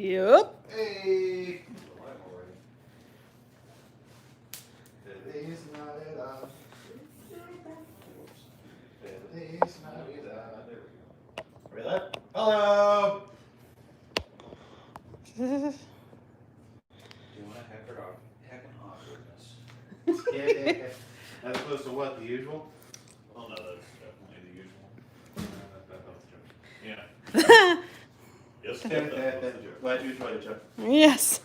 Yep. Hey. Feliz Navidad. Feliz Navidad. There we go. Ready that? Hello. Do you want to heck it off? Heckin' awkwardness. Yeah. As opposed to what? The usual? Well, no, that's definitely the usual. Yeah. Yes, that's the joke. Glad you enjoyed it, Chuck. Yes.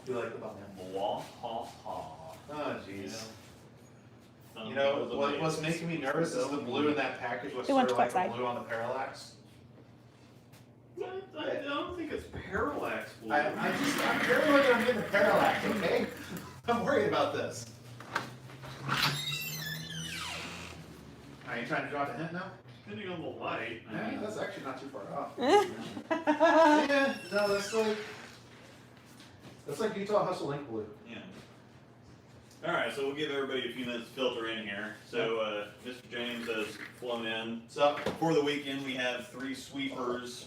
You like the bum. Mwah, ha, ha. Oh, jeez. Some You know, people's what's amazing. making me nervous is the blue in that package was Who sort wants of like outside? the blue on the parallax. I don't think it's parallax blue. I'm paranoid that I'm getting the parallax, okay? I'm worried about this. Are you trying to drop a hint now? Depending on the light. I Yeah, mean, that's actually not too far off. Yeah, no, that's like Utah Hustle Ink blue. yeah. All right, so we'll give everybody a few minutes to filter in here. So, Mr. James has flown in. So, For the weekend, we have 3 sweepers.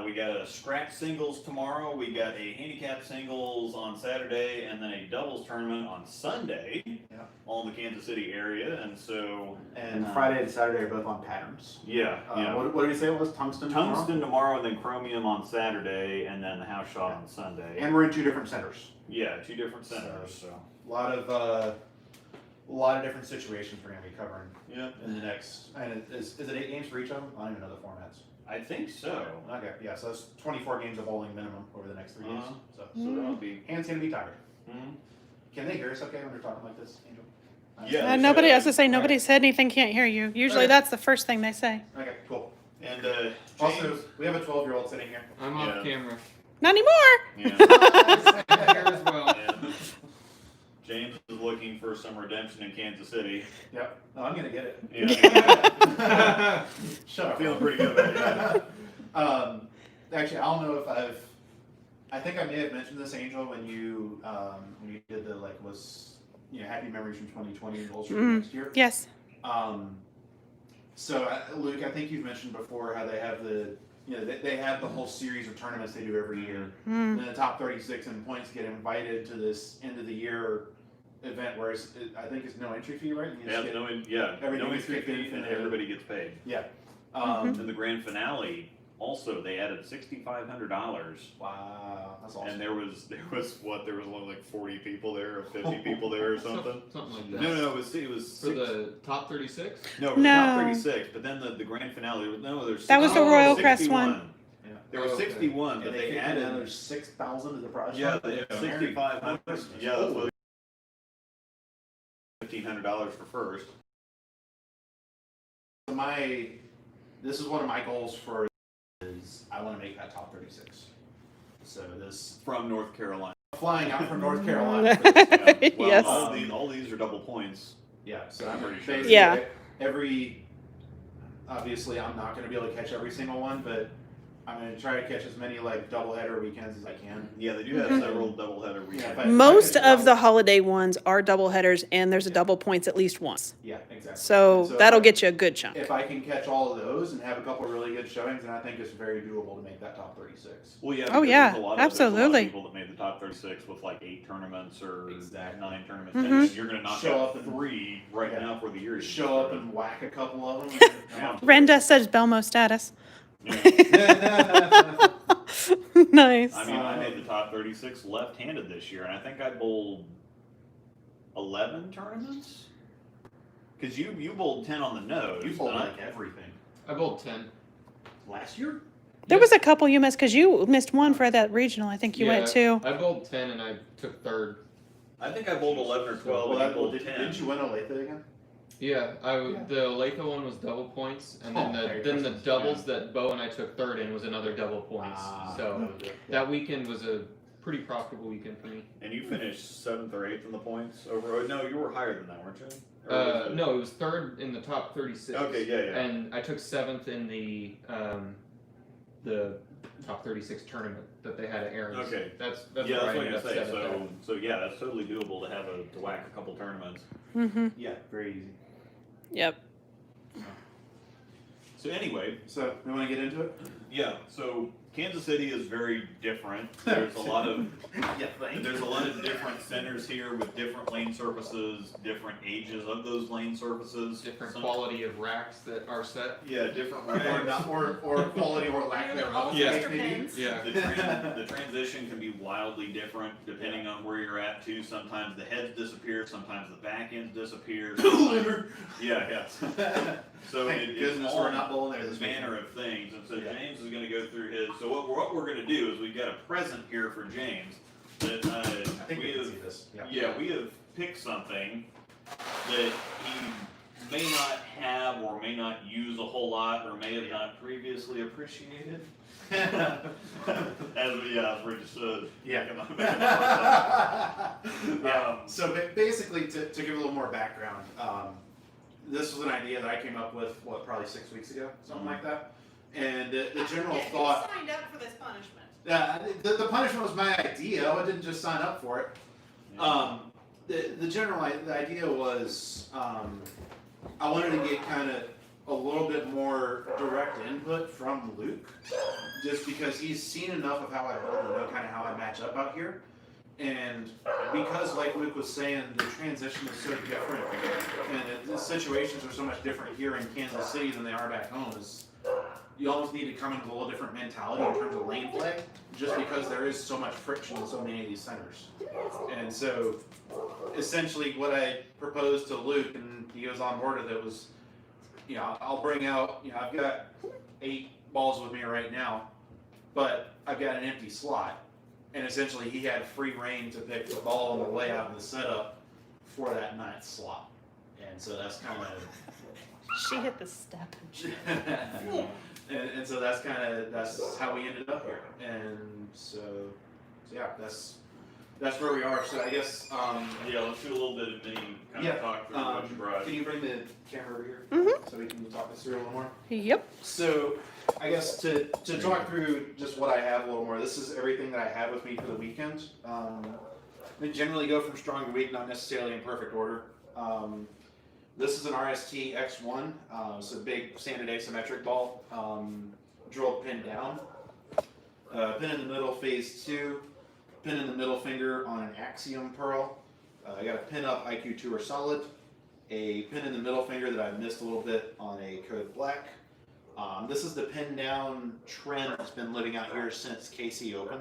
We got a scratch singles tomorrow. We got a handicap singles on Saturday, and then a doubles tournament on Sunday. Yeah. All in the Kansas City area, and so. and Friday and Saturday are both on patterns. Yeah, yeah. What did we say it was? Tungsten tomorrow? Tungsten tomorrow, and then chromium on Saturday, and then the house shot on Sunday. And we're in 2 different centers. Yeah, 2 different centers. So. A lot of different situations we're going to be covering Yeah. in the next. And is it 8 games for each of them? I don't even know the formats. I think so. Okay, yeah, so that's 24 games of bowling minimum over the next 3 days. Uh-huh. So So that'll be. hands gonna be tired. Mhm. Can they hear us okay when they're talking like this, Angel? Yeah. Nobody, as I say, nobody said anything, can't hear you. Usually Okay. that's the first thing they say. Okay, cool. And Also, James. we have a 12-year-old sitting here. I'm Yeah. off camera. Not anymore. Yeah. Here as well. Yeah. James is looking for some redemption in Kansas City. Yep. Oh, I'm gonna get it. Yeah. Shut up. Feeling pretty good about it. Actually, I don't know if I think I may have mentioned this, Angel, when you did the happy memories from 2020 and goals for next year. Yes. So Luke, I think you've mentioned before how they have they have the whole series of tournaments they do every year. Mm. And the top 36 in points get invited to this end of the year event where I think it's no entry fee, right? You just get- No gets entry kicked in fee, for and the- everybody gets paid. Yeah. And the grand finale, also, they added $6,500. Wow, that's awesome. And there was only like 40 people there, or 50 people there, or something. Something like that. No, it was For the top 36? No, it was No. not 36, but then the grand finale. There's That was the Royal Crest 61. one. Yeah. There were Okay. 61, but And they kicked added. another 6,000 to the prize. Yeah, fund. they had Yeah. 6,500. Yeah, that's Holy. what. $1,500 for first. This is one of my goals for is I want to make that top 36. So this From North Carolina. flying out from North Carolina. For this, Yeah. Well, Yes. all these are double points. yeah, so I'm Pretty sure. basically Yeah. obviously I'm not going to be able to catch every single one, but I'm going to try to catch as many doubleheader weekends as I can. Yeah, they do have Mhm. several doubleheader weekends. but- Most of the holiday ones are double headers, and there's a double points at least once. Yeah, exactly. So And that'll if I- get you a good chunk. If I can catch all of those and have a couple really good showings, then I think it's very doable to make that top 36. Well, yeah. Oh, because yeah, there's a lot absolutely. of people that made the top 36 with like 8 tournaments or Exactly. 9 tournaments. Mhm. And you're going to knock Show out up and- 3 right yeah. now for the year. even Show up started. and whack a couple of them. Yeah. Renda says Belmo status. Yeah. Nice. I mean, I made the top 36 left-handed this year, and I think I bowled 11 tournaments. Because you bowled 10 on the nose. You bowled and I- like everything. I bowled 10. Last year? There was a couple you missed because you missed one for that regional. I think you went to. I bowled 10 and I took third. I think I bowled 11 or 12, Well, and you bowled did, 10. didn't you win Olathe again? Yeah, Yeah. the Leica one was double points, and then Merry the Christmas. doubles that Bo and I took third in was another double points. So that weekend was a pretty profitable weekend for me. And you finished 7th or 8th in the points over. No, you were higher than that, weren't you? Or was it- No, it was third in the top 36. Okay, yeah. And I took 7th in the top 36 tournament that they had at Aaron's. Okay. That's Yeah, where that's I what I'm ended gonna up say. 7th. So yeah, that's totally doable to have to whack a couple tournaments. Mm-hmm. Yeah, very easy. Yep. So anyway, So we want to get into it. yeah, so Kansas City is very different. There's a lot of Yeah, thanks. There's a lot of different centers here with different lane surfaces, different ages of those lane surfaces. Different Some- quality of racks that are set. Yeah, different Or racks. not, or quality or lack thereof. Yeah. maybe. Yeah. The transition can be wildly different depending on where you're at too. Sometimes the heads disappear, sometimes the back ends disappear. sometimes- yeah. So Thank it's goodness all we're not bowling there this manner weekend. of things. And so Yeah. James is going to go through his. So what we're going to do is we've got a present here for James that I think we we can have. see this. Yeah, we have picked something that he may not have or may not use a whole lot or may have not previously appreciated. We're just Yeah. So basically, to give a little more background, this was an idea that I came up with, probably 6 weeks ago, something like that. And the general thought. You signed up for this punishment. The punishment was my idea. I didn't just sign up for it. The idea was I wanted to get kind of a little bit more direct input from Luke, just because he's seen enough of how I build and know kind of how I match up out here. And because, like Luke was saying, the transition is so different, and the situations are so much different here in Kansas City than they are back home, is you almost need to come in with a little different mentality in terms of lane play, just because there is so much friction in so many of these centers. And so, essentially, what I proposed to Luke, and he was on board with it, was, I'll bring out, I've got 8 balls with me right now, but I've got an empty slot. And essentially, he had free reign to pick the ball and the layout and the setup for that 9th slot. And so that's kind of. She hit the step. And so that's how we ended up here. And so yeah, that's where we are. So I guess yeah, let's do a little bit of mini kind Yeah, of talk through what you brought. can you bring the camera over here so we can talk this through a little more? Yep. So I guess to talk through just what I have a little more, this is everything that I have with me for the weekend. They generally go from strong to weak, not necessarily in perfect order. This is an RST X1, it's a big standard asymmetric ball, drilled pin down. Pin in the middle, phase 2. Pin in the middle finger on an Axiom pearl. I got a pin up IQ Tour solid. A pin in the middle finger that I missed a little bit on a Code Black. This is the pin down trend that's been living out here since KC Open.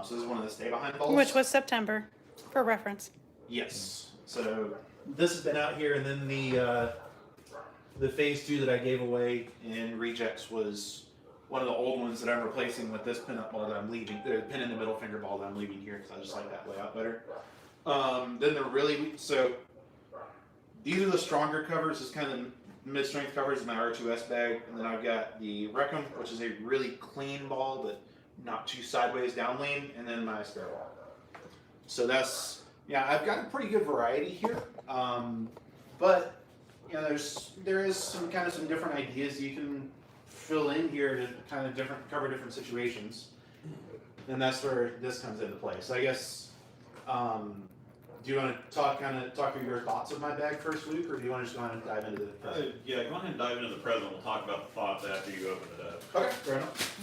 So this is one of the stay behind balls. Which was September, for reference. Yes. So this has been out here, and then the phase 2 that I gave away in rejects was one of the old ones that I'm replacing with this pin-up ball that I'm leaving, the pin in the middle finger ball that I'm leaving here because I just like that layout better. Then so these are the stronger covers. This kind of mid-strength covers in my R2S bag, and then I've got the Reckham, which is a really clean ball but not too sideways down lean, and then my spare ball. So that's I've got a pretty good variety here, but there is some different ideas you can fill in here to kind of cover different situations, and that's where this comes into play. So I guess, do you want to talk through your thoughts of my bag first, Luke, or do you want to just go ahead and dive into the present? Yeah, go ahead and dive into the present. We'll talk about the thoughts after you open it up. Okay, fair enough.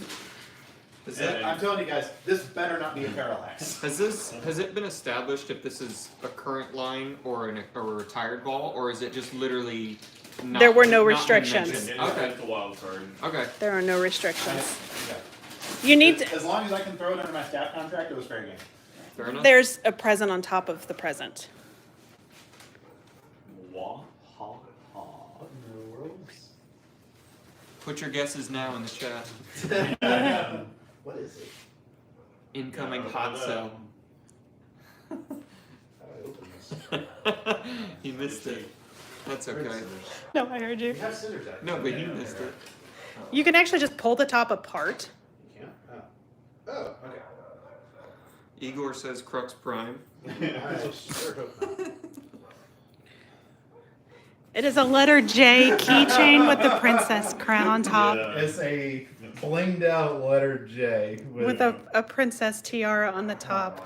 And- I'm telling you guys, this better not be a parallax. Has it been established if this is a current line or a retired ball, or is it just literally not? There were no not been restrictions. mentioned? Okay. Okay. It's a wild card. Okay. There are no restrictions. Yeah. You need to, As long as I can throw it under my staff contract, it was fair game. Fair enough. there's a present on top of the present. Wah ha ha. Put your guesses now in the chat. What is it? Incoming Yeah, hot open it cell. How do I open this? He missed it. That's okay. No, I heard You you. have scissors out. No, but he missed it. You can actually just pull the top apart. You can't? Oh, okay. Igor says Crux Prime. I sure hope not. It is a letter J keychain with the princess crown on top, Yeah. It's a blinged out letter J with a princess tiara on the top.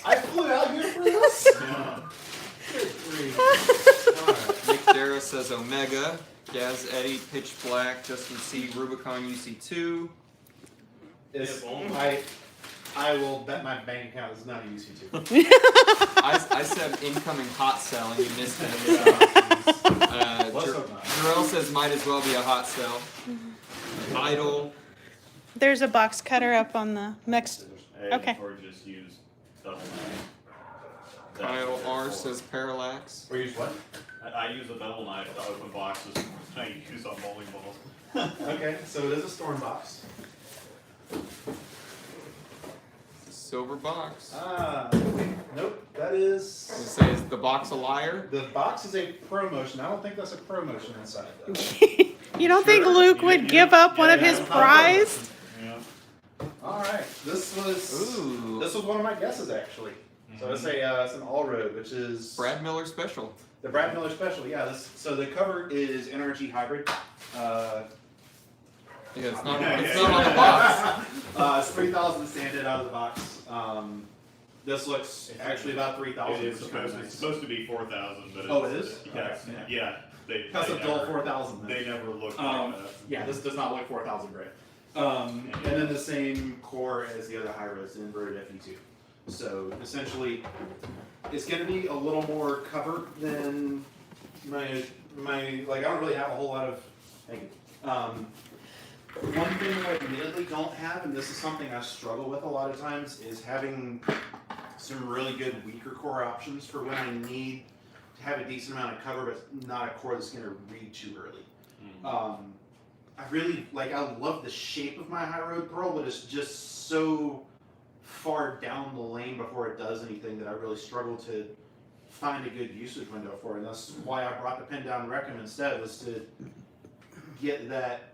I flew out here for this? says Omega. Gaz Eddie, Pitch Black. Justin C, Rubicon UC2. It's, If I will bet my bank account is not a UC2. I said incoming hot sell and you missed it. Let's hope not. Jarrell says might as well be a hot sell. Idle. There's a box cutter up on the next. Okay. Or just use double knife. Kyle R says Parallax. Or use what? I use a double knife to open boxes more than I use on bowling balls. Okay, so it is a storm box. Silver box. Nope, that is. It says the box a liar. The box is a promotion. I don't think that's a promotion inside though. You don't think Luke would give up one of his prize? Yeah. All right, this was Ooh. one of my guesses actually. So it's an all road, which is Brad Miller special. the Brad Miller special. Yeah, so the cover is NRG hybrid. Yeah, it's not on the box. It's 3,000 standard out of the box. This looks actually about 3,000. It's supposed to be 4,000, but Oh, it is? Yeah, Okay. yeah. They That's a dull never, 4,000. they never look Um, like that. Yeah, this does not look 4,000 gray. And then the same core as the other high roads, the inverted FE2. So essentially, it's going to be a little more cover than my like. I don't really have a whole lot of. Thank you. One thing that I admittedly don't have, and this is something I struggle with a lot of times, is having some really good weaker core options for when I need to have a decent amount of cover, but not a core that's going to read too early. I really like. I love the shape of my high road pearl, but it's just so far down the lane before it does anything that I really struggle to find a good usage window for. And that's why I brought the pin down rectum instead, was to get that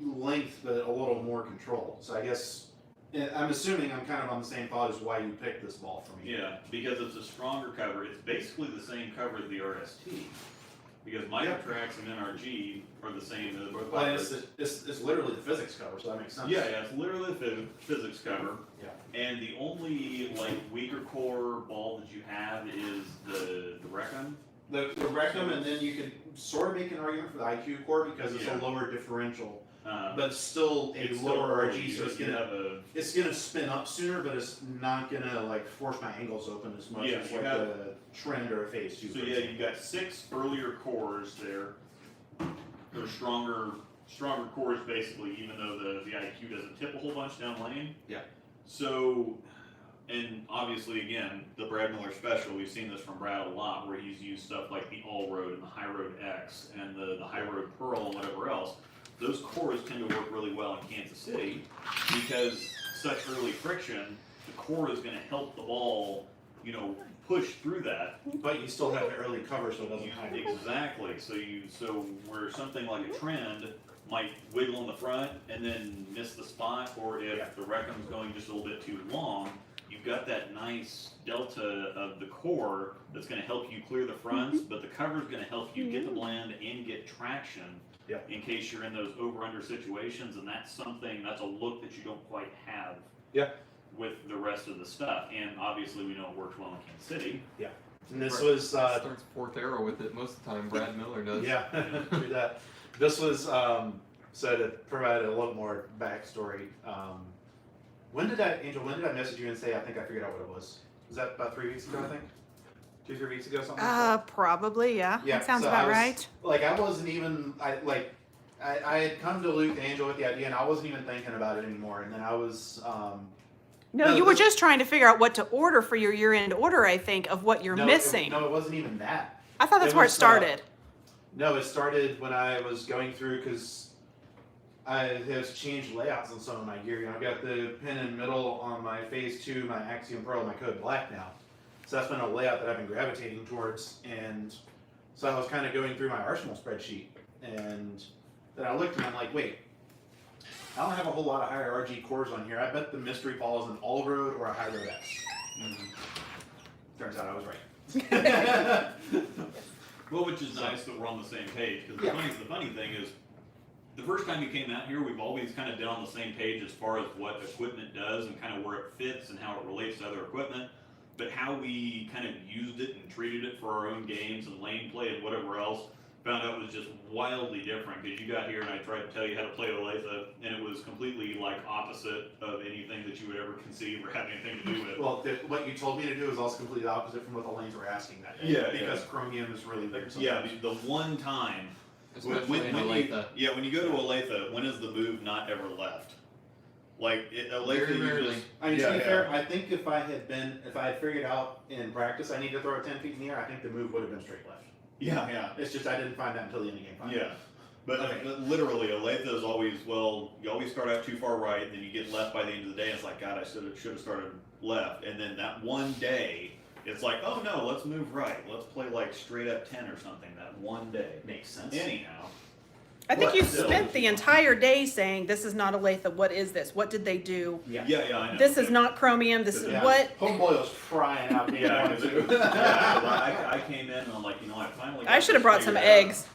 length but a little more control. So I guess I'm assuming I'm kind of on the same thought as why you picked this ball for me. Yeah, because it's a stronger cover. It's basically the same cover as the RST. Because Microtrax and NRG are the same. They're both Well, it's literally the physics cover, so that makes sense. yeah, it's literally the physics cover. Yeah. And the only like weaker core ball that you have is the Recon. The rectum, and then you can sort of make an argument for the IQ core because it's Yeah. a lower differential, But but still a it's lower still RG, so it's you gonna have a it's gonna spin up sooner, but it's not gonna like force my angles open as much Yeah, as you like have- a trend or a phase two. So for yeah, example. you got 6 earlier cores there. They're stronger cores basically, even though the IQ doesn't tip a whole bunch down lane. Yeah. So, and obviously again, the Brad Miller special, we've seen this from Brad a lot, where he's used stuff like the All Road and the High Road X and the High Road Pearl and whatever else. Those cores tend to work really well in Kansas City because such early friction, the core is going to help the ball, push through that. But you still have early cover, so it doesn't hide. Exactly. So where something like a trend might wiggle in the front and then miss the spot, or if Yeah. the rectum's going just a little bit too long, you've got that nice delta of the core that's going to help you clear the fronts, but the cover's going to help you get the blend and get traction. Yeah. In case you're in those over-under situations, and that's a look that you don't quite have. Yeah. With the rest of the stuff, and obviously we know it works well in Kansas City. And this was Starts fourth arrow with it most of the time. Brad Miller does. yeah, do that. This was so to provide a little more backstory. When did I message you and say I think I figured out what it was? Was that about 3 weeks ago? I think 2-3 weeks ago, something. Like that? Probably, yeah. Yeah, That sounds so about I was- right. Like I wasn't even I had come to Luke and Angel with the idea, and I wasn't even thinking about it anymore. And then I was No, no, you were this- just trying to figure out what to order for your year-end order, I think, of what you're missing. No, it wasn't even that. I thought that's it where it was, started. No, it started when I was going through because I has changed layouts on some of my gear. I've got the pin in middle on my phase 2, my Axiom Pearl, my Code Black now. So that's been a layout that I've been gravitating towards, and so I was kind of going through my Arsenal spreadsheet, and then I looked and I'm like, wait, I don't have a whole lot of higher RG cores on here. I bet the mystery ball is an all road or a high road X. Turns out I was right. Well, which is nice that we're on the same page, because Yeah. the funny thing is, the first time you came out here, we've always kind of been on the same page as far as what equipment does and kind of where it fits and how it relates to other equipment, but how we kind of used it and treated it for our own games and lane play and whatever else, found out was just wildly different, because you got here and I tried to tell you how to play Olathe, and it was completely like opposite of anything that you would ever conceive or have anything to do with. Well, what you told me to do is also completely opposite from what the lanes were asking that day. Yeah, Because yeah. chromium is really weird Yeah, sometimes. the one time, Especially in you, Olathe. yeah, when you go to Olathe, when is the move not ever left? Like, Olathe, Very you rarely. just, I mean, yeah, to be yeah. fair, I think if I had figured out in practice I need to throw it 10 feet in the air, I think the move would have been straight left. Yeah, yeah. It's just I didn't find that until the end of game 5. Yeah, but literally, Olathe is always, well, you always start out too far right, and then you get left by the end of the day. It's like, God, I should have started left. And then that one day, it's like, oh no, let's move right. Let's play like straight up 10 or something. That one day Makes sense. Anyhow, I think But you still. spent the entire day saying, this is not Olathe, what is this? What did they do? Yeah. yeah, I know. This is not chromium, this is Yeah. what? Homeboy was crying out being Yeah, wanted 'cause to. it- yeah, I came in and I'm like, I finally. I got should have this brought some figured out. eggs.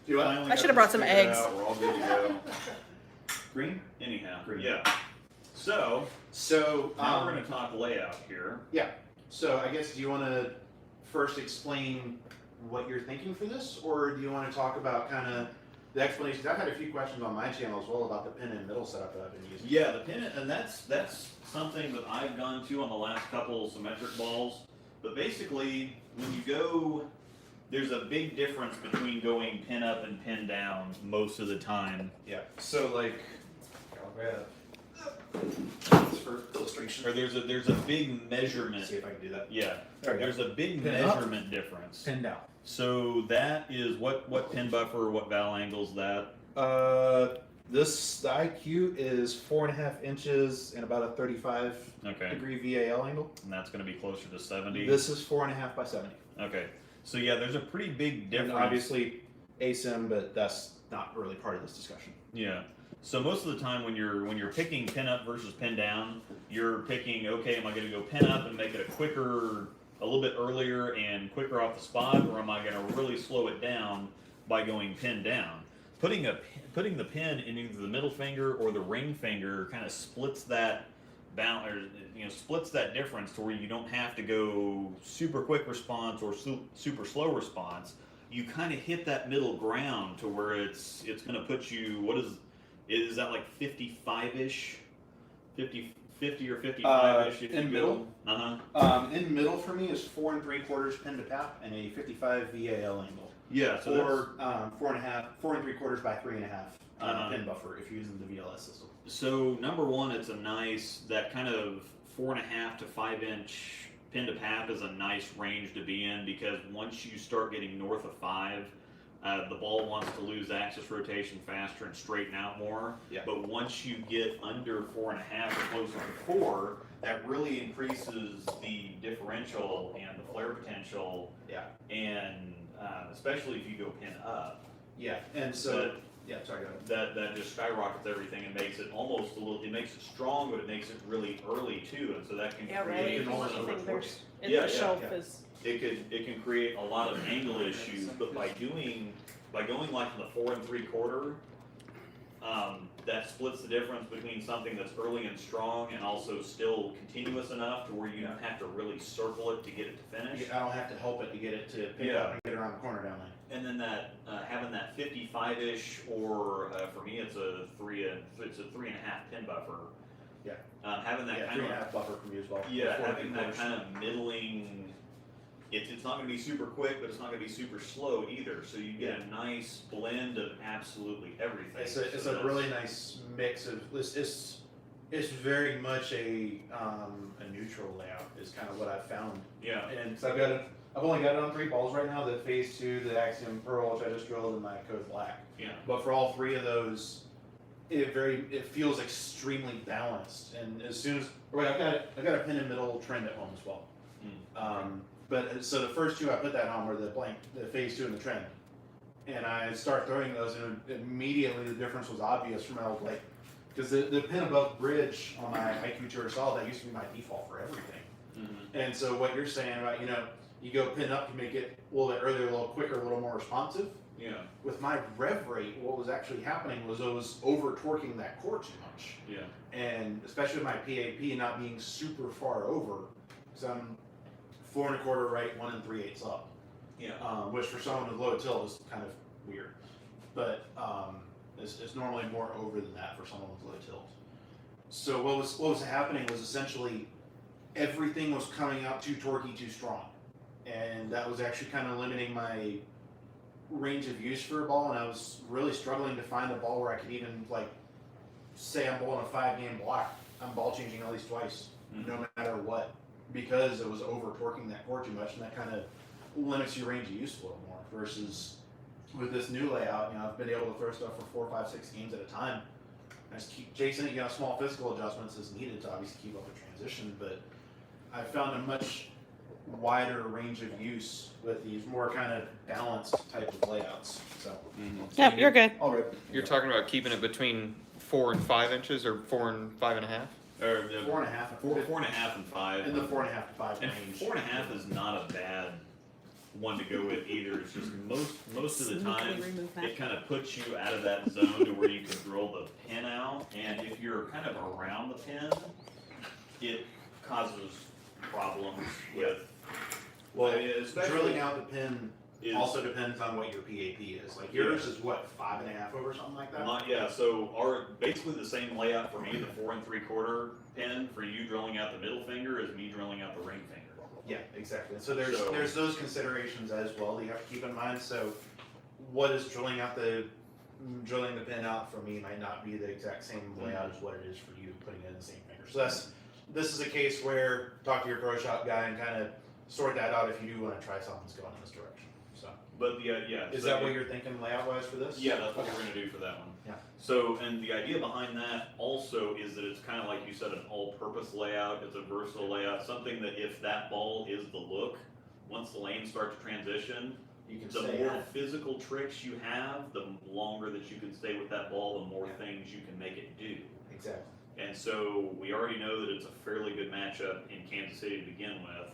Do what? Finally I got should have brought this some figured eggs. out. We're all good to go. Green? Anyhow, Green. yeah. So So, now we're going to talk layout here. So I guess, do you want to first explain what you're thinking for this, or do you want to talk about kind of the explanations? I've had a few questions on my channel as well about the pin and middle setup that I've been using. Yeah, the pin, and that's something that I've gone to on the last couple symmetric balls. But basically, when you go, there's a big difference between going pin up and pin down most of the time. Yeah. So like, I'll grab this for illustration. Or there's a big measurement. See if I can do that. Yeah, There we go. there's a big Pin up. measurement difference. Pin down. So that is what pin buffer, what val angles that. The IQ is 4.5 inches and about a 35 Okay, degree VAL angle. and that's going to be closer to 70. This is 4.5 by 70. Okay, so yeah, there's a pretty big And difference. obviously ASIM, but that's not really part of this discussion. Yeah. So most of the time when you're picking pin up versus pin down, you're picking, okay, am I going to go pin up and make it a little bit earlier and quicker off the spot, or am I going to really slow it down by going pin down? Putting the pin in either the middle finger or the ring finger kind of splits that splits that difference to where you don't have to go super quick response or super slow response. You kind of hit that middle ground to where it's going to put you, is that like 55-ish? 50 or 55-ish? if in you middle? Uh-huh. In middle for me is 4 3/4 pin to tap and a 55 VAL angle. Yeah, so Or 4 3/4 by 3.5 Uh-huh. pin buffer if you're using the VLS system. So number one, it's a nice, that kind of 4.5 to 5 inch pin to pap is a nice range to be in, because once you start getting north of 5, the ball wants to lose axis rotation faster and straighten out more. Yeah. But once you get under 4.5 or closer to 4, that really increases the differential and the flare potential. Yeah. And especially if you go pin up. Yeah, and so yeah, sorry, go ahead. That just skyrockets everything and makes it almost a little. It makes it strong, but it makes it really early too, and so that can Yeah, create right. can almost Anything overforce. there's, Yeah, the yeah, shelf yeah. is, it can create a lot of angle issues. But by going like in the 4 3/4, that splits the difference between something that's early and strong and also still continuous enough to where you don't have to really circle it to get it to finish. I don't have to help it to get it to pick Yeah. up and get around the corner down lane. And then that having that 55-ish, or for me it's a 3.5 pin buffer. Yeah. Having that Yeah, kind of 3.5 buffer from you as well. Yeah, 4 having that 3/4. kind of middling, it's not going to be super quick, but it's not going to be super slow either. So you get a nice blend of absolutely everything. It's So a that's- really nice mix of it's very much a neutral layout is kind of what I've found. Yeah, And so I've only got it on 3 balls right now, the phase 2, the Axiom Pearl, which I just drilled, and my Code Black. yeah, But for all 3 of those, it feels extremely balanced. And as soon as I've got a pin and middle trend at home as well. But so the first 2 I put that on were the phase 2 and the trend. And I start throwing those, and immediately the difference was obvious from my old blade. Because the pin above bridge on my IQ Tour Solid, that used to be my default for everything. And so what you're saying about, you go pin up to make it a little bit earlier, a little quicker, a little more responsive. yeah, With my rev rate, what was actually happening was I was over torquing that core too much. yeah, And especially with my PAP not being super far over, because I'm 4 1/4 right, 1 3/8 up. yeah. Which for someone with low tilt is kind of weird. But it's normally more over than that for someone with low tilt. So what was happening was essentially everything was coming out too torquey, too strong, and that was actually kind of limiting my range of use for a ball. And I was really struggling to find a ball where I could even like say I'm bowling a 5-game block. I'm ball changing at least twice, no matter what, because it was over torquing that core too much, and that kind of limits your range of use a little more. Versus with this new layout, I've been able to throw stuff for 4, 5, 6 games at a time. I just keep chasing it. Small physical adjustments as needed to obviously keep up the transition, but I found a much wider range of use with these more kind of balanced type of layouts. So, Yep, you're good. all right. You're talking about keeping it between 4 and 5 inches, or 4 and 5.5? Or 4.5. 4.5 and 5. In the 4.5 to 5 And range. 4.5 is not a bad one to go with either. It's just most of the time Sneakily remove that. it kind of puts you out of that zone to where you can drill the pin out, and if you're kind of around the pin, it causes problems with. Well, especially drilling out the pin is also depends on what your PAP is. Like yours is what, 5.5 over something like that? yeah. So basically the same layout for me, the 4 3/4 pin for you drilling out the middle finger is me drilling out the ring finger. Yeah, exactly. So there's those considerations as well that you have to keep in mind. So what is drilling the pin out for me might not be the exact same layout as what it is for you putting it in the same finger. So this is a case where talk to your throw shop guy and kind of sort that out if you do want to try something that's going in this direction. So, But yeah. is so that what you're thinking layout wise for this? Yeah, that's what we're gonna do for that one. Yeah. So, and the idea behind that also is that it's kind of like you said, an all-purpose layout. It's a versatile layout, something that if that ball is the look, once the lanes start to transition, You can the say more that. physical tricks you have, the longer that you can stay with that ball, the more things you can make it do. Exactly. And so we already know that it's a fairly good matchup in Kansas City to begin with,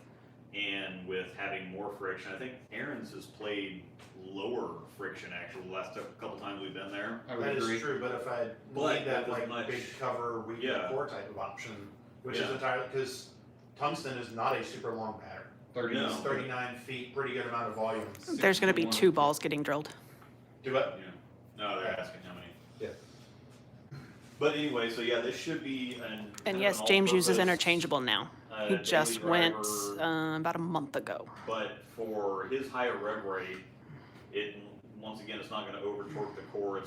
and with having more friction. I think Aaron's has played lower friction actually the last couple times we've been there. I would That agree. is true, but if I But need that that like much- big cover weak Yeah. core type of option, which is Yeah. entirely because tungsten is not a super long pattern. 30. No. It's 39 feet, pretty good amount of volume. There's going to be 61. 2 balls getting drilled. Do it. Yeah. No, they're asking how many. Yeah. But anyway, so yeah, this should be And yes, James uses interchangeable now. He daily just went driver, about a month ago. but for his higher rev rate, once again, it's not gonna over torque the core,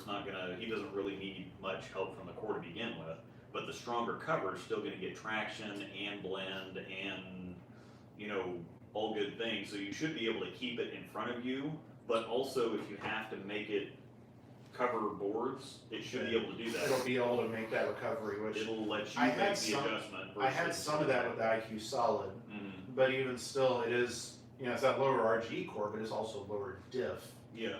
he doesn't really need much help from the core to begin with, but the stronger cover is still gonna get traction and blend and, all good things, so you should be able to keep it in front of you, but also if you have to make it cover boards, it should be able to do that. It'll be able to make that recovery, which It'll let you I make had the some- adjustment. I had versus- some of that with the IQ Solid, Mhm. but even still, it is, it's that lower RG core, but it's also lower diff, Yeah,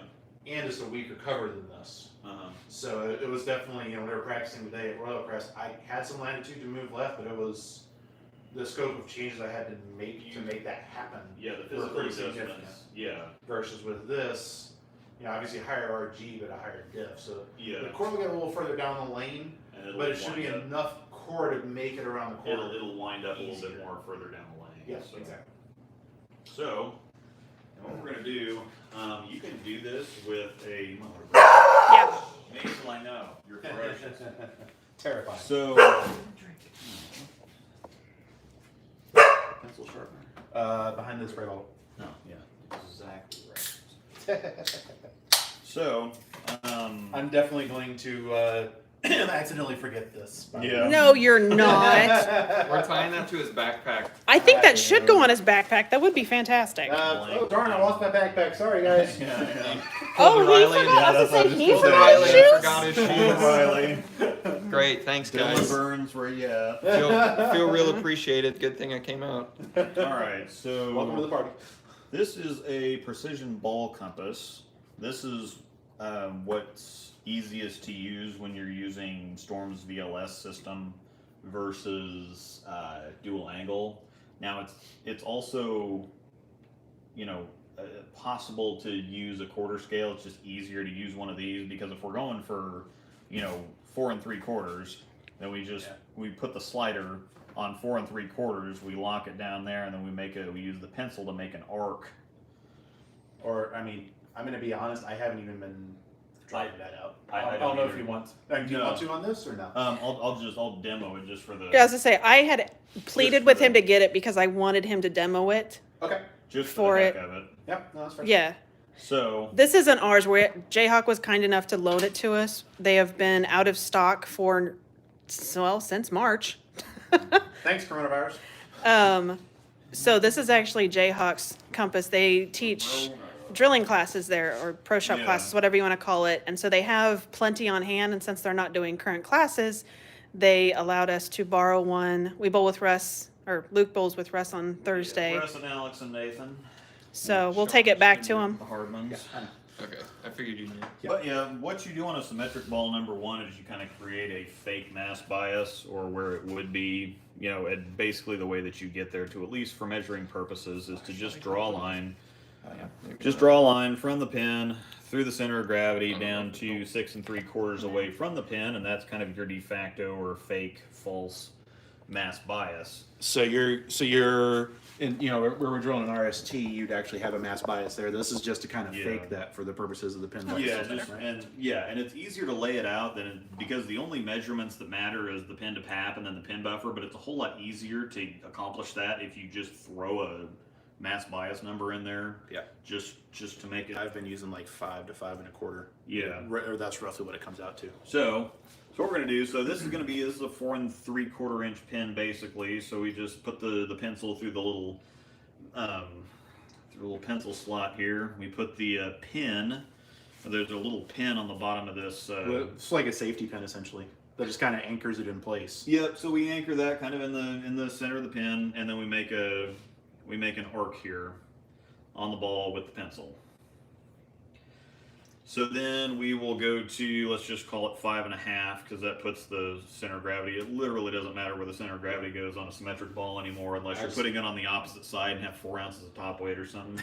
and it's a weaker cover than this. uh-huh, So it was definitely, we were practicing today at Royal Crest. I had some latitude to move left, but it was the scope of changes I had to make that happen yeah, the were physical pretty significant. adjustments, yeah, Versus with this, obviously higher RG, but a higher diff. So yeah. the core will get a little further down the lane, And it'll but it should be wind up- enough core to make it around the corner. It'll wind up a little bit Easier. more further down the lane. Yes, so. exactly. So, what we're gonna do, you can do this with a, Yeah. Mason, I know, you're ferocious. Terrifying. So. Pencil sharpener? Behind the spray bottle. No, yeah, exactly right. So, I'm definitely going to accidentally forget this. Yeah. No, you're not. We're tying that to his backpack. I think that should go on his backpack. That would be fantastic. Oh darn! I lost my backpack. Sorry, guys. yeah. Oh, he Riley, forgot. I was that's gonna say, he what forgot his Riley shoes. forgot his shoes. Riley. Great, thanks guys. Burns, where you at? Feel real appreciated. Good thing I came out. Alright, so. Welcome to the party. This is a precision ball compass. This is what's easiest to use when you're using Storm's VLS system versus dual angle. Now it's also possible to use a quarter scale. It's just easier to use one of these because if we're going for 4 3/4, then we put the slider on 4 3/4. We lock it down there, and then we use the pencil to make an arc. Or I mean, I'm gonna be honest. I haven't even been trying that out. I don't know either. if you want. Do you No. want to on this or no? I'll demo it just for the. Yeah, I was to say, I had pleaded for with him the- to get it because I wanted him to demo it. Okay. Just for for the heck it. of it. Yep. No, that's fair. Yeah. So This isn't ours. Jayhawk was kind enough to loan it to us. They have been out of stock for, well, since March. Thanks, coronavirus. So this is actually Jayhawk's compass. They teach drilling classes there, or pro shop Yeah. classes, whatever you want to call it. And so they have plenty on hand. And since they're not doing current classes, they allowed us to borrow one. We bowl with Russ, or Luke bowls with Russ on Thursday. Russ and Alex and Nathan. So we'll take it back to him. The hard ones. Okay, I figured you knew. But yeah, what you do on a symmetric ball number one is you kind of create a fake mass bias, or where it would be, and basically the way that you get there to, at least for measuring purposes, is to just draw a line. Just draw a line from the pin through the center of gravity down to 6 3/4 away from the pin, and that's kind of your de facto or fake false mass bias. So you're in, where we're drilling an RST, you'd actually have a mass bias there. This is just to kind of Yeah. fake that for the purposes of the pin. Yeah, bias, right? and it's easier to lay it out because the only measurements that matter is the pin to pap and then the pin buffer. But it's a whole lot easier to accomplish that if you just throw a mass bias number in there. Yeah. Just to make it. I've been using like 5 to 5 1/4. Yeah. Or that's roughly what it comes out to. So what we're gonna do. So this is a 4 3/4 inch pin basically. So we just put the pencil through the little pencil slot here. We put the pin. There's a little pin on the bottom of this. It's like a safety pin essentially. That just kind of anchors it in place. Yep. So we anchor that kind of in the center of the pin, and then we make an arc here on the ball with the pencil. So then we will go to, let's just call it 5.5, because that puts the center of gravity. It literally doesn't matter where the center of gravity goes on a symmetric ball anymore, unless you're putting it on the opposite side and have 4 ounces of top weight or something.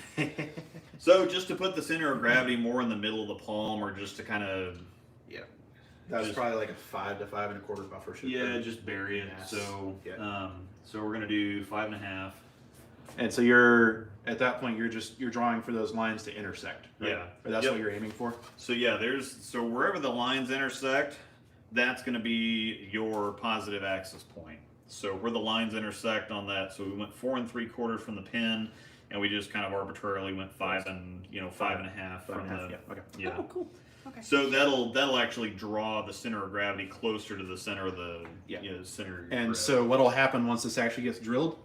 So just to put the center of gravity more in the middle of the palm, or just to kind of, That's Just- probably like a 5 to 5 1/4 buffer. should yeah, be. just bury it. Yes. So, Yeah. so we're gonna do 5.5. And so you're at that point you're drawing for those lines to intersect. Right? Yeah. Or that's Yep. what you're aiming for. So yeah, so wherever the lines intersect, that's going to be your positive axis point. So where the lines intersect on that, so we went 4 3/4 from the pin, and we just kind of arbitrarily went 5 and 5.5 from the Yeah. Okay. yeah. Oh, cool. Okay. So that'll actually draw the center of gravity closer to the center of the Yeah. center. Of your And grid. so what'll happen once this actually gets drilled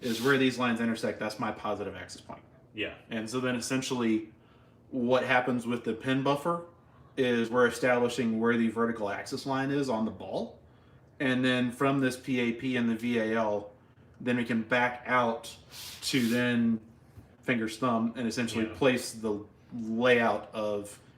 is where these lines intersect. That's my positive axis point. yeah, And so then essentially what happens with the pin buffer is we're establishing where the vertical axis line is on the ball. And then from this PAP and the VAL, then we can back out to then finger's thumb and essentially Yeah. place the layout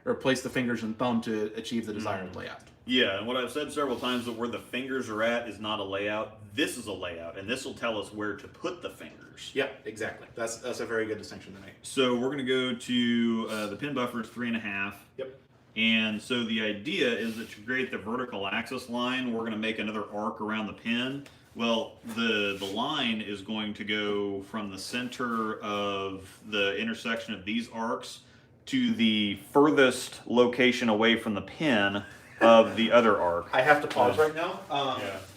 or place the fingers and thumb to achieve the desired layout. yeah. And what I've said several times, that where the fingers are at is not a layout. This is a layout, and this will tell us where to put the fingers. Yep, exactly. That's a very good distinction to make. So we're going to go to the pin buffer is 3.5. Yep. And so the idea is that to create the vertical axis line, we're going to make another arc around the pin. Well, the line is going to go from the center of the intersection of these arcs to the furthest location away from the pin of the other arc. I have to pause right now.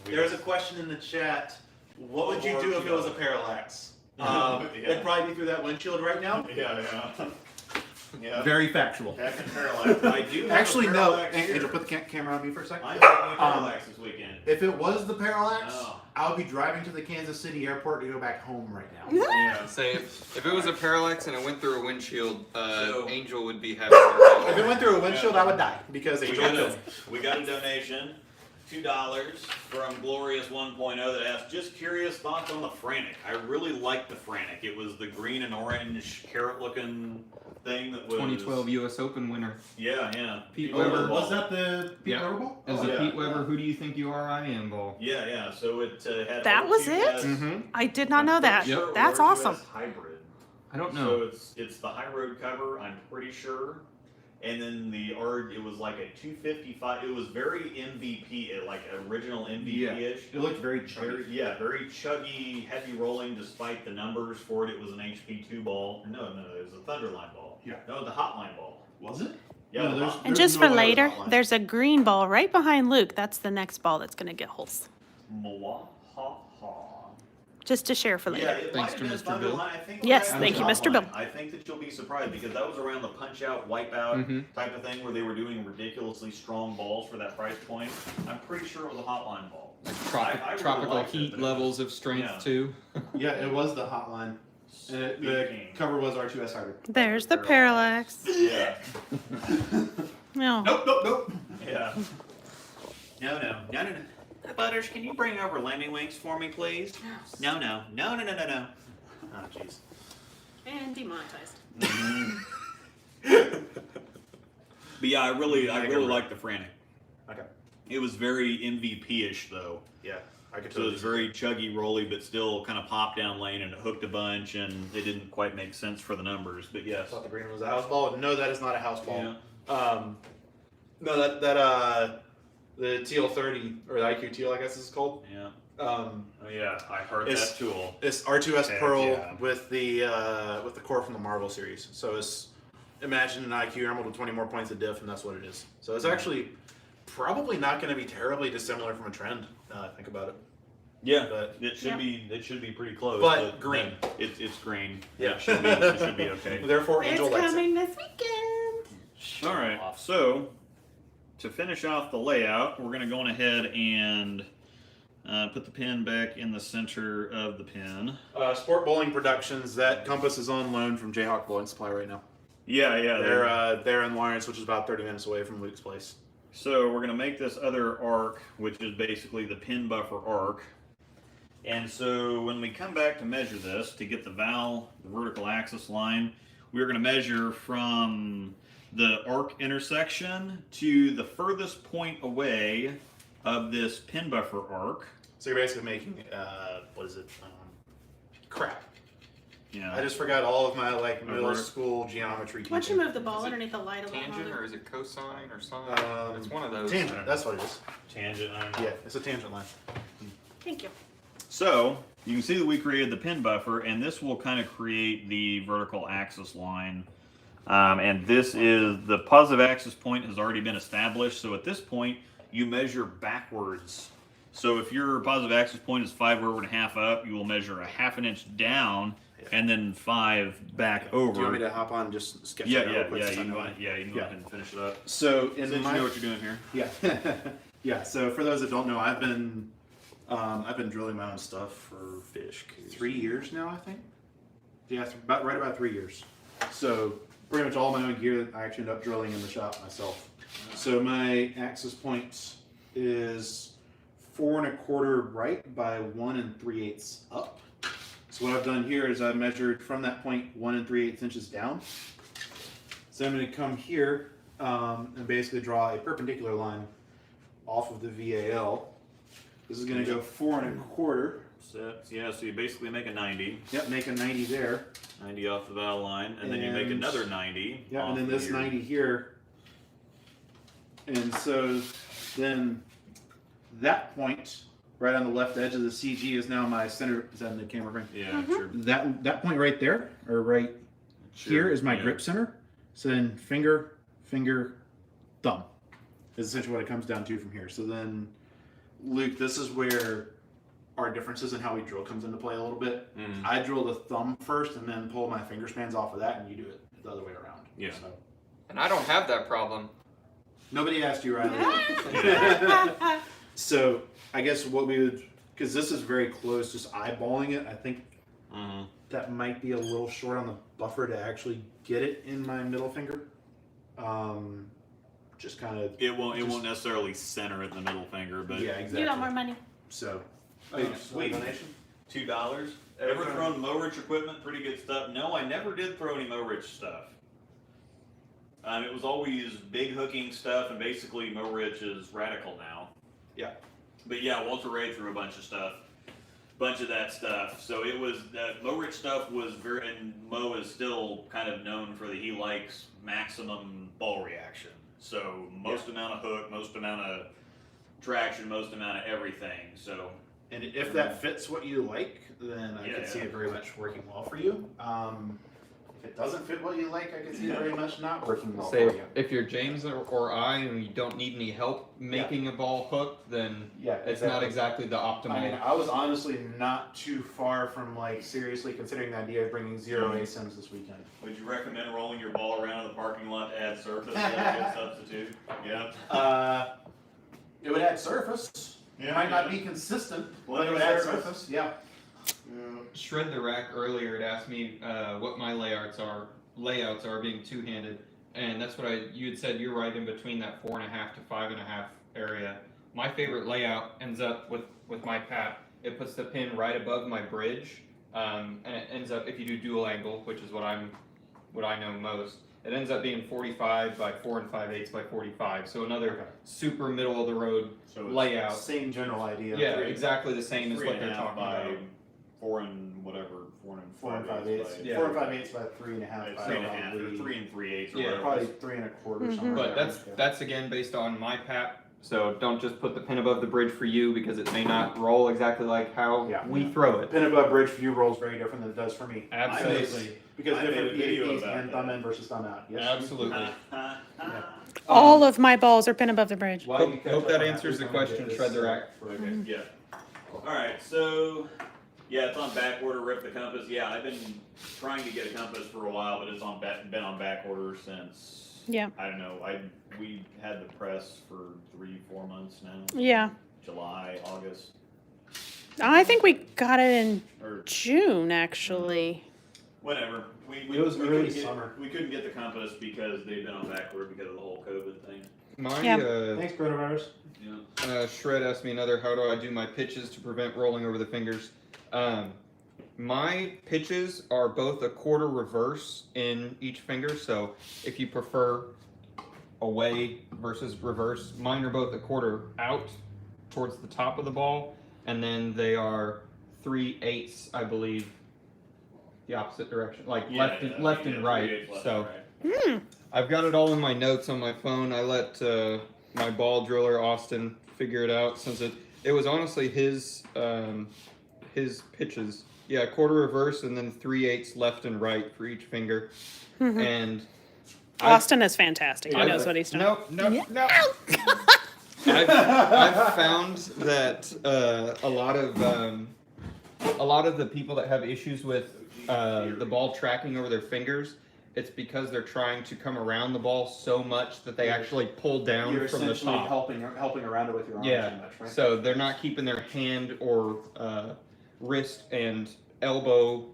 There's a question in the chat. What would you do if it was a parallax? It'd probably be through that windshield right now. Yeah. Very factual. Back in parallax. I do have Actually, a no. parallax here. Andrew, put the camera on me for a second. I'm taking a parallax this weekend. If it was the parallax, Oh. I would be driving to the Kansas City airport to go back home right now. Yeah. Say if it was a parallax and it went through a windshield, So- Angel would be happy. If it went through a windshield, I would die because We Angel got, would kill a, me. we got a donation, $2 from Glorious 1.0 that asked, just curious thoughts on the Frantic. I really liked the Frantic. It was the green and orange carrot looking thing that was 2012 U.S. Open winner. Yeah. Pete Over Weber. the ball. Was that the Pete Yeah. Weber ball? As Oh, a yeah. Pete Weber, who do you think you are? I am ball. Yeah. So it had That was O2S. it? Mm-hmm. I did not know that. Sure, That's O2S awesome. Hybrid. I don't So know. it's the high road cover, I'm pretty sure. And then it was like a 255. It was very MVP, like original MVP-ish. It looked very chuggy. Very chuggy, heavy rolling. Despite the numbers for it, it was an HP2 ball. No, it was a Thunderline ball. Yeah. No, the Hotline ball. Was it? Yeah. No, the there's- Hot- And there's just no for way it was later, hotline. there's a green ball right behind Luke. That's the next ball that's going to get holes. Just to share for later. Yeah, it Thanks might to have been Mr. Bill. Thunderline. I think Yes, it thank you, was Mr. Bill. Hotline. I think that you'll be surprised because that was around the punch out, wipe out Mhm. type of thing where they were doing ridiculously strong balls for that price point. I'm pretty sure it was a Hotline ball. I really Tropical liked it, heat but it levels of strength yeah. too. Yeah, it was the hotline. And the Speaking. cover was R2S hybrid. There's the parallax. Yeah. No. Nope. Yeah. No. Butters, can you bring over lemon wings for me, please? No. Oh, jeez. And demonetized. But yeah, I really like the Frantic. Okay. It was very MVP-ish though. Yeah, I could So it was very chuggy, rolly, but still kind of popped down lane and it hooked a bunch, and it didn't quite make sense for the numbers. But I yes. thought the green was a house ball. No, that is not a house ball. Yeah. No, the TL30 or the IQ TL, I guess it's called. Yeah. Oh yeah, I heard It's- that tool. It's R2S Heck Pearl yeah. with the core from the Marvel series. So it's imagine an IQ Emerald with 20 more points of diff, and that's what it is. So it's actually probably not going to be terribly dissimilar from a trend. Now that I think about it. Yeah, But it should be pretty close. But green. It's green. Yeah. It should be okay. therefore Angel It's likes it. coming this weekend. All right. So to finish off the layout, we're going to go on ahead and put the pin back in the center of the pin. Sport Bowling Productions. That compass is on loan from Jayhawk Bowling Supply right now. Yeah. They're in Lawrence, which is about 30 minutes away from Luke's place. So we're going to make this other arc, which is basically the pin buffer arc. And so when we come back to measure this, to get the the vertical axis line, we're going to measure from the arc intersection to the furthest point away of this pin buffer arc. So you're basically making, what is it? Crap. Yeah. I just forgot all of my middle Over. school geometry teaching. Why don't you move the ball Is it underneath the light a little Tangent longer? or is it cosine or sine? Um, It's one of those. Tangent, that's what it is. Tangent. I don't know. Yeah, it's a tangent line. Thank you. So you can see that we created the pin buffer, and this will kind of create the vertical axis line. And this is the positive axis point has already been established. So at this point, you measure backwards. So if your positive axis point is 5 over and a half up, you will measure a half an inch down, and then 5 back over. Do you want me to hop on and just sketch Yeah, it out real quick? you since I can know go it? ahead, you can go ahead and finish it up. So in Since you my know what you're doing here. yeah yeah. So for those that don't know, I've been drilling my own stuff for 3 years now, I think. Yeah, right about 3 years. So pretty much all my own gear that I actually end up drilling in the shop myself. So my axis point is 4 1/4 right by 1 3/8 up. So what I've done here is I've measured from that point 1 3/8 inches down. So I'm going to come here and basically draw a perpendicular line off of the VAL. This is going to go 4 1/4. So you basically make a 90. Yep, make a 90 there. 90 off the valve line, and then you make And- another 90. Yeah, off and then of this here. 90 here. And so then that point right on the left edge of the CG is now my center. Is that in the camera frame? Yeah, sure. That point right there, or right here, is my yeah. grip center. So then finger, thumb is essentially what it comes down to from here. So then, Luke, this is where our differences in how we drill comes into play a little bit. Mhm. I drill the thumb first and then pull my finger spans off of that, and you do it the other way around. Yeah. So, And I don't have that problem. nobody asked you, Riley. So I guess what we would, because this is very close, just eyeballing it, I think Mhm. that might be a little short on the buffer to actually get it in my middle finger. Just kind of. It won't necessarily center it in the middle finger, but Yeah, exactly. You got more money. So. Oh, sweet. $2. Ever thrown Mowerich equipment? Pretty good stuff. No, I never did throw any Mowerich stuff. It was always big hooking stuff, and basically Mowerich is radical now. Yeah. But yeah, Walter Ray threw a bunch of stuff. bunch of that stuff. So it was Mo Rich stuff was very, and Mo is still kind of known for he likes maximum ball reaction. So most amount of hook, most amount of traction, most amount of everything. So And if that fits what you like, then I could see it very much working well for you. If it doesn't fit what you like, I could see it very much not working well Say for you. if you're James or I and you don't need any help making a ball hook, then Yeah, it's not exactly the optimal. I mean, I was honestly not too far from like seriously considering the idea of bringing zero ASIMs this weekend. would you recommend rolling your ball around in the parking lot to add surface? Is that a good substitute? Yeah. It would add surface. It might not be consistent, but it would add surface. Yeah. Shred the Rack earlier had asked me what my layouts are being two-handed, and that's what you had said. You're right in between that 4.5 to 5.5 area. My favorite layout ends up with my pap. It puts the pin right above my bridge, and it ends up, if you do dual angle, which is what I know most, it ends up being 45 by 4 5/8 by 45. So another super middle of the road So it's layout. Same general idea. Yeah, exactly the same as what 3.5 they're talking by about. 4 and whatever, 4 and 4 and 5/8 5/8. Yeah. 4 and 5/8 by 3.5. by 3.5 or 3 and 3/8 or Yeah, whatever. Probably 3 1/4 Mhm. somewhere. But there. that's again based on my pap. So don't just put the pin above the bridge for you because it may not roll exactly like how Yeah. we throw it. Pin above bridge view rolls very different than it does for me. Absolutely. Because I made different a video PAPs about and that. thumb in versus thumb out. Yes. Absolutely. All of my balls are pin above the bridge. Why you Hope catch that up on answers the we're gonna question, get Shred the this, Rack. Okay, yeah. Alright, so yeah, it's on back order, rip the compass. Yeah, I've been trying to get a compass for a while, but it's been on back order since I don't know. We had the press for 3-4 months now. Yeah. July, August, I think we got it in or June, actually. whenever. It was early couldn't summer. We couldn't get the compass because they've been on back order because of the whole COVID thing. My Yeah. Thanks, coronavirus. Yeah. Shred asked me another, how do I do my pitches to prevent rolling over the fingers? My pitches are both a quarter reverse in each finger, so if you prefer away versus reverse, mine are both a quarter out towards the top of the ball, and then they are 3/8, I believe, the opposite direction, like left and right. So I've got it all in my notes on my phone. I let my ball driller Austin figure it out since it was honestly his pitches. Yeah, quarter reverse and then 3/8 left and right for each finger. And Austin is fantastic. He knows what he's doing. No. I've found that a lot of the people that have issues with the ball tracking over their fingers, it's because they're trying to come around the ball so much that they actually pull down You're from the essentially top. helping around it with your arm Yeah. too much, right? So they're not keeping their hand or wrist and elbow,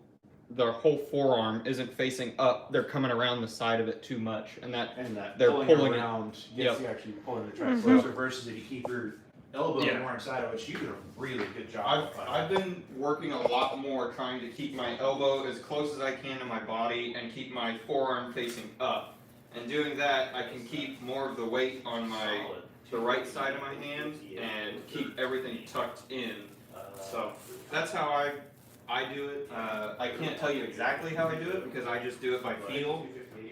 their whole forearm isn't facing up. They're coming around the side of it too much, and that And that they're pulling pulling it. around gets Yep. you actually pulling the track. Whereas reverse is if you keep your elbow Yeah. more inside of it, you do a really good job. I've been working a lot more trying to keep my elbow as close as I can to my body and keep my forearm facing up. And doing that, I can keep more of the weight on the right side of my hand and keep everything tucked in. So that's how I do it. I can't tell you exactly how I do it because I just do it by feel.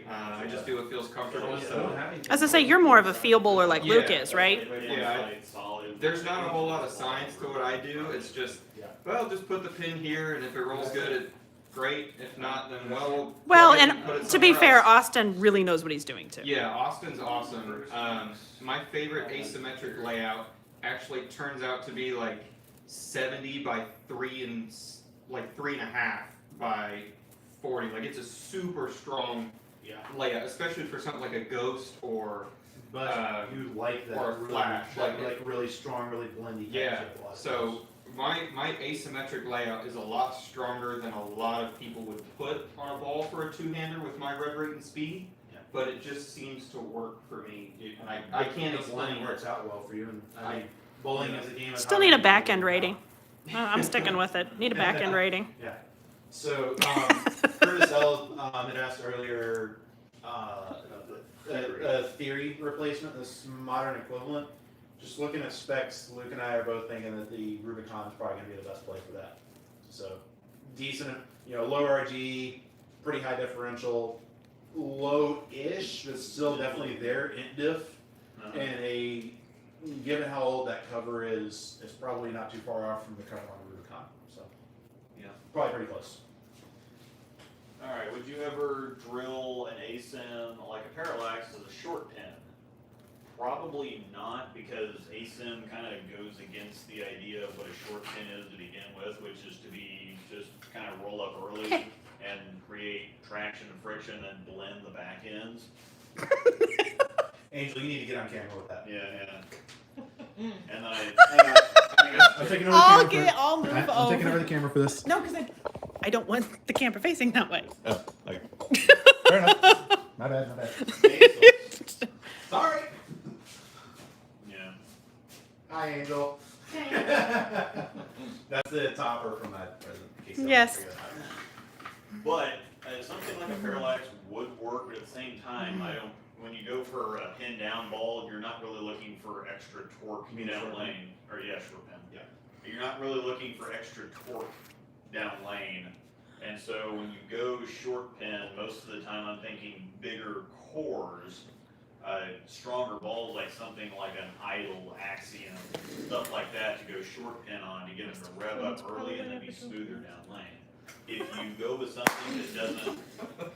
I just do what feels comfortable. So As I say, you're more of a field bowler like Luke Yeah. is, right? Yeah, there's not a whole lot of science to what I do. It's just, well, just put the pin here, and if it rolls good, great. If not, then well. Well, go ahead and put it to be somewhere fair, else. Austin really knows what he's doing too. Yeah, Austin's awesome. My favorite asymmetric layout actually turns out to be like 70 by 3.5 by 40. Like it's a super strong layout, especially for something like a ghost or But you like that or a really, flash, like really strong, really blendy. yeah. kind of shape. So my asymmetric layout is a lot stronger than a lot of people would put on a ball for a two-hander with my rev rate and speed. Yeah. But it just seems to work for me, and I can't explain It works out well for you. And I mean, bowling is a game. Of Still how need a you back do it. I'm sticking with it. Need a back end rating. Yeah. So Curtis L had asked earlier a theory replacement, this modern equivalent. just looking at specs, Luke and I are both thinking that the Rubicon is probably going to be the best play for that. So, decent, low RG, pretty high differential, low-ish, but still definitely there in diff, and given how old that cover is, it's probably not too far off from the cover on the Rubicon. So, Yeah. probably pretty close. All right, would you ever drill an ASIM like a parallax as a short pin? Probably not, because ASIM kind of goes against the idea of what a short pin is to begin with, which is to be just kind of roll up early and create traction and friction and blend the back ends. Angel, you need to get on camera with that. Yeah. And then I'm taking over the camera. I'll move I'm over. taking over the camera for this. No, because I don't want the camera facing that way. Oh, okay. Fair enough. My bad. Sorry. Yeah. Hi, Angel. That's the topper from that present. in case Yes. someone figured that out. But something like a parallax would work, but at the same time, when you go for a pin down ball, you're not really looking for extra torque You mean down short lane. Or yeah, short pin. Yeah. You're not really looking for extra torque down lane. And so when you go short pin, most of the time I'm thinking bigger cores, stronger balls, like something like an idle axiom, stuff like that to go short pin on to get them to rev up early and then be smoother down lane. If you go with something that doesn't,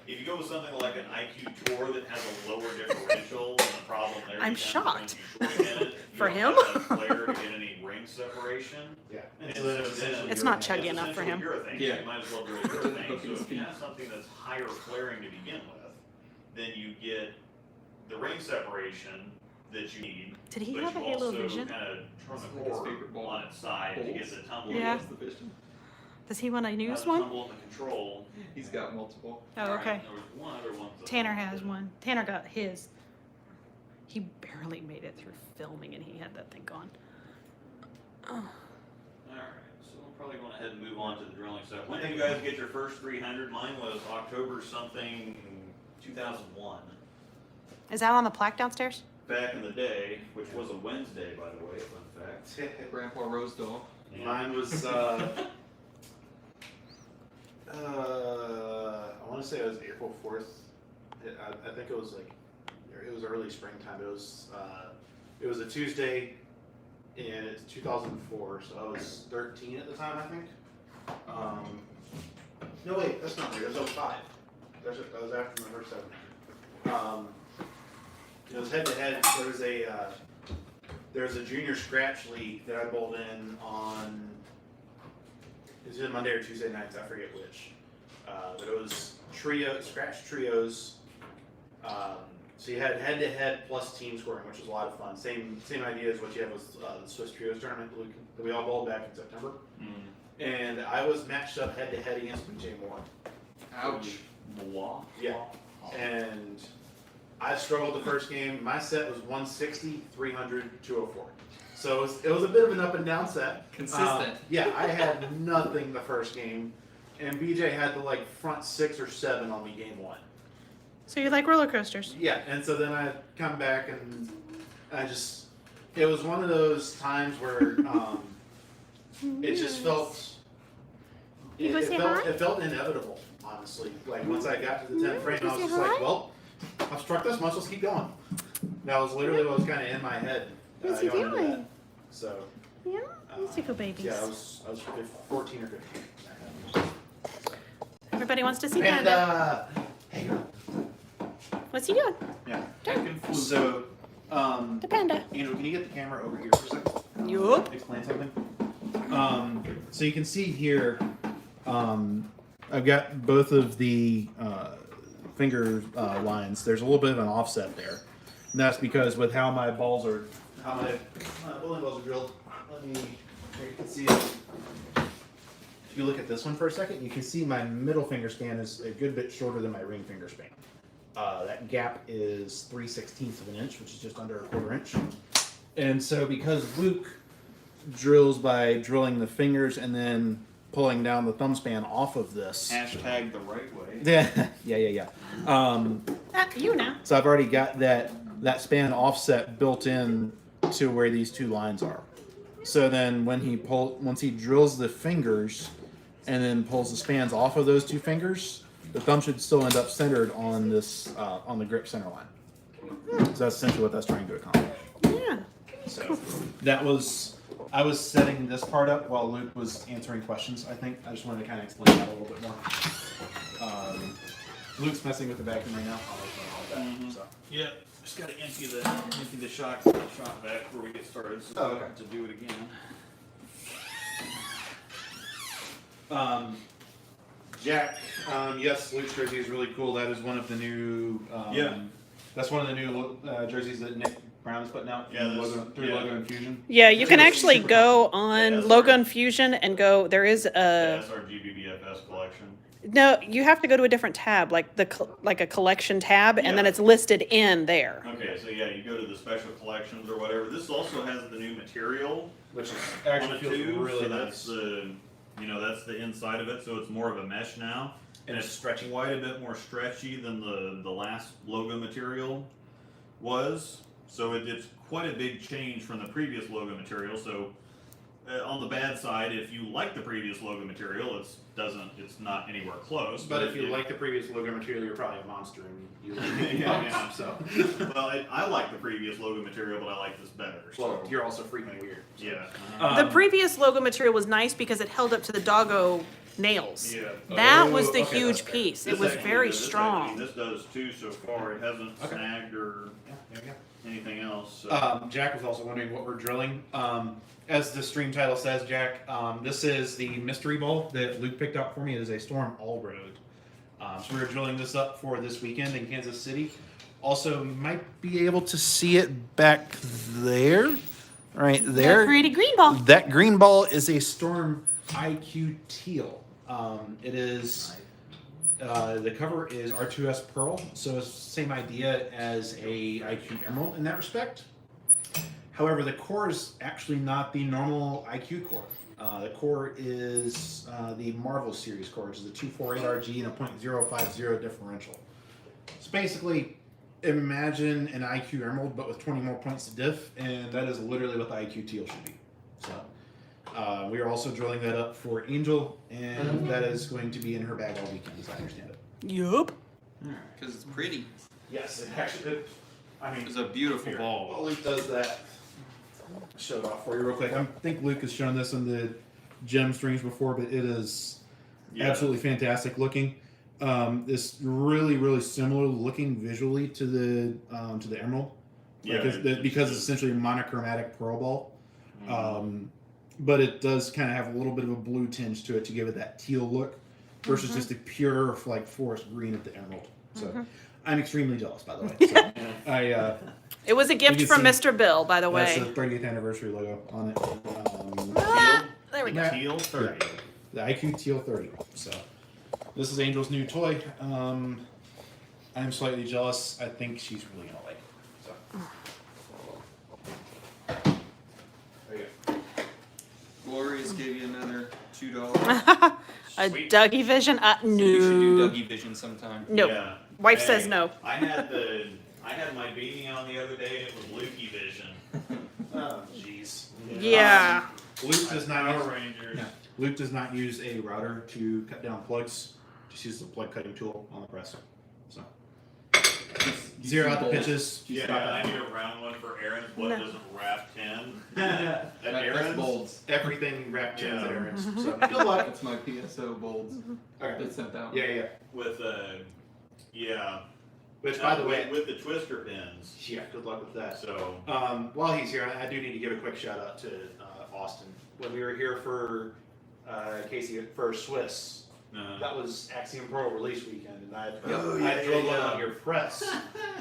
if you go with something like an IQ Tour that has a lower differential, then the problem there I'm becomes shocked. when you short-pin it, you For don't him? have enough flare to get any ring separation. Yeah. And So so then essentially It's you're not gonna- chuggy enough for him. Urethane, Yeah. you might as well do a urethane. So if you have something that's higher flaring to begin with, then you get the ring separation that you need. Did he but have a you Halo also Vision? kind of turn That's the like his core favorite ball. on its side to get the tumble. Yeah. That's the vision. Does he want to Have use the one? tumble and the control. He's got multiple. Oh, Alright, okay. There was one other one. Tanner has one. Tanner got his. He barely made it through filming and he had that thing gone. Oh. Alright, so we're probably going ahead and move on to the drilling stuff. When did you guys get your first 300? Mine was October something 2001. Is that on the plaque downstairs? Back in the day, which was a Wednesday, by the way, fun fact. Grandpa Rosedale. Mine was, I want to say it was April 4th. I think it was it was early springtime. It was a Tuesday, and it's 2004, so I was 13 at the time, I think. No, wait, that's not right. It was 05. That was after my first 700. It was head-to-head. There was a junior scratch league that I bowled in on, it was either Monday or Tuesday nights, I forget which. But it was scratch trios. So you had head-to-head plus team scoring, which was a lot of fun. Same idea as what you have with the Swiss Trios tournament that we all bowled back in September. And I was matched up head-to-head against BJ Moore. Ouch. Blah. Yeah. And I struggled the first game. My set was 160, 300, 204. So it was a bit of an up and down set. Consistent. Yeah, I had nothing the first game, and BJ had the front 6 or 7 on me game 1. So you like roller coasters? Yeah, and so then I come back and it was one of those times where it just felt, You go say hi? it felt inevitable, honestly. Like once I got to the 10th frame, I was say just hi? like, well, I've struck this much, let's keep going. That was literally what was kind of in my head. What's he going into doing? that. So, Yeah, these tickle babies. yeah, I was 14 or 15. Everybody wants to see And, Panda. hey girl. What's he doing? Yeah. Heckin' fluke. So, The panda. Andrew, can you get the camera over here for a second? Yup. Explain something. So you can see here, I've got both of the finger lines. There's a little bit of an offset there, and that's because with how my bowling balls are drilled. Let me. Here you can see it. If you look at this one for a second, you can see my middle finger span is a good bit shorter than my ring finger span. That gap is 3/16 of an inch, which is just under a quarter inch. And so because Luke drills by drilling the fingers and then pulling down the thumb span off of this. Hashtag the right way. Yeah. You now. So I've already got that span offset built in to where these two lines are. So then when once he drills the fingers and then pulls the spans off of those two fingers, the thumb should still end up centered on this on the grip center line. So that's essentially what that's trying to accomplish. Yeah. So I was setting this part up while Luke was answering questions. I think I just wanted to kind of explain that a little bit more. Luke's messing with the vacuum right now. I'll let you know all that. So. Yeah, just gotta empty the shock vac before we get started, so Oh, we okay. have to do it again. Jack, yes, Luke's jersey is really cool. That is one of the new. Yeah. That's one of the new jerseys that Nick Brown is putting out. Yeah, this- through yeah. Logo Infusion. Yeah, you can actually go Yeah, on that's Logo right. Infusion and go. There is Yeah, a that's our GBBFS collection. no. You have to go to a different tab, like like a collection tab, and then Yeah. it's listed in there. Okay, so yeah, you go to the special collections or whatever. This also has the new material Which is on actually it feels too. really So nice. that's the, that's the inside of it. So it's more of a mesh now, and it's stretchy. quite a bit more stretchy than the last logo material was. So it's quite a big change from the previous logo material. So on the bad side, if you like the previous logo material, it's not anywhere close. But if you like the previous logo material, you're probably a monster and you Yeah. so. well, I like the previous logo material, but I like this better. Well, So you're also freaking weird. yeah. The previous logo material was nice because it held up to the doggo nails. Yeah. That was the Oh, okay, huge that's fair. piece. It This was actually very does- this strong. actually- This does too so far. It hasn't Okay. snagged or Yeah, there we go. anything else. So. Jack was also wondering what we're drilling. As the stream title says, Jack, this is the mystery ball that Luke picked out for me. It is a Storm All Road. So we're drilling this up for this weekend in Kansas City. Also, you might be able to see it back there, right there. Pretty green ball. That green ball is a Storm IQ Teal. It is the cover is R2S Pearl, so it's the same idea as a IQ Emerald in that respect. However, the core is actually not the normal IQ core. The core is the Marvel Series core, which is a 248 RG and a .050 differential. So basically, imagine an IQ Emerald, but with 20 more points to diff, and that is literally what the IQ Teal should be. So we are also drilling that up for Angel, and that is going to be in her bag all weekend, as I understand it. Yup. Because it's pretty. Yes, it actually. I mean, It's a beautiful Here, ball. while Luke does that, show it off for you real quick. I think Luke has shown this in the gem streams before, but it is absolutely fantastic looking. It's really, really similar looking visually to the emerald, Yeah, because it's essentially a monochromatic pearl ball. But it does kind of have a little bit of a blue tinge to it to give it that teal look, versus just a pure like forest green of the emerald. So I'm extremely jealous, by the way. So, It was a gift can from see- Mr. Bill, by the that's way. the 30th anniversary logo on it. There we go. Yeah. Teal 30. The IQ Teal 30. So this is Angel's new toy. I'm slightly jealous. I think she's really gonna like it. So. There you go. Glorious gave you another $2. A Sweet. Dougie Vision? You should do No. Dougie Vision sometime. Nope. Yeah. Wife Hey, says no. I had my beanie on the other day and it was Lukey Vision. Oh, jeez. Yeah. Luke does not Power use, Rangers. yeah. Luke does not use a router to cut down plugs. Just uses a plug cutting tool on the press. So zero out the pitches. Yeah, Stop I it. need a round one for Aaron's. What No. doesn't RAF 10? At That's Aaron's? bolds. Everything wrapped in Yeah. at Aaron's. So good luck. That's my PSO bolds. Okay. They sent out. Yeah. With yeah. Which, by the way, with the twister pins. yeah, good luck with that. So While he's here, I do need to give a quick shout out to Austin. When we were here for Casey for Swiss, that was Axiom Pro release weekend, and I drilled one on your press,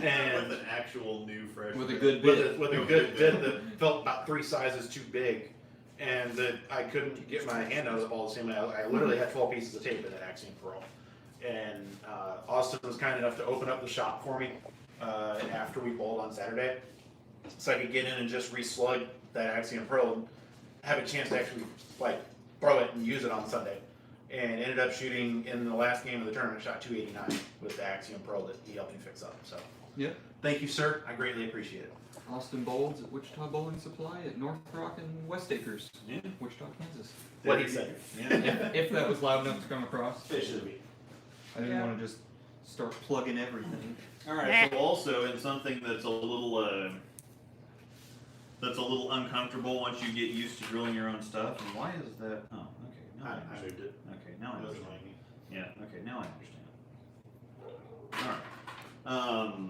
and with an actual new fresh. With a good with bit. a good bit that felt about 3 sizes too big, and that I couldn't get my hand out of the ball the same way. I literally had 12 pieces of tape in that Axiom Pro, and Austin was kind enough to open up the shop for me after we bowled on Saturday, so I could get in and just reslug that Axiom Pro and have a chance to actually like throw it and use it on Sunday. and ended up shooting in the last game of the tournament, shot 289 with the Axiom Pearl that he helped me fix up. So, Yeah. thank you, sir. I greatly appreciate it. Austin Bolds at Wichita Bowling Supply at North Rock and West Acres, Yeah. Wichita, Kansas. What he said. Yeah. If that was loud enough to come across. It should be. I didn't Yeah. want to just start plugging everything. All right. So also in something that's a little uncomfortable once you get used to drilling your own stuff. And why is that? Oh, okay. Now I I understand. moved it. Okay, now I It was understand. annoying me. Yeah. Okay, now I understand. All right.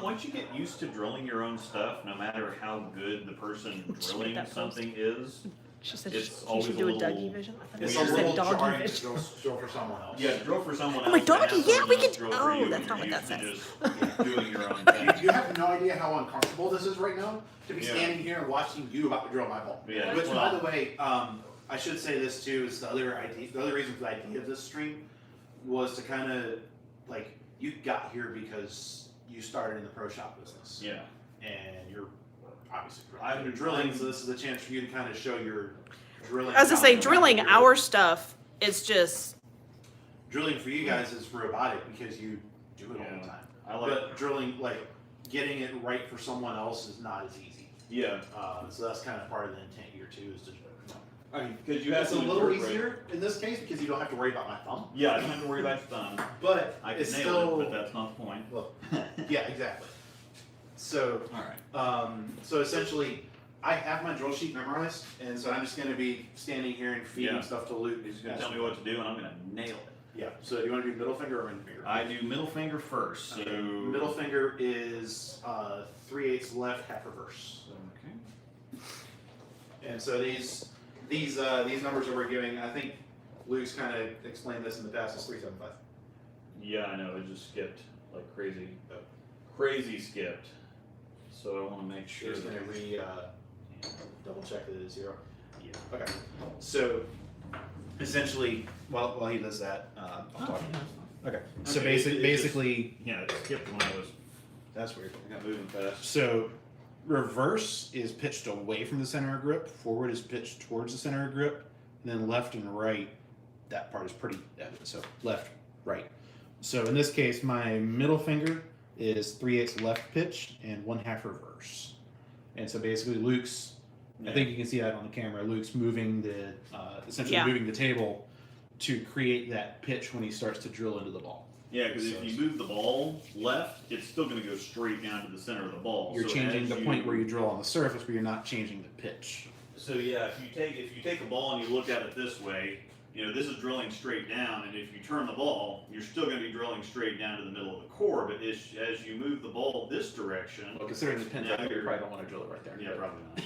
Once you get used to drilling your own stuff, no matter how good the person drilling that post. something is, She said It's she always should a do a little- Dougie vision. I thought It's she a said little doggy jarring to vision. drill for someone else. yeah, drill for someone Oh my else. and have doggy, yeah, someone we else could- drill oh, for you that's when not what you're that used says. to just doing your own thing. You have no idea how uncomfortable this is right now to be Yeah. standing here and watching you about to drill my ball. Yeah, Which, well- by the way, I should say this too is the other idea. The other reason for the idea of this stream was to kind of like you got here because you started in the pro shop business, Yeah. and you're obviously I'm- drilling. So this is a chance for you to kind of show your drilling. As I say, how- drilling our stuff is just drilling for you guys is robotic because you do it all Yeah. the time. I like. But drilling, like getting it right for someone else, is not as easy. Yeah. So that's kind of part of the intent here too, is to. I mean, because you have It's a to little incorporate- easier in this case because you don't have to worry about my thumb. Yeah, I don't have to worry about your thumb. But I can it's nail still. it, but that's not the point. Well, yeah, exactly. So, All right. so essentially, I have my drill sheet memorized, and so I'm just going to be standing here and feeding Yeah. stuff to Luke. He's gonna tell me what to do, and I'm gonna nail it. Yeah. So do you want to do middle finger or ring finger? I do middle finger first. So Okay. Middle finger is 3/8 left, half reverse. Okay. And so these numbers that we're giving, I think Luke's kind of explained this in the past, is 375. Yeah, I know. It just skipped like crazy. Crazy skipped. So I want to make sure. Just that- gonna double check that it is 0. Yeah. Okay. So essentially, while he does that, I'll talk. Okay. So Okay, it just- basically, Yeah, it skipped when I was. that's weird. I got moving fast. So reverse is pitched away from the center of grip. Forward is pitched towards the center of grip. And then left and right, that part is pretty evident. So left, right. So in this case, my middle finger is 3/8 left pitch and 1/2 reverse. And so basically, Luke's. I think you can see that on the camera. Luke's moving the essentially Yeah. moving the table to create that pitch when he starts to drill into the ball. Yeah, because So if you move the ball left, it's still going to go straight down to the center of the ball. You're So changing as the point where you drill on the surface, but you're not changing the pitch. So yeah, if you take a ball and you look at it this way, you know this is drilling straight down, and if you turn the ball, you're still going to be drilling straight down to the middle of the core. But as you move the ball this direction, Well, considering the pin's Now out there, you you're- probably don't want to drill it right there. yeah, probably not.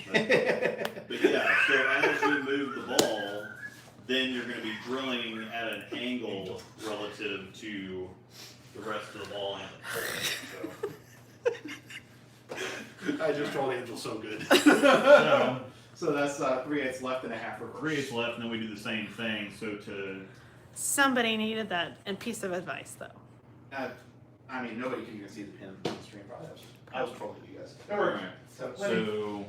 But yeah, so as you move the ball, then you're going to be drilling at an angle relative to the rest of the ball and the pole. I just told Angel so good. So, So that's 3/8 left and 1/2 reverse. 3/8 left, and then we do the same thing. So to somebody needed that and piece of advice though. I mean, nobody can even see the pin on the stream. Probably. I was trolling you guys. Don't all worry. right. So, So,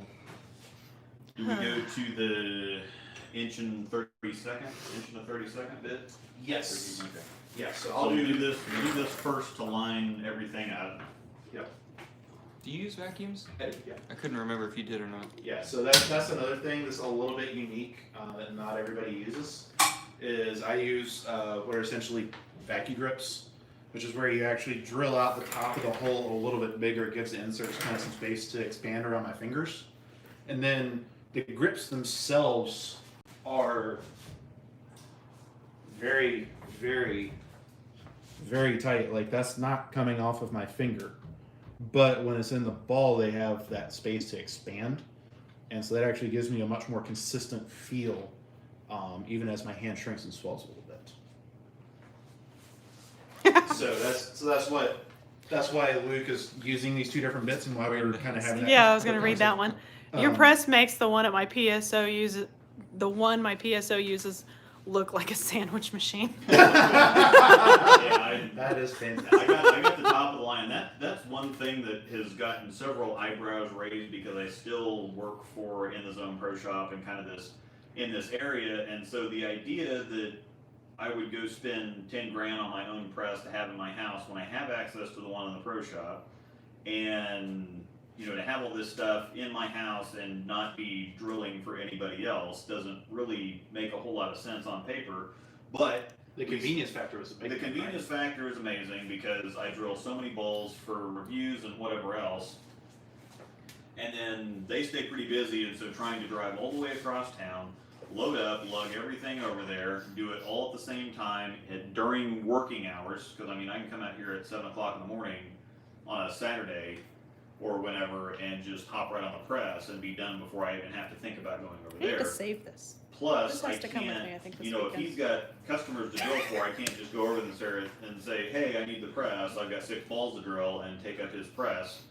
do we go to the inch and 30-second, bit? yes. Okay. Yeah. So So I'll we do. do this. We do this first to line everything out. Do you use vacuums? Yeah. I couldn't remember if you did or not. Yeah. So that's another thing that's a little bit unique that not everybody uses. Is I use what are essentially vacuum grips, which is where you actually drill out the top of the hole a little bit bigger. It gives the inserts kind of some space to expand around my fingers. And then the grips themselves are very, very, very tight. Like that's not coming off of my finger. But when it's in the ball, they have that space to expand. And so that actually gives me a much more consistent feel, even as my hand shrinks and swells a little bit. That's why Luke is using these two different bits and why we were kind of having that. Yeah, I was gonna read that one. Your Um, press makes the one at my PSO uses look like a sandwich machine. Yeah, That is I fantastic. got the top of the line. That's one thing that has gotten several eyebrows raised because I still work for In the Zone Pro Shop and kind of in this area, and so the idea that I would go spend 10 grand on my own press to have in my house when I have access to the one in the pro shop. And, to have all this stuff in my house and not be drilling for anybody else doesn't really make a whole lot of sense on paper. But The convenience factor was a big the thing, convenience factor is amazing because I drill so many balls for reviews and whatever else. And then they stay pretty busy, and so trying to drive all the way across town, load up, lug everything over there, do it all at the same time during working hours, because I can come out here at 7 o'clock in the morning on a Saturday or whenever and just hop right on the press and be done before I even have to think about going over I need there. to save this. Plus, This I has to come with can't, me, I think, this if weekend. he's got customers to drill for, I can't just go over there and say, hey, I need the press, I've got 6 balls to drill, and take up his press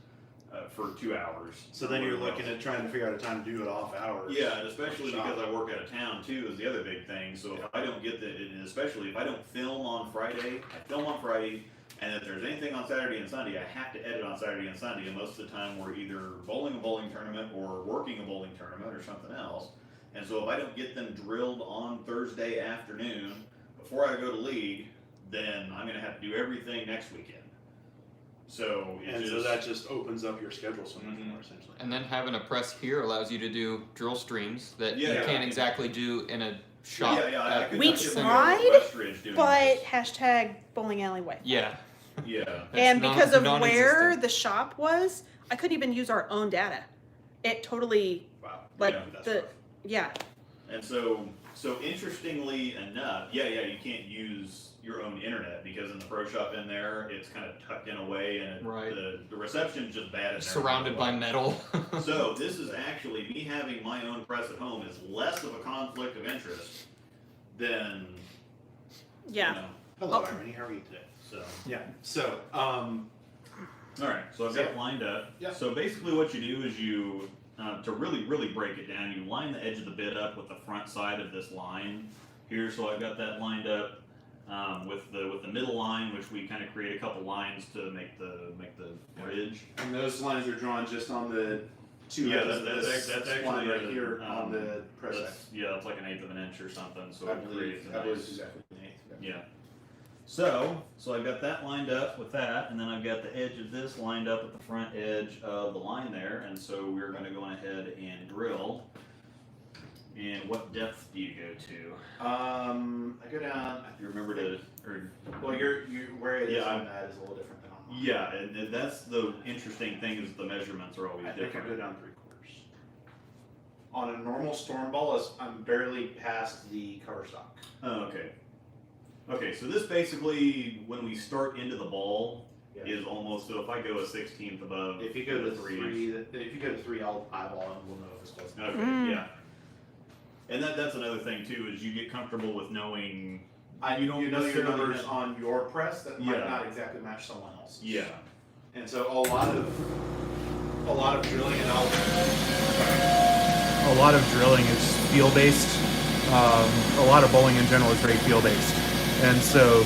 for 2 hours. So then you're Or whatever looking else. at trying to figure out a time to do it off hours. Yeah, and especially Shop. because I work out of town too is the other big thing. So if I don't get and especially if I don't film on Friday, I film on Friday, and if there's anything on Saturday and Sunday, I have to edit on Saturday and Sunday, and most of the time we're either bowling a bowling tournament or working a bowling tournament or something else. And so if I don't get them drilled on Thursday afternoon before I go to league, then I'm gonna have to do everything next weekend. So So that just opens up your schedule so much more, essentially. And then having a press here allows you to do drill streams that you Yeah. can't exactly do in a shop. I could We not get tried, to Westridge doing But this. hashtag bowling alleyway. Yeah. Yeah. And That's because of where non-existent. the shop was, I couldn't even use our own data. It totally, Wow. like, Yeah, that's the, rough. yeah. And so interestingly enough, you can't use your own internet because in the pro shop in there, it's kind of tucked in a way and Right. the reception's just bad in there. Surrounded by metal. So this is actually, me having my own press at home is less of a conflict of interest than, Yeah. Hello, Oh. Irony. How are you today? so. Yeah. So, Alright, so I've got it lined up. Yeah. So basically what you do is you, to really break it down, you line the edge of the bit up with the front side of this line here. So I've got that lined up with the middle line, which we kind of create a couple lines to make the bridge. and those lines are drawn just on the two Yeah, edges of this that's line actually right here on the press side. It's like 1/8 of an inch or something. So I it creates believe a it's nice, exactly an eighth. yeah. So I've got that lined up with that, and then I've got the edge of this lined up with the front edge of the line there, and so we're going to go on ahead and drill. And what depth do you go to? I go down. You remember to, Well, you're where it is Yeah, on that is a little different than on mine. yeah, and that's the interesting thing is the measurements are always I think I different. go down 3/4. On a normal storm ball, I'm barely past the cover stock. Oh, okay. Okay, so this basically, when we start into the ball, Yeah. is almost, so if I go a 16th above. If you go to the 3, if you go to 3, I'll eyeball and we'll know if it's close enough. Okay, Mm. yeah. And that's another thing too, is you get comfortable with knowing, You know your necessarily numbers have- on your press that might Yeah. not exactly match someone else's. yeah. And so a lot of drilling and A lot of drilling is feel based. A lot of bowling in general is very feel based. And so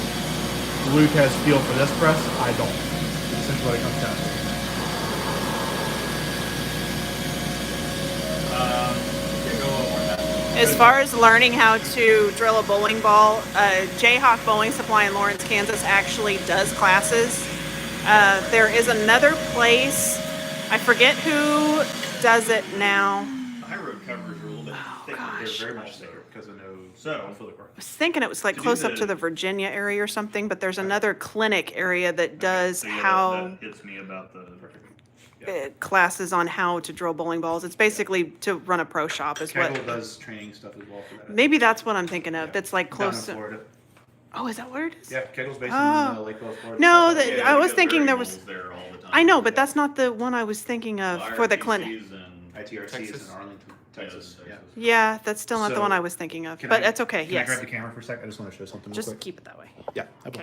Luke has feel for this press, I don't. It's essentially what it comes down to. Go over that. As far as learning how to drill a bowling ball, Jayhawk Bowling Supply in Lawrence, Kansas actually does classes. There is another place, I forget who does it now. The high road covers are a little bit thicker. gosh. they're very much thicker because of no So- for the court. I was thinking it was like To do close up the- to the Virginia area or something, but there's another clinic area that does So, yeah, how that hits me about the. classes on how to drill bowling balls. It's basically to run a pro shop is what. Kegel does training stuff as well for that. Maybe that's what I'm thinking of. Yeah. That's like Down close in to. Florida. Oh, is that where it is? Yeah, Kegel's based Oh. in Lake Bellevue, Florida. No, Stuff like that- that. I was because thinking Barry there was- Knowles there all the time. I know, but that's not the one I was thinking of for the clinic. IRTCs and- ITRC is Texas. in Arlington, Texas. Yeah. Yeah, that's still not the So, one I was thinking of, Can but I- that's okay. Can I Yes, grab the camera for a sec? I just want to show something real just quick. keep it that way. Yeah, I will.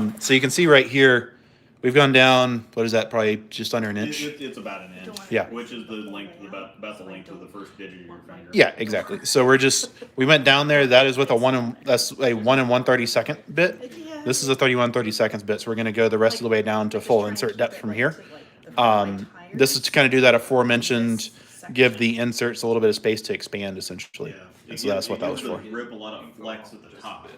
Okay. So you can see right here, we've gone down, what is that, probably just under an inch? It's about an inch. Yeah. Which is the length, about the length of the first digit of your finger. Yeah, exactly. So we went down there, that is with that's a 1 and 1/32 bit. This is a 31 32 bit, so we're gonna go the rest of the way down to full insert depth from here. This is to kind of do that aforementioned, give the inserts a little bit of space to expand essentially. Yeah. And so that's what that was gives for. the grip a lot of flex at the top.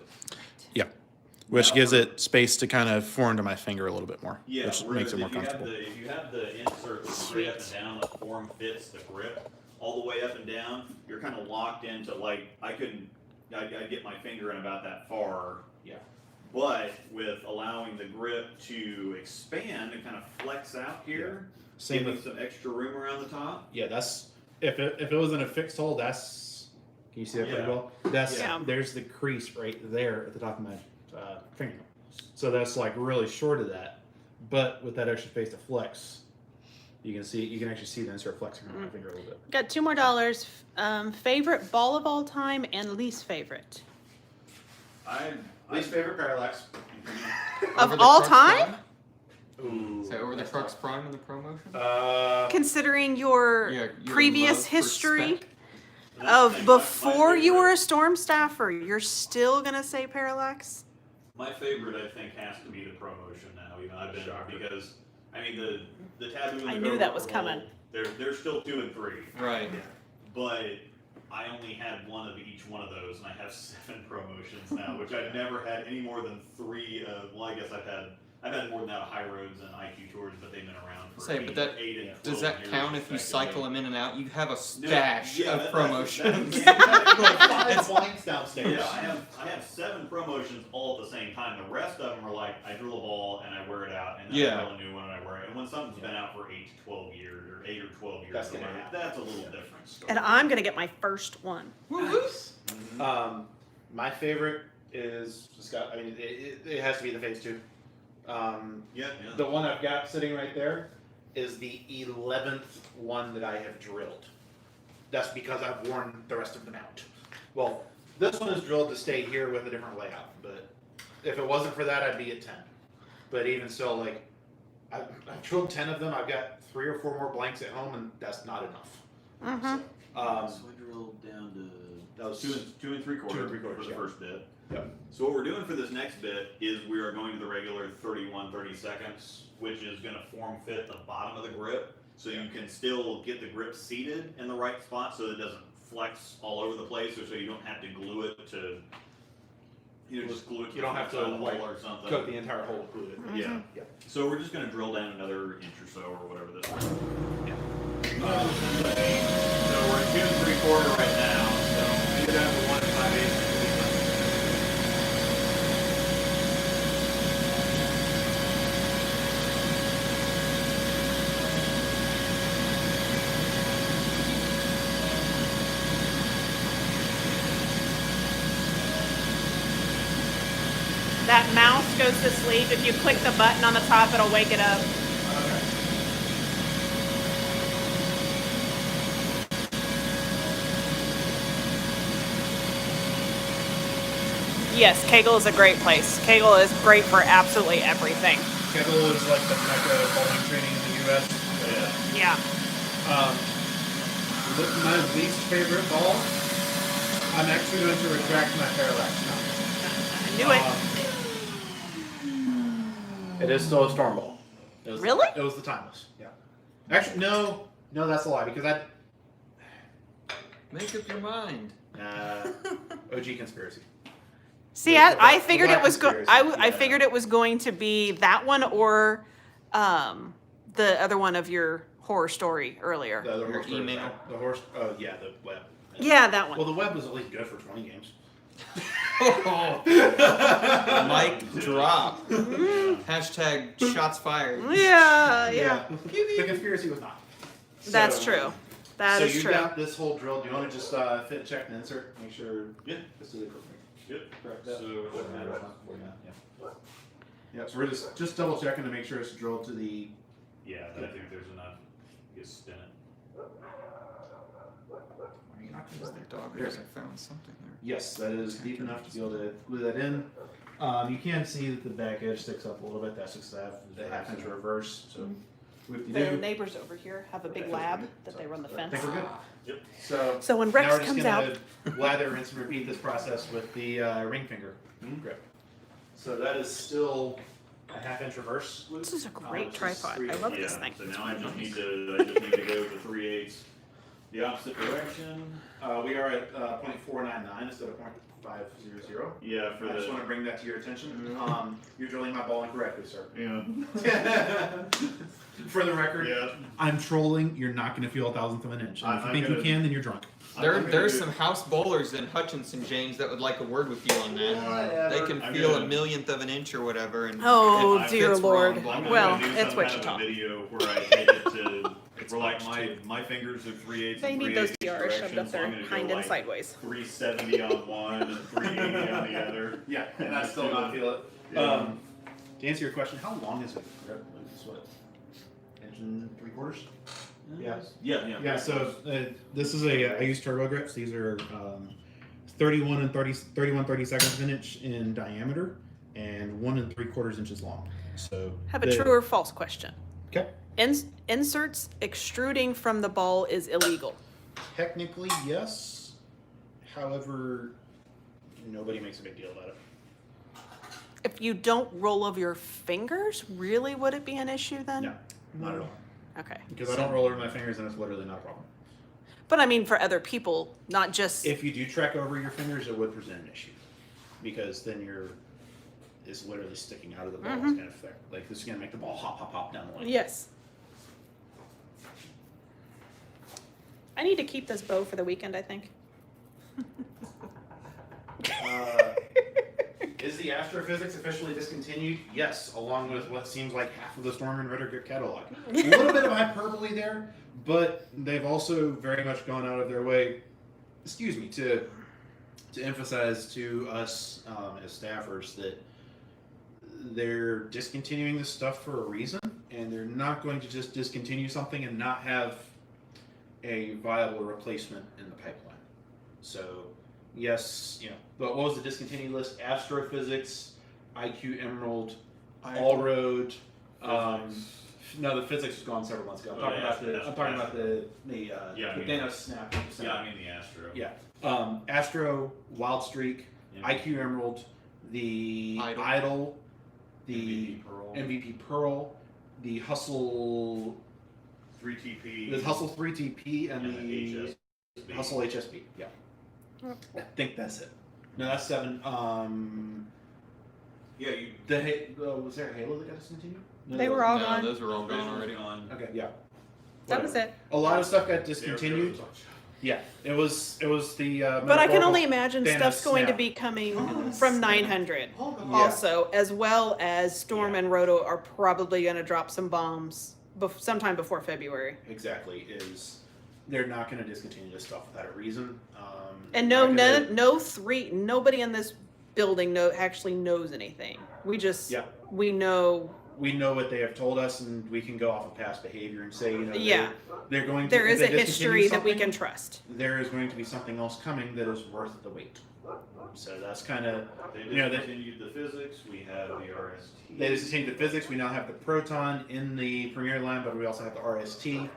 Which Now, gives it space to kind of form to my finger a little bit more, Yeah, which whereas makes it more if you have comfortable. if you have the insert that's straight up and down, the form fits the grip all the way up and down, you're kind of locked into like I get my finger in about that far. Yeah. But with allowing the grip to expand and kind of flex out here, Same giving with some extra room around the top. yeah. That's if it was in a fixed hole. That's can you see that pretty Yeah. well? That's Yeah. there's the crease right there at the top of my fingernail. So that's like really short of that. But with that extra space to flex, you can actually see the insert flexing on my finger a little bit. Got $2 more. Favorite ball of all time and least favorite Least favorite parallax. of Over the all Crux time. Prime? Ooh. Say over the Crux Prime in the promotion? Considering your Yeah, your previous love for history spec. And that's the of thing, before you favorite- were a storm staffer, you're still gonna say parallax? My favorite, I think, has to be the promotion now. I've been because I mean the taboo. And the I knew that was Go coming. roll, they're still 2 and 3, Right. but I only had one of each one of those, and I have 7 promotions now, which I've never had any more than 3 of. Well, I guess I've had more than that of high roads and IQ tours, but they've been around for Say, but that- 8 and 12 Does that years, count if you cycle respectively. them in and out? You have a stash Yeah, of that- promotions. Five blanks downstairs. Yeah, I have 7 promotions all at the same time. The rest of them are like I drill a ball and I wear it out, and then Yeah. I drill a new one and I wear it. And when something's been out for 8 to 12 years, or 8 or 12 years, That's or the whatever, one. that's a little different story. And I'm gonna get my first one. Mhm. My favorite is Scott. I mean, it has to be the phase 2. Yeah. The one I've got sitting right there is the 11th one that I have drilled. That's because I've worn the rest of them out. Well, this one is drilled to stay here with a different layout, but if it wasn't for that, I'd be at 10. But even so, like, I've drilled 10 of them. I've got 3 or 4 more blanks at home, and that's not enough. Mm-hmm. So, So I drilled down to that was 2 and 3/4 2 and 3/4, for the yeah. first bit. Yep. So what we're doing for this next bit is we are going to the regular 30 seconds, which is going to form fit the bottom of the grip, so you can still get the grip seated in the right spot, so it doesn't flex all over the place, or so you don't have to glue it to, just glue it to You don't have to, the front like, hole or something. coat the entire hole to glue it. Yeah. Yeah. So we're just going to drill down another inch or so, or whatever this is. Yeah. So we're at 2 3/4 right now. So get down to 1 5/8. That mouse goes to sleep. If you click the button on the top, it'll wake it up. Yes, Kegel is a great place. Kegel is great for absolutely everything. Kegel is like the mecca of bowling training in the U.S. Yeah. My least favorite ball, I'm actually going to retract my parallax now. I knew it. It is still a storm ball. Really? It was the timeless. Yeah. Actually, no, that's a lie because Make up your mind. OG conspiracy. See, The I figured black it was conspiracy, I yeah. figured it was going to be that one or the other one of your horror story earlier. The Your horse email. The horse. Oh yeah, the web. Yeah, that one. Well, the web was at least good for 20 games. Mic drop. Hashtag shots fired. Yeah. The conspiracy was not. That's So- true. That so is you true. got this whole drill. Do you want to just fit check and insert? Make sure. Yeah. This is correct. Yep. Correct. So, Yeah. So we're just double checking to make sure it's drilled to the. yeah, I think there's enough. You spin it. Doggers, I found something there. Yes, that is deep enough to be able to glue that in. You can see that the back edge sticks up a little bit. That's just the half-inch reverse. So we The neighbors over here have a big lab that they run the I fence. think we're good. Yep. So when now Rex we're just comes gonna out, lather, rinse, and repeat this process with the ring finger grip. So that is still a half-inch reverse. this is a great Which is tripod. 3/8. I love this Yeah. thing. So now I just need to go to 3/8 The opposite direction. We are at 0.499 instead of 0.500. Yeah, for I just want the. to bring that to your attention. You're drilling my ball incorrectly, sir. Yeah. For the record, Yeah. I'm trolling. You're not going to feel a thousandth of an inch. And if you I'm think you gonna- can, then you're drunk. There's some house bowlers in Hutchinson, James, that would like a word with you on that. They can I'm feel gonna- a millionth of an inch or whatever. And Oh, if it dear fits Lord. wrong, blah, blah, Well, do it's some what kind you of a talk. video where I take it to. It's Where like punched, my fingers are 3/8 They and need those 3/8 tiaras shoved direction, up so their I'm gonna go hind and like sideways. 370 on one and 380 on the other. yeah, and I still not feel it. Yeah. To answer your question, how long is it? It's what? Inch and 3/4? Yeah. Yeah. Yeah, so this is I use turbo grips. These are 31 32seconds of an inch in diameter and 1 3/4 inches long. So Have a true or false question. Okay. Inserts extruding from the ball is illegal. Technically, yes. However, nobody makes a big deal about it. If you don't roll over your fingers, really would it be an issue then? No, not at all. Okay. Because I don't roll over my fingers, and it's literally not a problem. But I mean for other people, not just If you do trek over your fingers, it would present an issue, because then it's literally sticking out of the ball. It's gonna affect, like, this is gonna make the ball hop down the lane. yes. I need to keep this bow for the weekend, I think. Is the astrophysics officially discontinued? Yes, along with what seems like half of the Storm and Ritter catalog. A little bit of hyperbole there, but they've also very much gone out of their way, to emphasize to us as staffers that they're discontinuing this stuff for a reason, and they're not going to just discontinue something and not have a viable replacement in the pipeline. So, yes, but what was the discontinued list? Astrophysics, IQ Emerald, All Road. No, the physics was gone several months ago. I'm talking about the Thanos snap. Yeah, I mean the Astro. Yeah. Astro, Wild Streak, Yeah. IQ Emerald, the Idol. Idol, the MVP Pearl. MVP Pearl, the Hustle, 3TP. the Hustle 3TP, and and the HSB. Hustle HSB. Yeah. I think that's it. No, that's 7. Yeah, you. Was there a Halo that got discontinued? No, They there were all no, gone. those are all gone already. On. wasn't. Okay, yeah. That was it. A lot of stuff got discontinued. Yeah, it was the. But I can metaphorical only imagine Thanos stuff's going to snap. be coming from 900 Yeah. also, as well as Storm Yeah. and Roto are probably going to drop some bombs sometime before February. Exactly, they're not going to discontinue this stuff without a reason. And nobody in this building actually knows anything. We just Yeah. we know We know what they have told us, and we can go off of past behavior and say, Yeah. they're going to. there if is they a history discontinue that we can something, trust. There is going to be something else coming that is worth the wait. So that's kind of. They they- discontinued the physics. We have the RST. They discontinued the physics. We now have the Proton in the Premier line, but we also have the RST.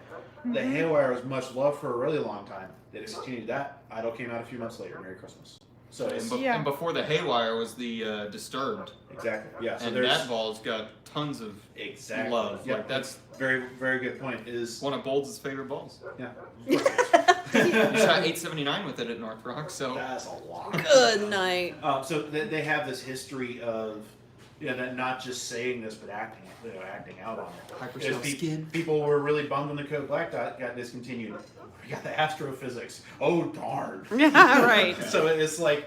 The Haywire was much loved for a really long time. They discontinued that. Idol came out a few months later. Merry Christmas. So it's, Yeah. And before the Haywire was the Disturbed, exactly, yeah. So and there's that ball's got tons of exactly love. Yeah, Like that's very, very good point. Is one of Bolds' favorite balls. yeah. You shot 879 with it at North Rock, so That's a lot. Good night. So they have this history of, that not just saying this, but acting out on it. hyperscale Because skin. people were really bummed when the Code Black Dot got discontinued. We got the astrophysics. Oh darn! Yeah, right. So it's like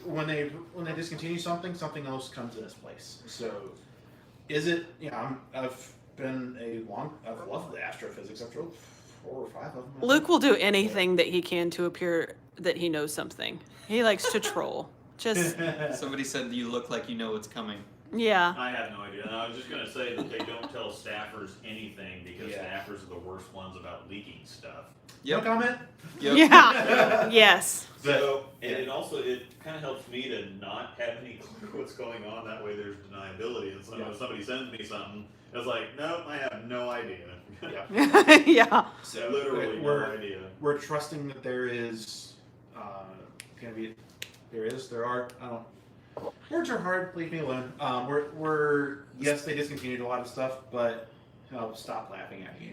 when they discontinue something, something else comes in its place. So is it? I've loved the astrophysics. I've drilled 4 or 5 of them. Luke will do anything that he can to appear that he knows something. He likes to troll. Just Somebody said you look like you know what's coming. yeah. I have no idea. And I was just going to say that they don't tell staffers anything because Yeah. staffers are the worst ones about leaking stuff. No comment. Yep. Yeah. Yes. So yeah. it kind of helps me to not have any clue what's going on. That way there's deniability. And so Yeah. if somebody sends me something, it's like, nope, I have no idea. Yeah. Yeah. So Literally no we're idea. we're trusting that there is gonna be there are I don't words are hard. Leave me alone. We're yes they discontinued a lot of stuff, but Oh, stop laughing at me.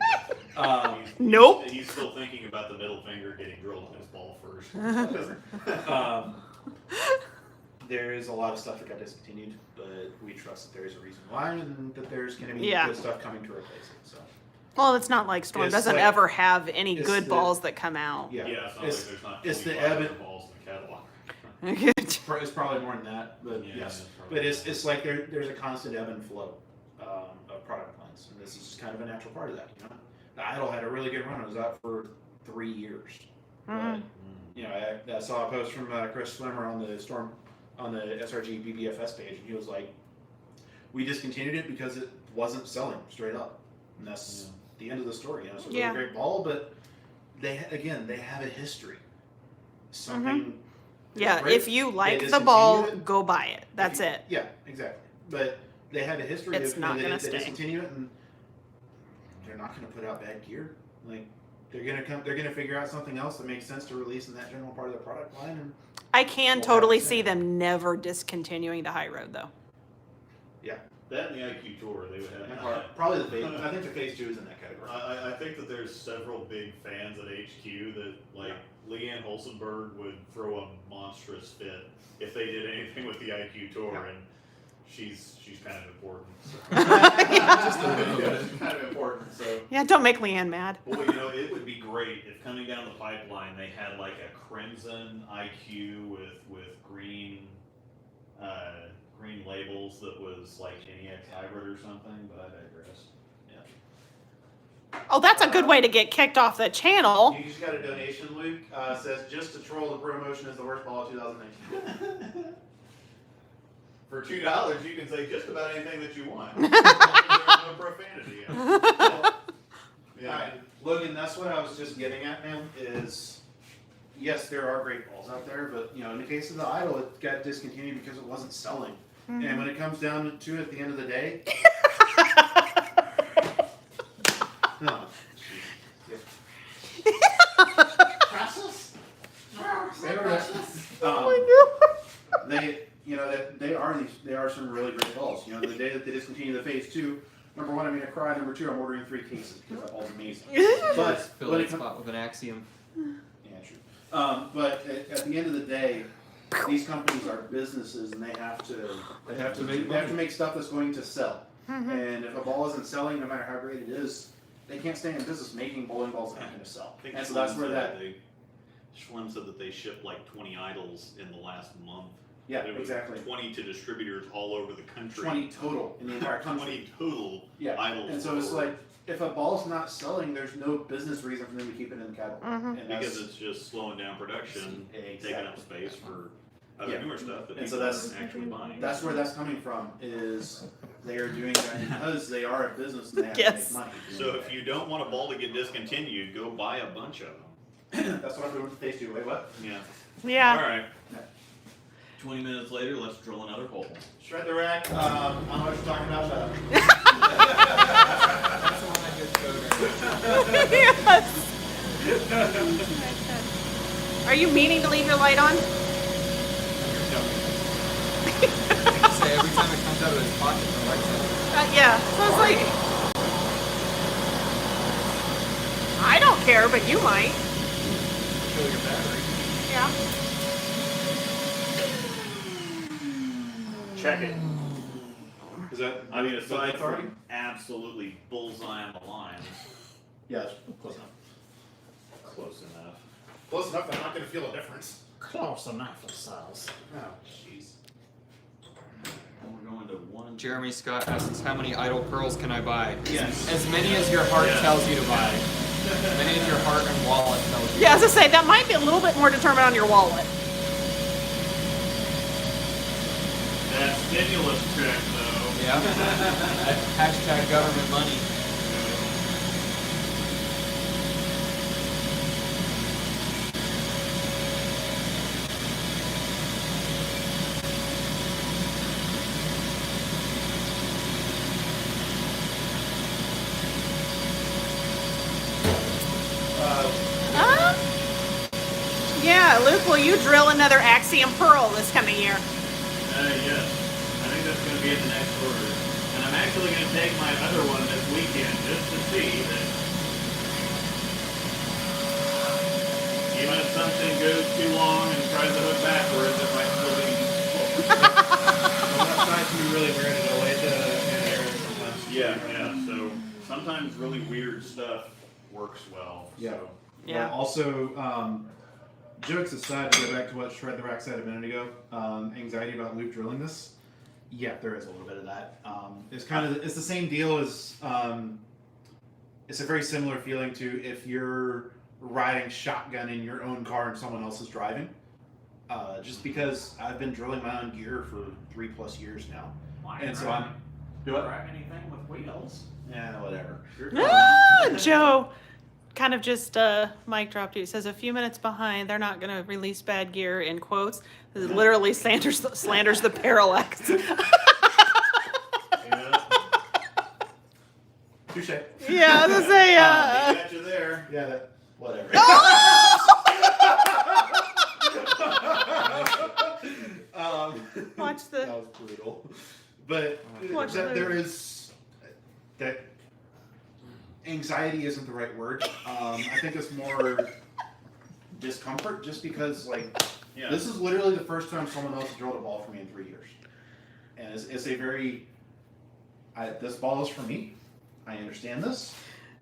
Nope. He's still thinking about the middle finger getting drilled in his ball first. There is a lot of stuff that got discontinued, but we trust that there's a reason why, and that there's going to be Yeah. good stuff coming to replace it. So Well, it's not like Storm It's doesn't like- ever have any it's good the- balls that come out. yeah, Yeah, it's not like there's not it's the 25 ebb other and balls in the catalog. it's probably more than that, but Yeah, yes. it's probably But it's like there's a constant ebb and flow of product lines, and this is just kind of a natural part of that. You know, the Idol had a really good run; it was out for 3 years. Mhm. But you know, I saw a post from Chris Swimmer on the SRG BBFS page, and he was like, "We discontinued it because it wasn't selling straight up," and that's the end of the story. You know, it's a really Yeah. great ball, but they have a history. Something. Yeah, great. if you They like the discontinued ball, it. go buy it. That's it. Yeah, exactly. But they had a history It's of not they gonna stay. discontinue it, and they're not going to put out bad gear. Like they're going to figure out something else that makes sense to release in that general part of the product line. And I can We'll totally have to see see. them never discontinuing the high road though. yeah, That and the IQ Tour, they would have. probably the phase. I think the phase 2 is in that category. I think that there's several big fans at HQ that, like, Leanne Holsenberg would throw a monstrous fit if they did anything with the IQ Tour, Yeah. and she's kind of important. So. Just a little bit. She's kind of important, so. Yeah, don't make Leanne mad. Boy, you know, it would be great if coming down the pipeline they had like a crimson IQ with green green labels that was like NEX hybrid or something, but I digress. Oh, that's a good way to get kicked off the channel. You just got a donation, Luke. Says just to troll the promotion is the worst ball of 2019. For $2, you can say just about anything that you want. There's no profanity. All right, Logan. That's what I was just getting at, man. Is yes, there are great balls out there, but you know, in the case of the Idol, it got discontinued because it wasn't selling. And when it comes down to it, at the end of the day, no. They, you know, that they are some really great balls. You know, the day that they discontinue the phase 2, number 1, I'm gonna cry. Number 2, I'm ordering 3 cases because that ball's amazing. But Fill when that it comes, spot with an axiom. yeah, true. But at the end of the day, these companies are businesses, and they have to make stuff that's going to sell. And if a ball isn't selling, no matter how great it is, they can't stay in business making bowling balls that aren't going to sell. I think And so that's where that. Schlim said that they shipped like 20 idols in the last month. Yeah, It was exactly. 20 to distributors all over the country. 20 total in the entire country. 20 total Yeah, idols. and so it's were- like if a ball's not selling, there's no business reason for them to keep it in the catalog. And because that's, it's just slowing down production, taking up Exactly. space for other Yeah. newer stuff that And so people that's- aren't actually buying. that's where that's coming from. Is they are doing that because they are a business and they have Yes. to make money. So if you don't want a ball to get discontinued, go buy a bunch of them. That's what I'm doing with phase 2. Wait, what? Yeah. Yeah. All right. 20 minutes later, let's drill another hole. Shred the rack. I don't know what you're talking about. Shut up. That's the one I just showed her. Yes. Are you meaning to leave your light on? Say every time it comes out of his pocket, the light's on. Yeah. So it's like, I don't care, but you might. Kill your battery. Yeah. Check it. Is that? I mean, is that aside authority? from absolutely bullseye on the lines, Yes. Close enough. close enough. Close enough. I'm not going to feel a difference. Close enough, cells. Oh, jeez. We're going to one. Jeremy Scott asks, how many idle pearls can I buy? Yes. As many as your heart Yes. tells you to buy. As many as your heart and wallet tells you. Yeah, as I say, that might be a little bit more determined on your wallet. That stimulus check, though. Yeah. Hashtag government money. Yeah, Luke, will you drill another Axiom Pearl this coming year? Yes. I think that's going to be in the next order. And I'm actually going to take my other one this weekend just to see that even if something goes too long and tries to hook backwards, it might still be useful. Well, that side can be really weird to go into an air sometimes. Yeah. So sometimes really weird stuff works well. Yeah. So. Yeah. But also, jokes aside, to go back to what Shred the Rack said a minute ago, anxiety about loop drilling this. Yeah, there is a little bit of that. It's the same deal as it's a very similar feeling to if you're riding shotgun in your own car and someone else is driving. Just because I've been drilling my own gear for 3+ years now, and so I'm drive anything with wheels. yeah, whatever. Joe kind of just mic dropped you. It says a few minutes behind. They're not going to release bad gear in quotes. This literally slanders the parallax. Touche. Yeah, I was gonna say. Got you there. Yeah, that, whatever. Watch the. That was brutal. But Watch there is that anxiety isn't the right word. I think it's more discomfort, just because this is literally the first time someone else has drilled a ball for me in 3 years, and it's a very this ball is for me. I understand this,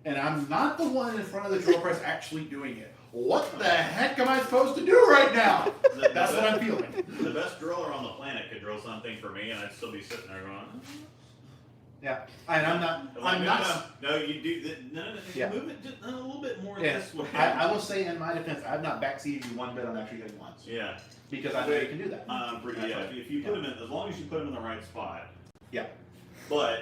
and I'm not the one in front of the drill press actually doing it. What the heck am I supposed to do right now? That's what I'm feeling. The best driller on the planet could drill something for me, and I'd still be sitting there going. Yeah, and I'm not. No, you do. No. Yeah. Move it just a little bit more Yeah, this way. I will say in my defense, I've not backseated you one bit on actually hitting lines. Yeah. Because I know you can do that. Yeah. If you put them in, as long as you put them in the right spot. Yeah. But.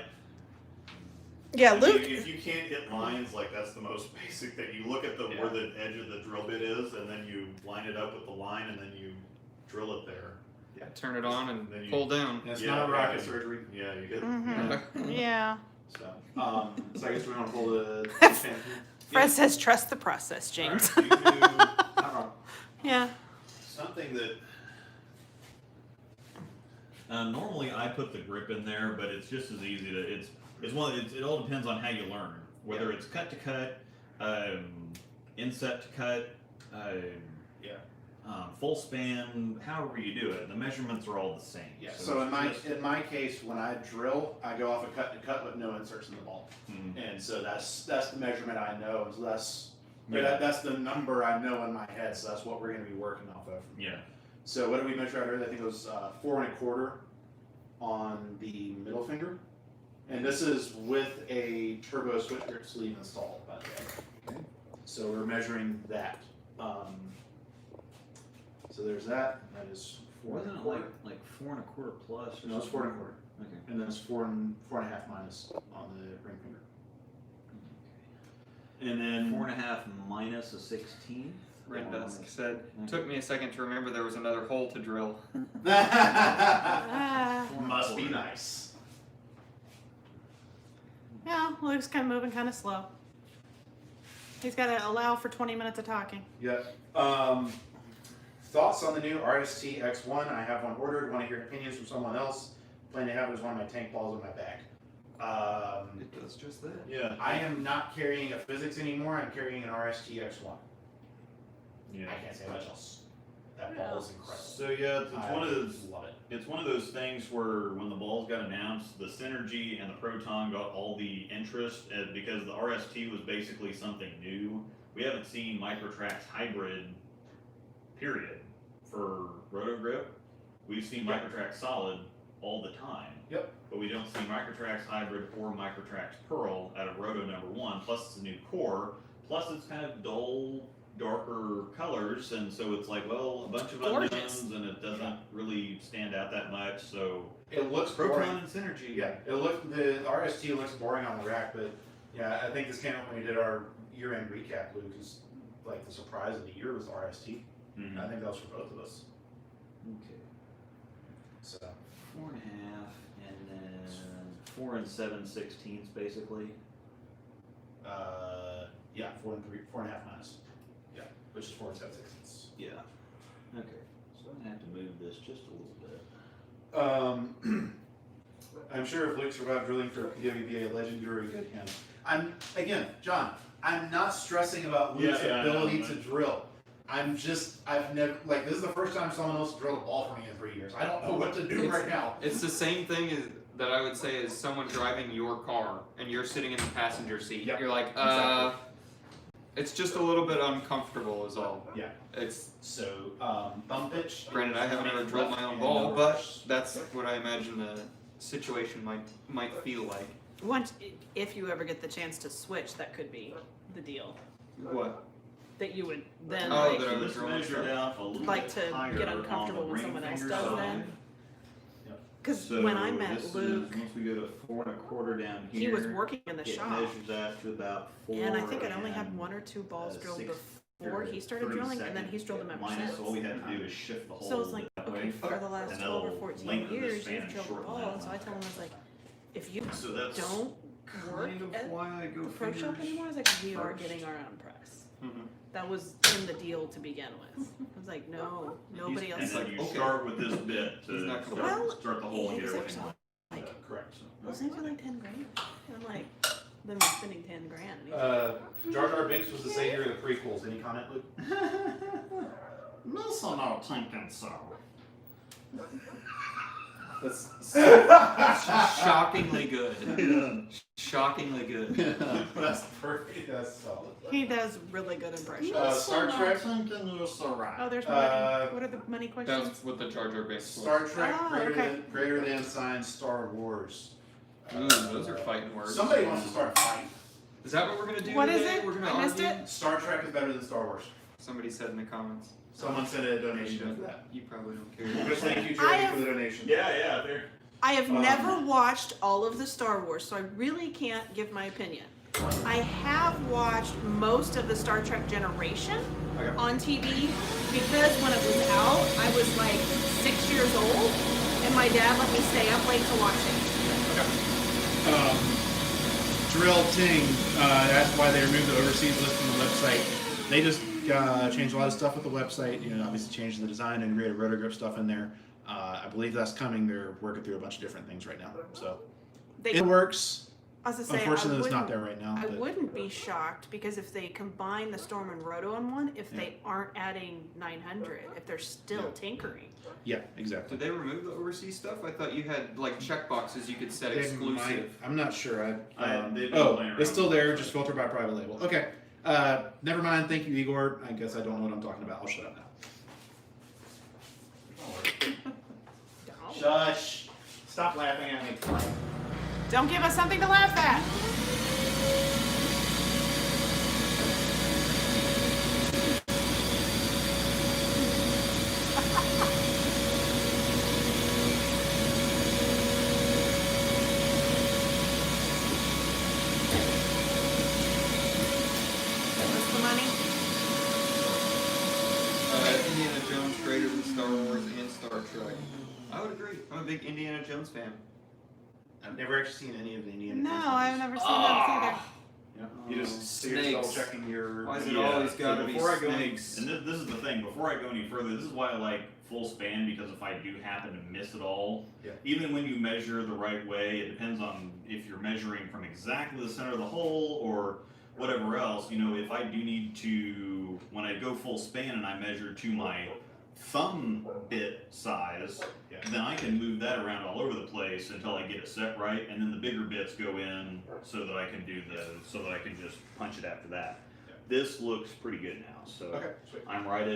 Yeah, if Luke. If you can't hit lines, that's the most basic thing. You look at where the edge of the drill bit is, and then you line it up with the line, and then you drill it there. Yeah. Turn it on and Then you- pull down. It's Yeah, not rocket yeah. surgery. Yeah, you hit. Mhm. Yeah. So, so I guess we're gonna pull the. Fred says trust the process, James. All right, you do Not wrong. Yeah. something that. Normally I put the grip in there, but it's just as easy to. It all depends on how you learn. Whether it's cut to cut, inset to cut, full span, however you do it. The measurements are all the same. Yeah. So in my case, when I drill, I go off a cut to cut with no inserts in the ball, and so that's the measurement I know. So that's the number I know in my head. So that's what we're gonna be working off of. Yeah. So what did we measure out earlier? I think it was 4 1/4 on the middle finger. And this is with a turbo switch grip sleeve installed, by the way. Okay. So we're measuring that. So there's that. That is 4 Wasn't it 1/4. like 4 1/4 plus? Or No, it's 4 1/4. Okay. And then it's 4 1/2 minus on the ring finger. And then 4 1/2 minus a 16th. Red Dusk said, took me a second to remember there was another hole to drill. must be nice. Yeah, Luke's kind of moving kind of slow. He's got to allow for 20 minutes of talking. Yeah. Thoughts on the new RST X1? I have one ordered. Want to hear opinions from someone else? Plan to have it as one of my tank balls in my bag. It does just that. Yeah. I am not carrying a physics anymore. I'm carrying an RST X1. Yeah. I can't say much else. That ball is incredible. So yeah, it's one of those. Love it. It's one of those things where when the balls got announced, the Synergy and the Proton got all the interest because the RST was basically something new. We haven't seen Microtrax hybrid, period, for Rotogrip. We've seen Microtrax solid all the time. Yep. But we don't see Microtrax hybrid or Microtrax Pearl out of Roto #1. Plus it's a new core. Plus it's kind of dull, darker colors, and so it's like, well, a bunch of Gorgeous. unknowns, and it doesn't really stand out that much. So It looks Proton boring. and Synergy. Yeah, the RST looks boring on the rack, but yeah, I think this came up when we did our year-end recap, Luke, is like the surprise of the year was RST. Mhm. I think that was for both of us. Okay. So 4 1/2, and then 4 7/16 basically. yeah, 4 1/2 minus. Yeah, which is 4 7/16. Yeah. Okay. So I'm gonna have to move this just a little bit. I'm sure if Luke survived drilling for PWBA, legendary good him. John, I'm not stressing about Luke's ability to drill. I've never, this is the first time someone else drilled a ball for me in 3 years. I don't know what to do right now. It's the same thing that I would say as someone driving your car and you're sitting in the passenger seat. Yep. You're like, Exactly. It's just a little bit uncomfortable is all. Yeah. It's So, thumb pitch. granted I haven't ever drilled my own ball, but that's what I imagine the situation might feel like. Once, if you ever get the chance to switch, that could be the deal. What? That you would then Oh, like, that I would This drill measured myself. out a little like bit to higher get on uncomfortable the when ring someone else finger does side. then. Because So when I met this Luke, is, once we go to 4 1/4 down here, he was working in the it shop, measures out to about 4. and I think I'd only had and, 1 or 2 balls drilled 6 before he started 30 drilling, and then seconds. he's drilled them ever Minus, since. all we had to do is shift the hole So it's like, that okay, way. for the last and 12 or that'll 14 lengthen the years, span you've and drilled a shorten ball, that and so I one. told him, I was like, if you So that's don't work kind of at why I go the pro shop fingers anymore, I was like, we are first. getting our own press. Mhm. That was in the deal to begin with. I was like, no, nobody And else. then like, you okay. start with this bit He's to not start, Well, start the hole and he get was everything. actually like, Correct. wasn't it for like 10 grand? And I'm like, then we're spending 10 grand. And he's like, Jar Jar Binks was the savior of the prequels. Any comment, Luke? Also not thinking so. That's Shockingly good. Shockingly good. that's perfect. That's solid. he does really good impressions. Star Trek. Thinking you're so right. Oh, there's Uh, money. What are the money questions? That's what the Jar Jar Binks was. Star Trek Oh, greater okay. than greater than sign Star Wars. Ooh, those are fighting words. Somebody wants to start a fight. Is that what we're gonna do What is today? it? We're gonna I missed argue? it. Star Trek is better than Star Wars. Somebody said in the comments. Someone sent a donation for that. You probably don't care. Just thank you, I Jeremy, have- for the donation. Yeah, there. I have Um, never watched all of the Star Wars, so I really can't give my opinion. I have watched most of the Star Trek Generation Okay. on TV because when it was out, I was like 6 years old, and my dad let me stay up late to watch it. Drill Ting, that's why they removed the overseas list from the website. They just changed a lot of stuff with the website, obviously changed the design and created rotor grip stuff in there. I believe that's coming. They're working through a bunch of different things right now. So They, it works. I was to say, Unfortunately, I it's not wouldn't- there right now. I but- wouldn't be shocked because if they combine the Storm and Roto in one, if they aren't adding 900, if they're still tinkering. Yeah, exactly. Did they remove the overseas stuff? I thought you had like check boxes you could set They exclusive. might- I'm not sure. They've been Oh, playing around it's still with there, it. just filtered by private label. Okay. Never mind. Thank you, Igor. I guess I don't know what I'm talking about. I'll shut up now. Shush. Stop laughing at me. Don't give us something to laugh at. What's the money? Indiana Jones greater than Star Wars and Star Trek. I would agree. I'm a big Indiana Jones fan. I've never actually seen any of the Indiana No, Jones I've movies. never seen those either. Yeah. You just see Snakes. yourself checking your. Why is it Yeah, always so gotta be before I go any, snakes? and this is the thing, before I go any further, this is why I like full span, because if I do happen to miss it all, Yeah. even when you measure the right way, it depends on if you're measuring from exactly the center of the hole or whatever else. If I do need to, when I go full span and I measure to my thumb bit size, Yeah. then I can move that around all over the place until I get it set right, and then the bigger bits go in so that I can so that I can just punch it after that. Yeah. This looks pretty good now, so Okay. Sweet. I'm right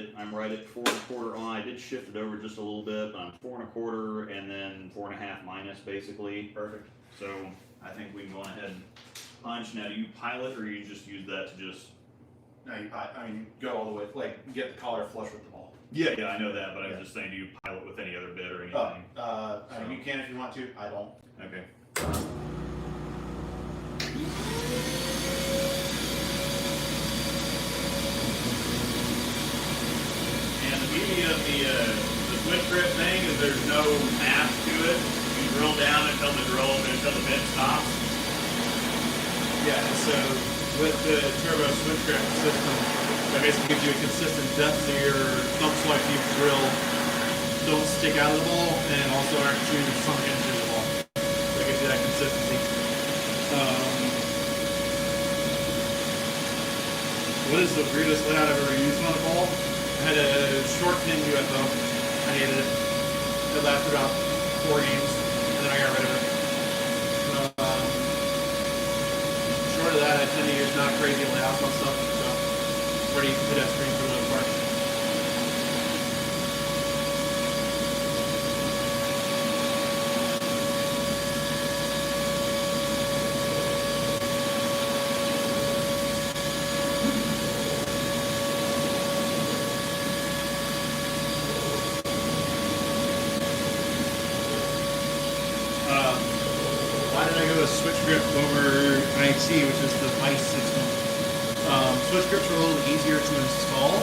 at 4 1/4 on. I did shift it over just a little bit, but I'm 4 1/4 and then 4 1/2 minus basically. Perfect. So I think we can go ahead and punch. Now, do you pilot or you just use that to just? No, you go all the way, get the collar flush with the ball. Yeah, I know that, but Yeah. I'm just saying, do you pilot with any other bit or anything? You can if you want to. I don't. Okay. And the beauty of the switch grip thing is there's no mass to it. You drill down until the bit stops. Yeah, so with the turbo switch grip system, that basically gives you a consistent depth so your thumb swipe you drill don't stick out of the ball and also aren't too sunk into the ball. consistency. What is the weirdest layout I've ever used on a ball? I had a short pin UFO. I hated it. It lasted about 4 games, and then I got rid of it. Short of that, I tend to use not crazy layouts on stuff, so pretty pedestrian for the most part. Why did I go with switch grip over IC, which is the vice system? Switch grips are a little easier to install,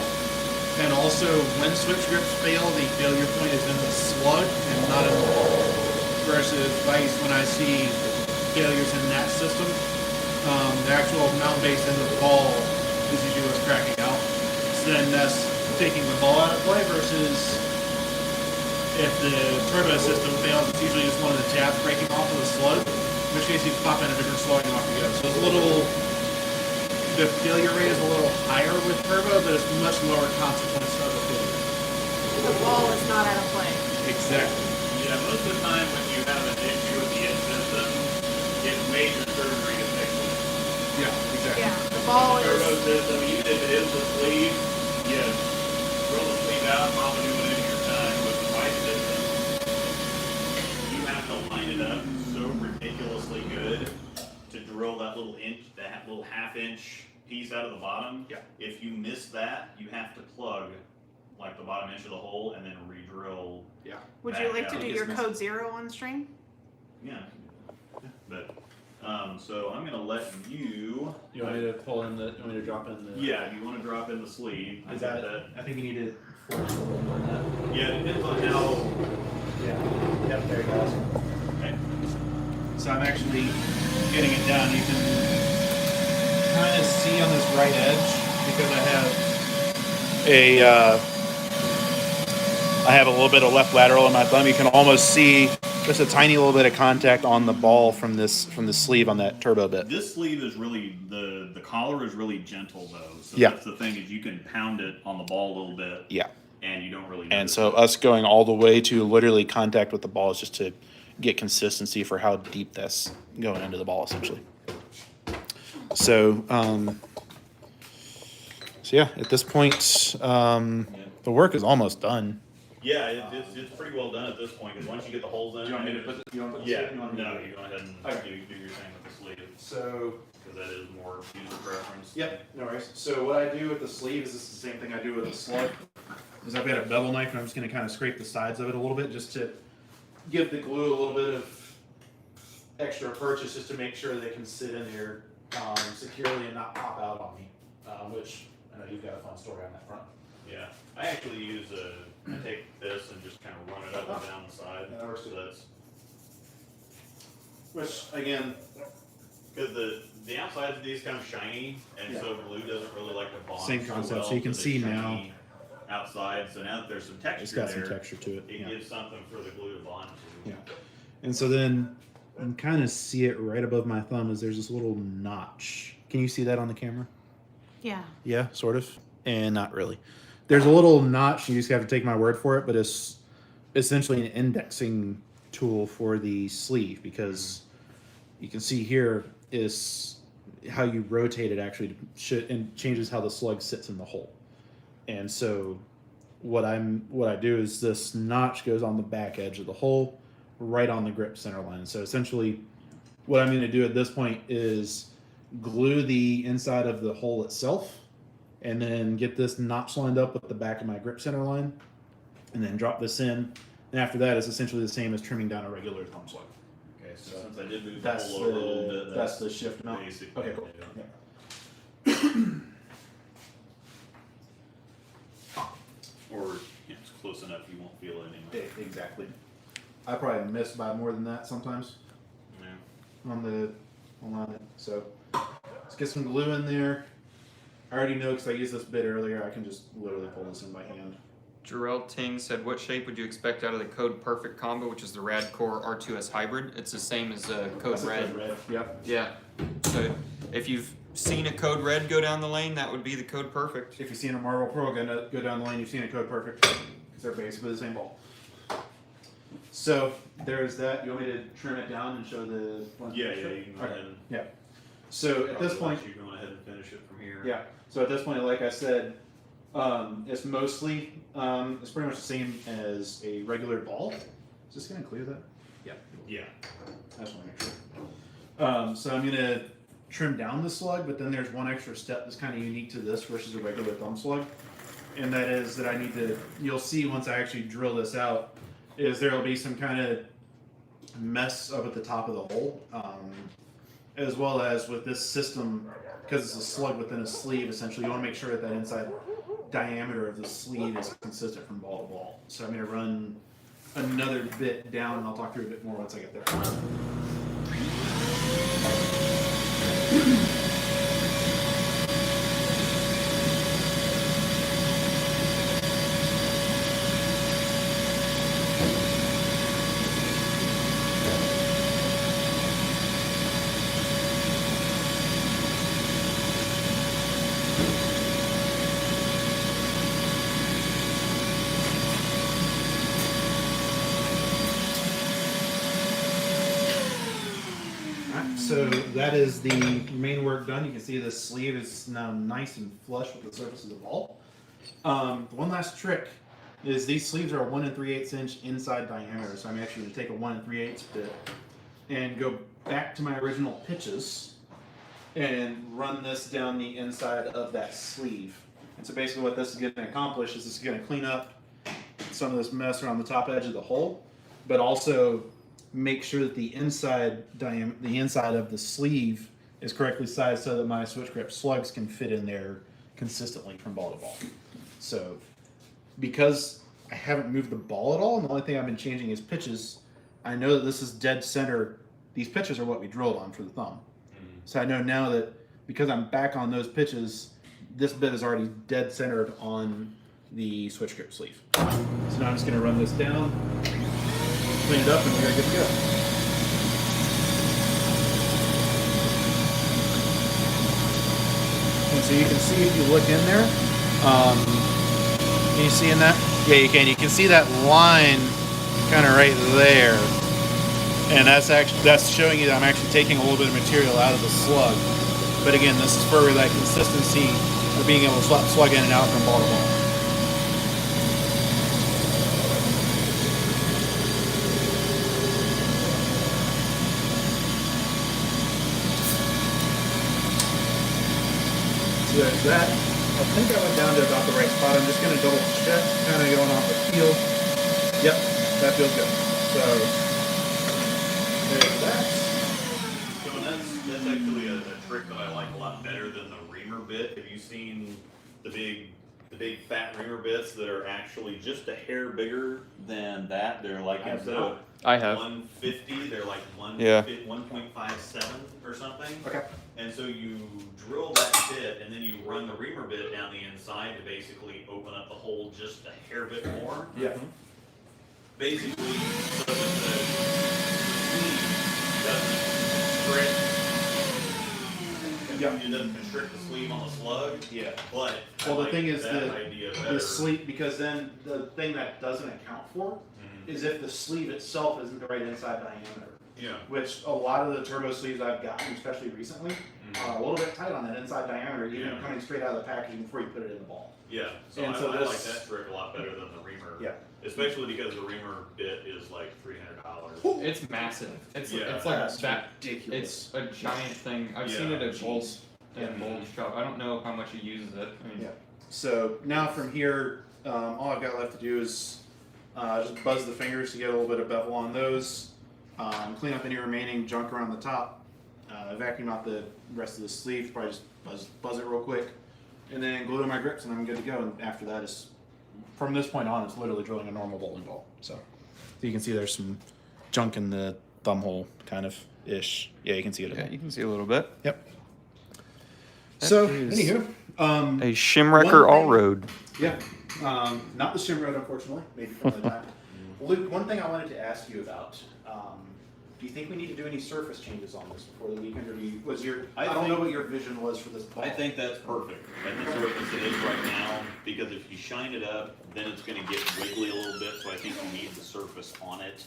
and also when switch grips fail, the failure point is in the slug and not in the ball. Versus vice, when I see failures in that system, the actual mount base in the ball is usually what's cracking out. So then that's taking the ball out of play versus if the turbo system fails, it's usually just one of the tabs breaking off of the slug, in which case you pop in a different slug and off you go. So it's a little, the failure rate is a little higher with turbo, but it's much lower consequence of a failure. The ball is not out of play. Exactly. Yeah, most of the time when you have an issue with the end system, it's major surgery to fix it. Yeah, exactly. Yeah, the ball Turbo is. system, even if it is the sleeve, you roll the sleeve out, pop a new one in your time. With the vice system, you have to line it up so ridiculously good to drill that little half-inch piece out of the bottom. Yeah. If you miss that, you have to plug like the bottom inch of the hole and then re-drill. Yeah. Would you like to Yeah, do it's your missing. code 0 on stream? Yeah. But so I'm gonna let you. You want me to pull in the? You want me to drop in the? Yeah, you want to drop in the sleeve. Is that? that. I think you need to force a little more on that. Yeah, it depends on how. Yeah. Yep. There it goes. Okay. So I'm actually getting it down. You can kind of see on this right edge because I have a little bit of left lateral in my thumb. You can almost see just a tiny little bit of contact on the ball from the sleeve on that turbo bit. This sleeve is really the collar is really gentle though. So Yeah. that's the thing is you can pound it on the ball a little bit. Yeah. And you don't really. And notice so it. us going all the way to literally contact with the ball is just to get consistency for how deep that's going into the ball essentially. So, so yeah, at this point, the work is almost done. Yeah, it's pretty well done at this point because once you get the holes in. Do you want me to put? You want to put? Yeah. The you want me No, to- you go ahead and Okay. do your thing with the sleeve So. because that is more user preference. Yep. No worries. So what I do with the sleeve is the same thing I do with the slug. Is I've got a bevel knife and I'm just going to kind of scrape the sides of it a little bit just to Give the glue a little bit of extra purchase just to make sure they can sit in there securely and not pop out on me. Which I know you've got a fun story on that front. Yeah, I actually use I take this and just kind of run it up and down the side. Yeah, that works too. So that's Which again, because the outsides of these kind of shiny, and so glue doesn't really like to bond. Same so concept, well so you can to the see shiny now. Outside, so now that there's some texture it's got there, some texture to it. it Yeah. gives something for the glue to bond to. Yeah. And so then you can kind of see it right above my thumb is there's this little notch. Can you see that on the camera? Yeah. Yeah, sort of. And not really. There's a little notch, you just have to take my word for it, but it's essentially an indexing tool for the sleeve because you can see here is how you rotate it actually and changes how the slug sits in the hole. And so what I do is this notch goes on the back edge of the hole, right on the grip center line. So essentially what I'm going to do at this point is glue the inside of the hole itself and then get this notch lined up with the back of my grip center line and then drop this in. And after that, it's essentially the same as trimming down a regular thumb slug. Okay, so since I did move that's the hole over a little bit, that's the shift mount. basic. Okay, cool. Yeah. Or it's close enough you won't feel it anymore. Exactly. I probably miss by more than that sometimes Yeah. on it. So let's get some glue in there. I already know because I used this bit earlier. I can just literally pull this in by hand. Jarrell Ting said, "What shape would you expect out of the Code Perfect combo, which is the Radcore R2S hybrid?" It's the same as Code That's a Red. Code Red. Yep. Yeah. So if you've seen a Code Red go down the lane, that would be the Code Perfect. If you've seen a Marvel Pro go down the lane, you've seen a Code Perfect because they're basically the same ball. So there's that. You want me to trim it down and show the one? Yeah, you can go Okay. ahead and. Yeah. So at this probably point, let you go ahead and finish it from here. yeah. So at this point, like I said, it's mostly it's pretty much the same as a regular ball. Is this gonna clear that? Yeah. I just want to make sure. So I'm gonna trim down the slug, but then there's one extra step that's kind of unique to this versus a regular thumb slug, and that is that I need to. You'll see once I actually drill this out, is there will be some kind of mess up at the top of the hole, as well as with this system, because it's a slug within a sleeve. Essentially, you want to make sure that that inside diameter of the sleeve is consistent from ball to ball. So I'm going to run another bit down, and I'll talk through a bit more once I get there. So that is the main work done. You can see the sleeve is now nice and flush with the surface of the ball. The one last trick is these sleeves are a 1 3/8 inch inside diameter. So I'm actually going to take a 1 3/8 bit and go back to my original pitches and run this down the inside of that sleeve. And so basically what this is going to accomplish is this is going to clean up some of this mess around the top edge of the hole, but also make sure that the inside of the sleeve is correctly sized so that my switch grip slugs can fit in there consistently from ball to ball. So because I haven't moved the ball at all, and the only thing I've been changing is pitches, I know that this is dead center. These pitches are what we drilled on for the thumb. So I know now that because I'm back on those pitches, this bit is already dead centered on the switch grip sleeve. So now I'm just going to run this down, clean it up, and we're good to go. And so you can see if you look in there, can you see in that? Yeah, you can. You can see that line kind of right there. And that's showing you that I'm actually taking a little bit of material out of the slug. But again, this is for that consistency of being able to slug in and out from ball to ball. So there's that. I think I went down to about the right spot. I'm just going to double check, kind of going off the feel. Yep, that feels good. So there's that. So that's actually a trick that I like a lot better than the reamer bit. Have you seen the big fat reamer bits that are actually just a hair bigger than that? They're like instead of I have. 150, they're like 1.57 or something. Okay. And so you drill that bit, and then you run the reamer bit down the inside to basically open up the hole just a hair bit more. Yeah. Basically, so that the sleeve doesn't constrict. Yeah. It doesn't constrict the sleeve on the slug. Yeah. But Well, the I thing like is that the idea better. sleeve, because then the thing that doesn't account for is if the sleeve itself isn't the right inside diameter. Yeah. Which a lot of the turbo sleeves I've gotten, especially recently, are a little bit tight on that inside diameter, even Yeah. coming straight out of the packaging before you put it in the ball. Yeah. So, And I so like this- that trick a lot better than the reamer. Yeah. Especially because the reamer bit is like $300. It's massive. It's Yeah. it's like That's that. ridiculous. It's a giant thing. I've Yeah. seen it at Bolt Jeez. and Bolt shop. I don't know how much he uses it. I mean, Yeah. So now from here, all I've got left to do is just buzz the fingers to get a little bit of bevel on those, clean up any remaining junk around the top, vacuum out the rest of the sleeve, probably just buzz it real quick, and then glue to my grips, and I'm good to go. And after that is, from this point on, it's literally drilling a normal bowling ball. So you can see there's some junk in the thumb hole, kind of ish. Yeah, you can see it. yeah, you can see a little bit. Yep. That So, is anywho, A Shimwrecker One All thing- Road. yeah. Not the sim road, unfortunately. Maybe for another time. Luke, one thing I wanted to ask you about. Do you think we need to do any surface changes on this before the weekend, or I don't know what your vision was for this ball. I think that's perfect at the surface it is right now, because if you shine it up, then it's gonna get wiggly a little bit, so I think you need the surface on it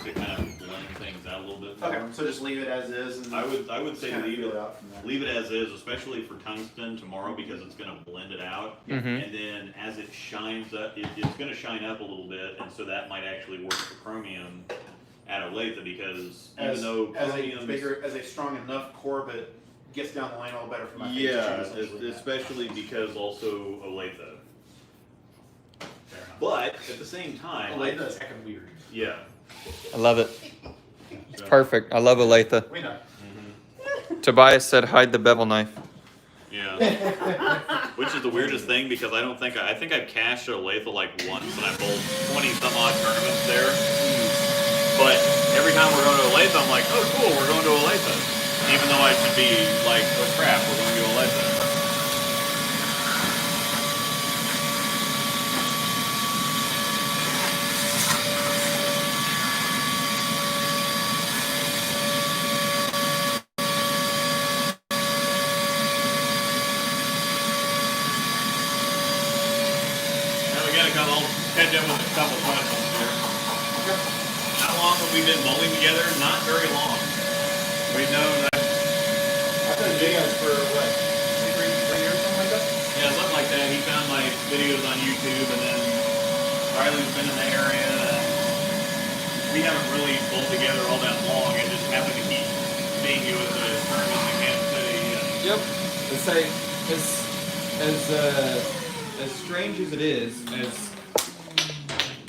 to kind of blend things out a little bit more. Okay, so just leave it as is. And I would say kind of leave feel it out from there. leave it as is, especially for tungsten tomorrow, because it's gonna blend it out. And then as it shines up, it's gonna shine up a little bit, and so that might actually work for chromium at Olathe, because even though as a strong enough core, but gets down the line a little better for my face. yeah, especially because also Olathe. But at the same time, Olathe is heckin' weird. yeah. I love it. It's perfect. I love Olathe. We know. Tobias said hide the bevel knife. Yeah. Which is the weirdest thing, because I think I've cashed at Olathe like once, and I bowled 20 some odd tournaments there. But every time we're going to Olathe, I'm like, oh cool, we're going to Olathe. Even though I should be like, oh crap, we're going to Olathe. Now we gotta come home, catch up with a couple questions here. How long have we been bowling together? Not very long. We've known I've done videos for what, 3 years, something like that? yeah, something like that. He found my videos on YouTube, and then Riley's been in the area. And we haven't really bowled together all that long. It just happened to keep seeing you at the tournament in Kansas City. And Yep. It's like as strange as it is, as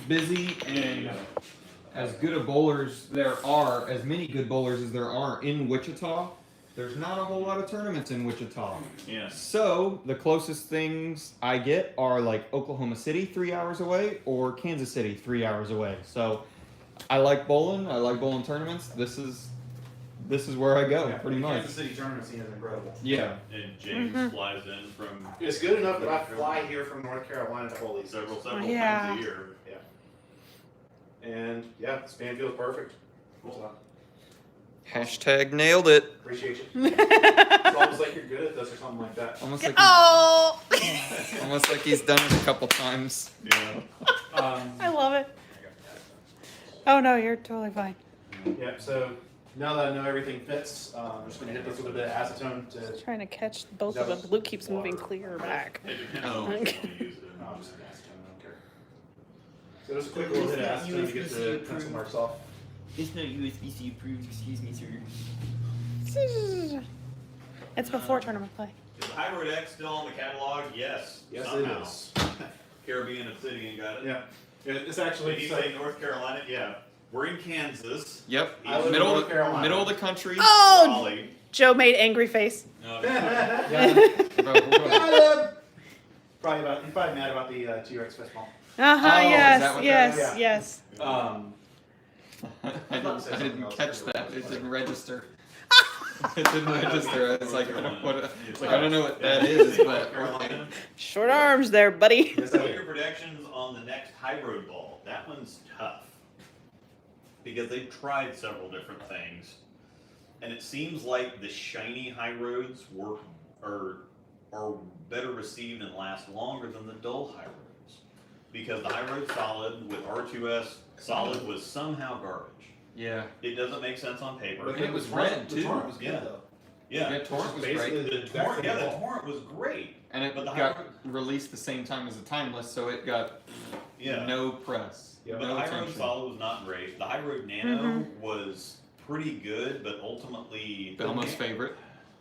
busy and as good of bowlers there are, as many good bowlers as there are in Wichita, there's not a whole lot of tournaments in Wichita. yeah. So the closest things I get are like Oklahoma City 3 hours away or Kansas City 3 hours away. So I like bowling. I like bowling tournaments. This is where I go, pretty much. Kansas City tournament scene is incredible. Yeah. And James flies in from It's good enough that I fly here from North Carolina to bowl these. several Yeah. times a year. And yeah, Spanfield's perfect. So, Hashtag nailed it. appreciate you. It's almost like you're good at this or something like that. Almost like Oh, almost like he's done it a couple times. Yeah. I love it. Oh no, you're totally fine. Yeah, so now that I know everything fits, I'm just going to hit this with a bit of acetone to. Trying to catch both of them. Luke keeps moving clear back. It depends on which one you use it. No, I'm just acetone, I don't care. So just a quick little hit of acetone to get the pencil marks off. It's not USB-C approved, excuse me, sir. It's before tournament play. Is the Hybrid X still on the catalog? Yes. Yes, somehow. it is. Caribbean Obsidian got it. Yeah. It's Did actually. he say North Carolina? Yeah. We're in Kansas. Yep. I live in Middle North of, Carolina. middle of the country. Oh, Raleigh. Joe made angry face. No, Probably mad about the T-Rex fist bump. Uh huh. Oh, is yes. that what that Yes. is? Yes. I didn't catch that. It didn't register. It didn't register. I was like, what? I don't know what that is, North but Carolina. Short arms there, buddy. Yes, I What are do. your predictions on the next high road ball? That one's tough because they've tried several different things, and it seems like the shiny high roads are better received and last longer than the dull high roads, because the high road solid with R2S solid was somehow garbage. yeah. It doesn't make sense on paper. And it was red, The too. torrent was good Yeah. though. Yeah, Torrent was Basically great, the exact torrent, same yeah, the ball. torrent was great. and it but the got hybrid- released the same time as the timeless, so it got Yeah. no press, Yeah, But no the high road attention. solid was not great. The high road nano was pretty good, but ultimately Belmo's favorite.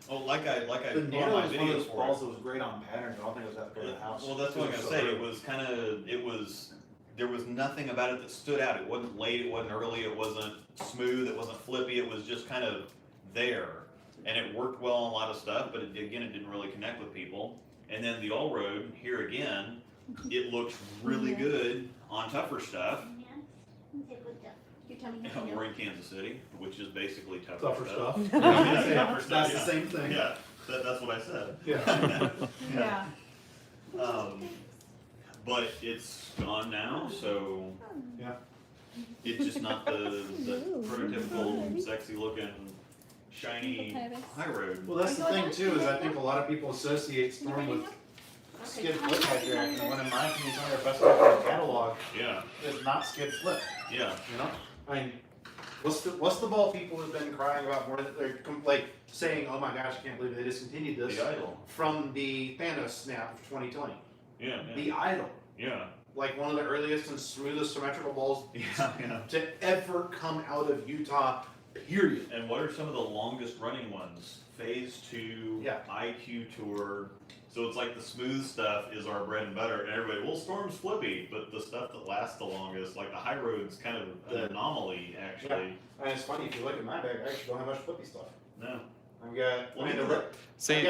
Oh, like I The put on Nano my was one of videos those for balls it. that was great on pattern. I don't think it was that good at the house. Well, that's what I'm gonna say. It was kind of there was nothing about it that stood out. It wasn't late. It wasn't early. It wasn't smooth. It wasn't flippy. It was just kind of there, and it worked well on a lot of stuff. But it didn't really connect with people. And then the all road here again, it looked really good on tougher stuff. We're in Kansas City, which is basically tougher stuff. stuff. Yeah, tougher stuff, That's yeah. the same thing. Yeah, that's what I said. Yeah. Yeah. but it's gone now, so Yeah. it's just not the prototypical, sexy-looking, shiny high road. Well, that's the thing too, is I think a lot of people associate Storm with skid flip hydraulic, and when in my opinion, some of their best stuff in the catalog Yeah, is not skid flip. yeah. You know, I mean, what's the ball people have been crying about more? They're like saying, "Oh my gosh, I can't believe they discontinued this." The idol. From the Thanos snap of 2020. Yeah, yeah. The idol, Yeah, like one of the earliest and smoothest symmetrical balls yeah. to ever come out of Utah. Period. And what are some of the longest running ones? Phase 2, Yeah. IQ Tour. So it's like the smooth stuff is our bread and butter, and everybody, well, Storm's flippy, but the stuff that lasts the longest, like the high road's kind of an anomaly, actually. And it's funny if you look at my bag, I actually don't have much flippy stuff. No. I've got. Well, I mean, even the- See,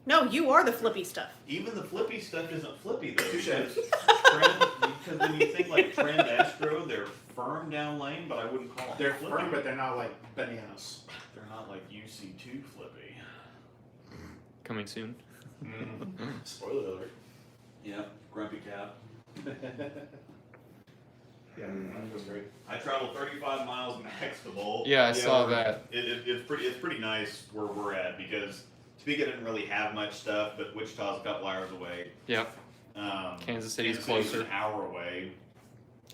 No, you are the flippy stuff. even the flippy stuff isn't flippy though. Touche. Because when you think like Trend Astro, they're firm down lane, but I wouldn't call them they're flippy. firm, but they're not like bananas. They're not like UC2 flippy. coming soon. Spoiler alert. Yeah, grumpy cat. Yeah, that was great. I traveled 35 miles max to bowl. Yeah, I saw that. It's pretty nice where we're at because Topeka didn't really have much stuff, but Wichita's a couple hours away. Yep. Kansas City's closer. an hour away.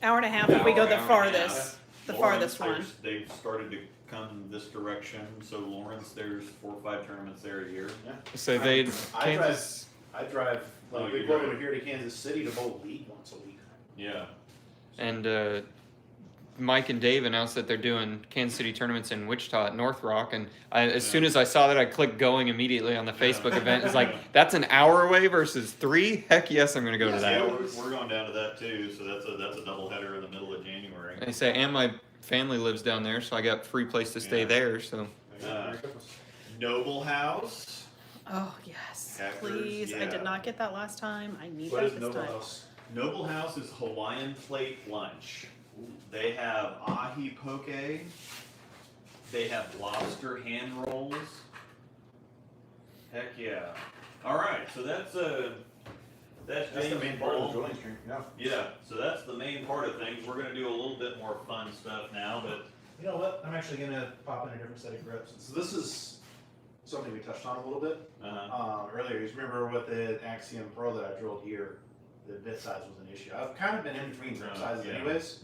Hour and a half if we go the Hour and a farthest. half. The Lawrence, farthest one. They've started to come this direction. So Lawrence, there's 4 or 5 tournaments there a year. So they I Kansas. drive like Oh, we you go drive. over here to Kansas City to bowl league once a week. Yeah. And Mike and Dave announced that they're doing Kansas City tournaments in Wichita at North Rock. And as soon as I saw that, I clicked going immediately on the Facebook event. It's like, that's an hour away versus 3? Heck yes, I'm going to go to Yeah, that. we're going down to that too. So that's a double header in the middle of January. They say, and my family lives down there, so I got free place to stay Yeah. there. So Noble House. Oh yes, Hackers, please. I yeah. did not get that last time. I need What that is this Noble time. House? Noble House is Hawaiian plate lunch. They have ahi poke. They have lobster hand rolls. Heck yeah! All right, so that's That's the James' main part of the bowl. drilling stream. Yeah. Yeah, so that's the main part of things. We're gonna do a little bit more fun stuff now, but You know what? I'm actually gonna pop in a different set of grips. So this is something we touched on a little bit earlier. You remember with the Axiom Pro that I drilled here, the bit size was an issue. I've kind of been in between grip sizes yeah. anyways.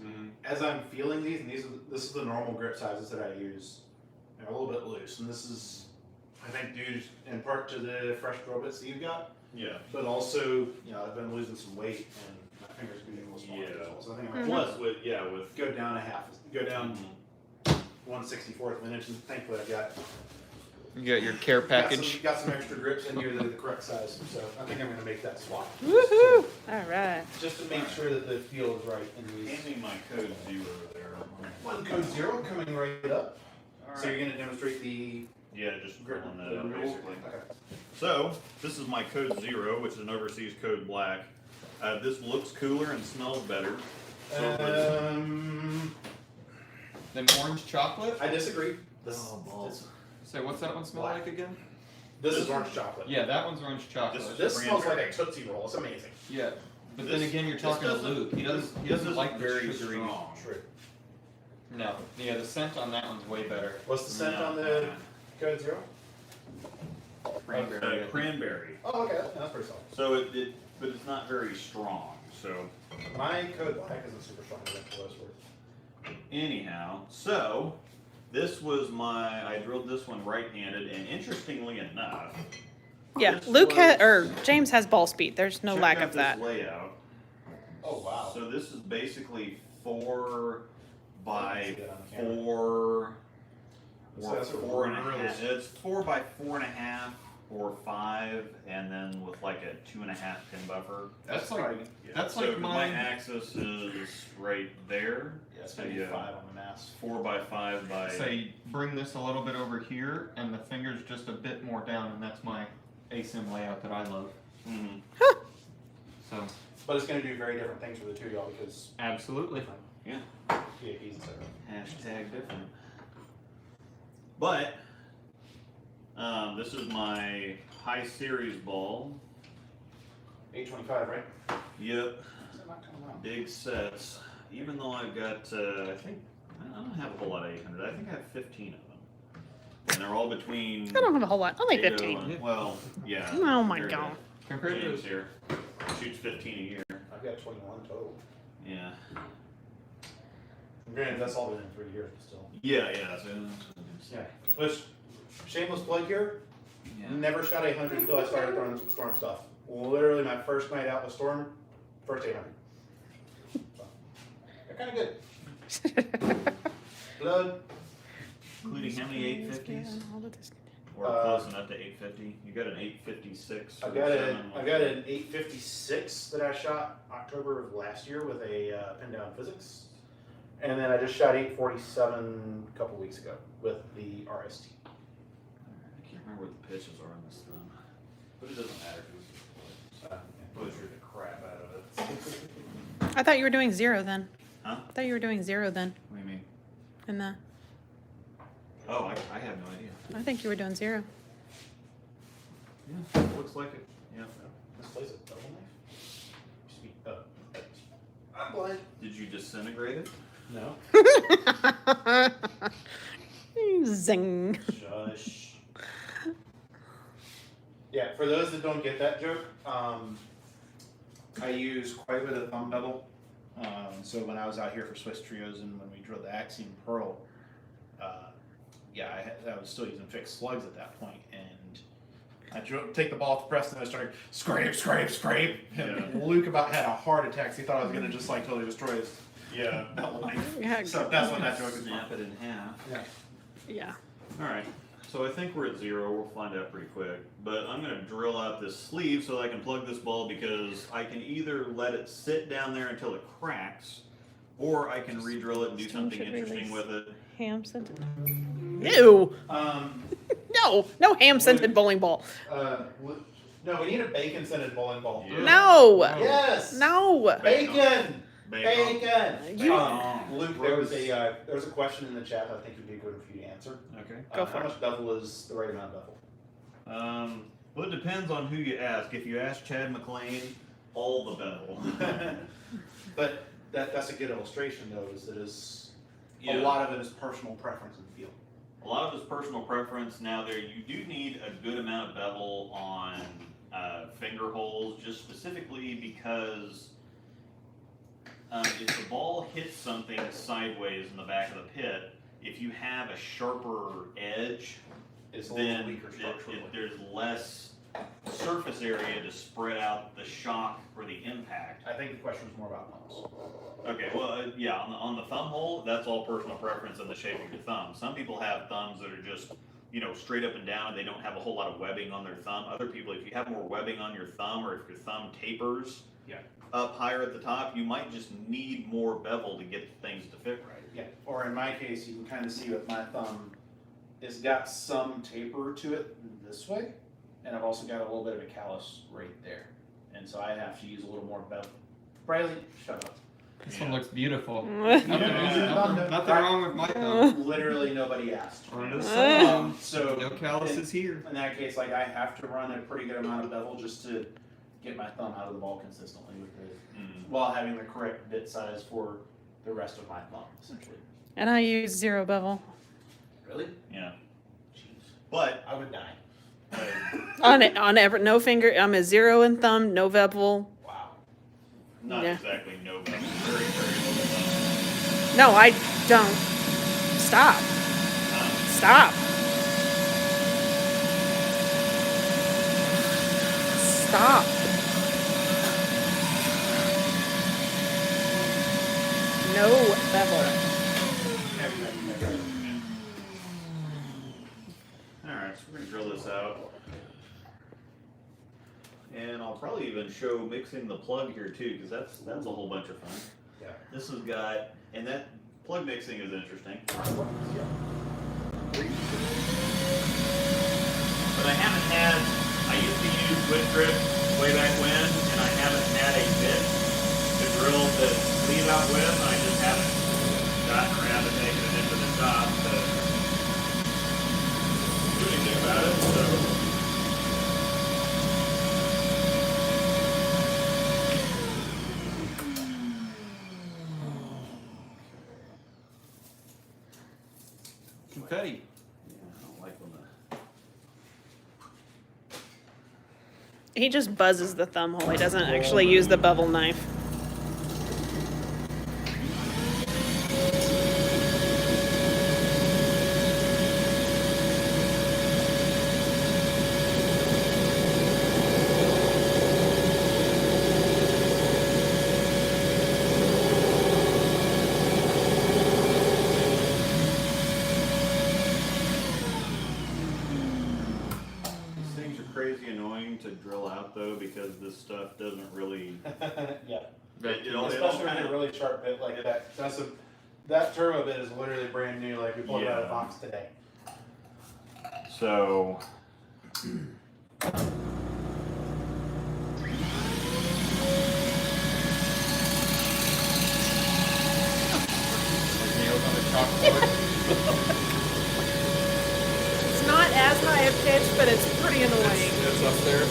As I'm feeling these, and this is the normal grip sizes that I use. They're a little bit loose, and this is, I think, due in part to the fresh drill bits that you've got, yeah. but also, you know, I've been losing some weight and my fingers getting a little smaller. Yeah. as well. So I think I'm Mhm. gonna Plus with go down a half, go down 1/64 of an inch, and thankfully I got you got your care package. Got some extra grips in here that are the correct size, so I think I'm gonna make that swap. Woohoo! All right. Just to make sure that the feel is right in these. hand me my code 0 there. One code 0 coming right up. All So you're gonna demonstrate the Yeah, just grip grilling the that up rule? basically. Okay. So, this is my code 0, which is an overseas code black. This looks cooler and smells better. Then orange chocolate. I disagree. This, Oh, balls. Say, what's that one smell Black. like again? this is orange chocolate. Yeah, that one's orange chocolate. This is- This smells like Cranberry. a Tootsie Roll. It's amazing. Yeah, but This- then again, you're this talking to doesn't- Luke. He doesn't This like isn't the very sugary. strong. True. No, yeah, the scent on that one's way better. What's the scent No. on the code 0? Cranberry. Cranberry. Oh, okay. That's pretty solid. So but it's not very strong. So My code black isn't super strong. I think for what it's worth. anyhow, so this was I drilled this one right-handed, and interestingly enough, Yeah, this Luke was- or James has ball speed. There's no check lack out of that. This layout. Oh wow. So this is basically 4 by see that on the camera. 4 So or that's a 4.5. real- It's 4 by 4.5 or 5, and then with like a 2.5 pin buffer. That's like Yeah. that's So like my mine. axis is right there. Yeah, it's So, maybe yeah. 5 on the mass. 4 by 5 by. Say bring this a little bit over here, and the fingers just a bit more down, and that's my ASIM layout that I love. Mhm. So But it's going to do very different things for the two of y'all because absolutely. Yeah. PAPs, etc. Hashtag different. But this is my high series ball. 825, right? Yep. not coming out. big sets. Even though I've got, I think, I don't have a whole lot of 800. I think I have 15 of them. And they're all between. I don't have a whole lot. Only 8 15. and- Well, yeah. Oh my there's god. Compared James to here shoots 15 a year. I've got 21 total. Yeah. Granted, that's all been in 3 years, but still. Yeah, yeah. So, Yeah. Which, shameless plug here, yeah. never shot 800 until I started throwing some Storm stuff. Literally, my first night out with Storm, first 800. So, they're kind of good. Blood. Including how many 850s? Or close enough to 850? You got an 856. I've got an 856 that I shot October of last year with a pin down physics. And then I just shot 847 a couple weeks ago with the RST. I can't remember what the pitches are on this thing. But it doesn't matter. Butchered the crap out of it. I thought you were doing 0 then. Huh? I thought you were doing 0 then. What do you mean? In the. Oh, I have no idea. I think you were doing 0. Yeah, looks like it. Yeah. This plays a double knife? Used to be, I'm blind. Did you disintegrate it? No. Zing. Shush. Yeah, for those that don't get that joke, I use quite a bit of thumb bevel. So when I was out here for Swiss Trios and when we drilled the Axiom Pearl, I was still using fixed slugs at that point, and I take the ball to Preston and I started scrape, scrape, scrape. Yeah. Luke about had a heart attack. He thought I was gonna just like totally destroy his Yeah. belt knife. Yeah. So that's what that joke is Snap about. it in half. Yeah. Yeah. Alright, so I think we're at 0. We'll find out pretty quick. But I'm going to drill out this sleeve so that I can plug this ball, because I can either let it sit down there until it cracks, or I can re-drill it and do something Should interesting release. with it. Ham scented. Ew. Um, No ham scented bowling ball. no, we need a bacon scented bowling ball. Yeah. No. Yes. No. Bacon. Bacon. Bacon. You- Luke, there was a question in the chat that I think would be a good one for you to answer. Okay. Go for How it. much bevel is the right amount of bevel? Well, it depends on who you ask. If you ask Chad McLean, all the bevel. But that's a good illustration, though, is that Yeah. a lot of it is personal preference in the field. A lot of it's personal preference. Now, you do need a good amount of bevel on finger holes, just specifically because if the ball hits something sideways in the back of the pit, if you have a sharper edge, It's a little then weaker structurally. there's less surface area to spread out the shock or the impact. I think the question was more about thumbs. Okay, well, yeah, on the thumb hole, that's all personal preference and the shape of your thumb. Some people have thumbs that are just, straight up and down, and they don't have a whole lot of webbing on their thumb. Other people, if you have more webbing on your thumb, or if your thumb tapers up higher at the top, you might just need more bevel to get things to fit right. Yeah, or in my case, you can kind of see with my thumb, it's got some taper to it this way, and I've also got a little bit of a callus right there. And so I have to use a little more bevel. Briley, shut up. this one looks beautiful. Mm. Nothing wrong with my thumb. Literally nobody asked. I'm just saying. So No calluses here. in that case, like I have to run a pretty good amount of bevel just to get my thumb out of the ball consistently with while having the correct bit size for the rest of my thumb, essentially. And I use 0 bevel. Really? Yeah. Jeez. But I would die. No finger. I'm a 0 in thumb, no bevel. Wow. not Yeah. exactly no bevel. Very, very low bevel. No, I don't. Stop. Stop. Stop. No bevel. Alright, so we're gonna drill this out. And I'll probably even show mixing the plug here too, because that's a whole bunch of fun. Yeah. This has got, and that plug mixing is interesting. But I used to use wood grip way back when, and I haven't had a bit to drill the sleeve out with, and I just haven't gotten around to taking it into the shop to do anything about it, so. cutty. Yeah, I don't like when the He just buzzes the thumb hole. He doesn't actually use the bevel knife. these things are crazy annoying to drill out though, because this stuff doesn't really. Yeah. It all Especially kind with a of. really sharp bit like that. That turbo bit is literally brand new. Like we pulled it out of the Yeah. box today. So. Nails on the chalkboard. It's not as high a pitch, but it's pretty annoying. It's up there.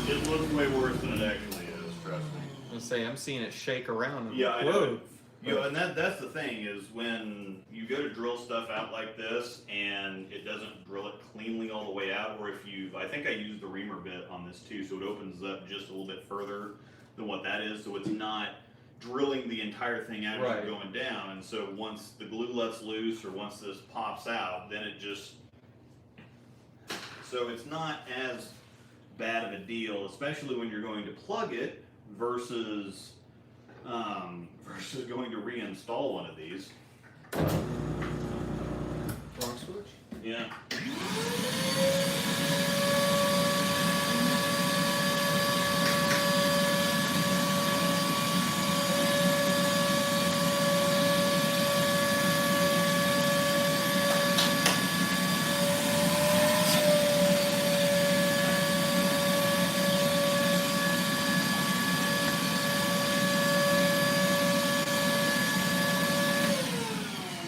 It looks way worse than it actually is, trust me. I'm gonna say I'm seeing it shake around. Yeah, I Whoa. know. You know, and that's the thing is when you go to drill stuff out like this and it doesn't drill it cleanly all the way out, or if I think I used the reamer bit on this too, so it opens up just a little bit further than what that is, so it's not drilling the entire thing out as Right. you're going down, and so once the glue lets loose or once this pops out, then it just, so it's not as bad of a deal, especially when you're going to plug it versus versus going to reinstall one of these. Wrong switch. Yeah.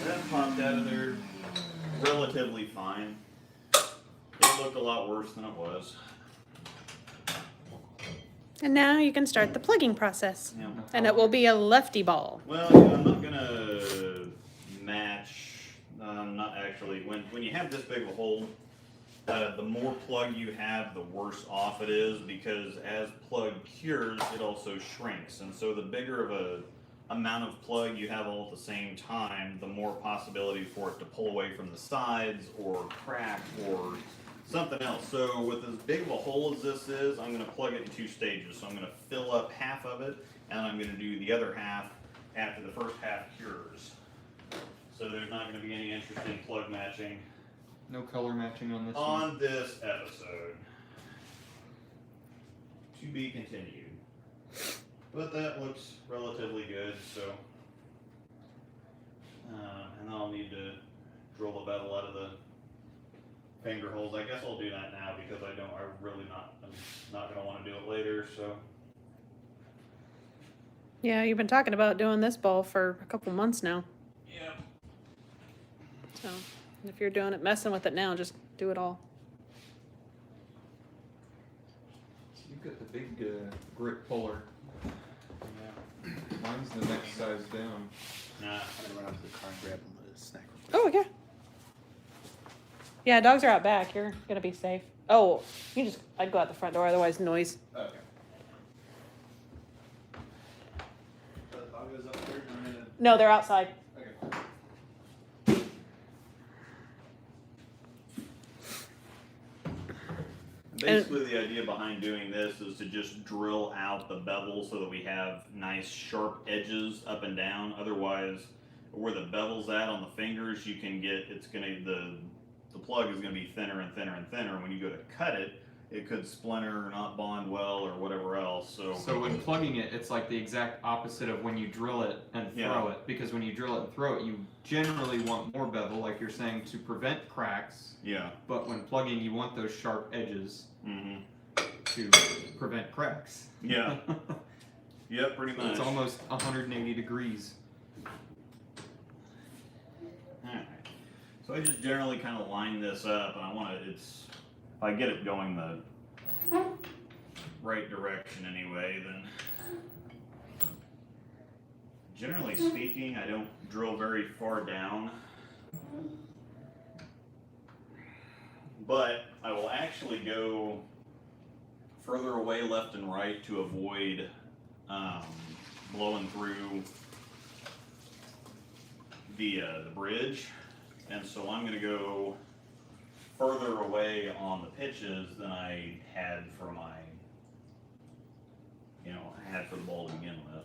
That popped out of there relatively fine. It looked a lot worse than it was. And now you can start the plugging process. Yeah. And it will be a lefty ball. Well, yeah, I'm not gonna match. Not actually. When you have this big of a hole, the more plug you have, the worse off it is, because as plug cures, it also shrinks, and so the bigger of a amount of plug you have all at the same time, the more possibility for it to pull away from the sides or crack or something else. So with as big of a hole as this is, I'm going to plug it in 2 stages. So I'm going to fill up half of it, and I'm going to do the other half after the first half cures. So there's not going to be any interesting plug matching No color matching on this one. on this episode. To be continued. But that looks relatively good, so. And then I'll need to drill the bevel out of the finger holes. I guess I'll do that now because I'm not gonna wanna do it later, so. Yeah, you've been talking about doing this ball for a couple months now. Yeah. So if you're doing it, messing with it now, just do it all. You've got the big grit puller. Yeah. Mine's the next size down. Nah. I'm gonna run out to the car and grab a snack. Oh, yeah. Yeah, dogs are out back. You're gonna be safe. Oh, I'd go out the front door, otherwise noise. Okay. The dog is upstairs in a minute. No, they're outside. Okay. Basically, the idea behind doing this is to just drill out the bevel so that we have nice sharp edges up and down. Otherwise, where the bevel's at on the fingers, you can get, the plug is going to be thinner and thinner and thinner. When you go to cut it, it could splinter or not bond well or whatever else. So when plugging it, it's like the exact opposite of when you drill it and throw it. Because when you drill it and throw it, you generally want more bevel, like you're saying, to prevent cracks. Yeah. But when plugging, you want those sharp edges Mm-hmm. to prevent cracks. Yeah. Yep, pretty much. It's almost 180 degrees. Alright. So I just generally kind of line this up, and I want to, if I get it going the right direction anyway, then generally speaking, I don't drill very far down. But I will actually go further away left and right to avoid blowing through the bridge. And so I'm going to go further away on the pitches than I had for my, I had for the ball to begin with.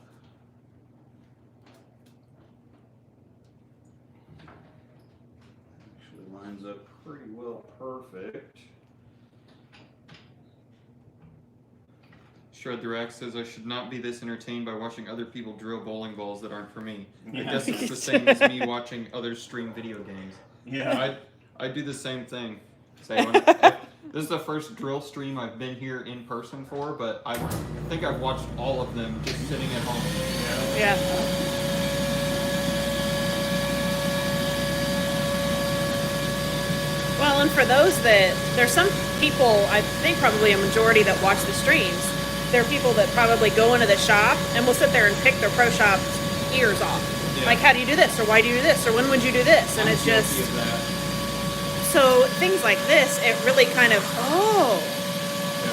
Actually lines up pretty well perfect. Shred the Rack says I should not be this entertained by watching other people drill bowling balls that aren't for me. I Yeah. guess it's the same as me watching others stream video games. Yeah. I do the same thing. Say this is the first drill stream I've been here in person for, but I think I've watched all of them just sitting at home. Yeah. Well, and for those there's some people, I think probably a majority that watch the streams. There are people that probably go into the shop and will sit there and pick their pro shop's ears off. Yeah. Like, how do you do this? Or why do you do this? Or when would you do this? And I'm it's guilty just, of that. so things like this, it really kind of,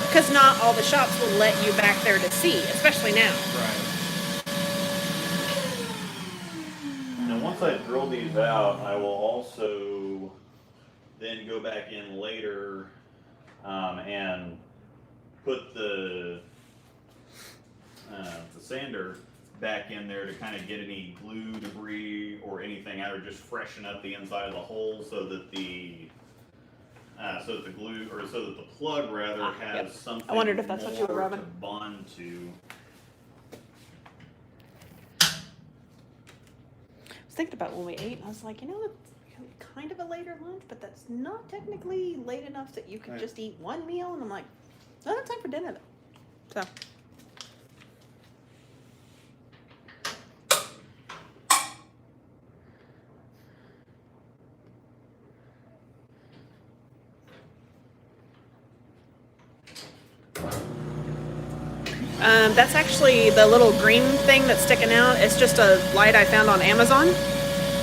because not all the shops will let you back there to see, especially now. Right. Now, once I drill these out, I will also then go back in later and put the sander back in there to kind of get any glue, debris, or anything out, or just freshen up the inside of the hole so that the glue, or so that the plug rather has Yep. something I wondered if that's what you were more rubbing. to bond to. I was thinking about when we ate, and I was like, that's kind of a later lunch, but that's not technically late enough that you could Right. just eat one meal. And I'm like, no, that's time for dinner though. So. That's actually the little green thing that's sticking out. It's just a light I found on Amazon.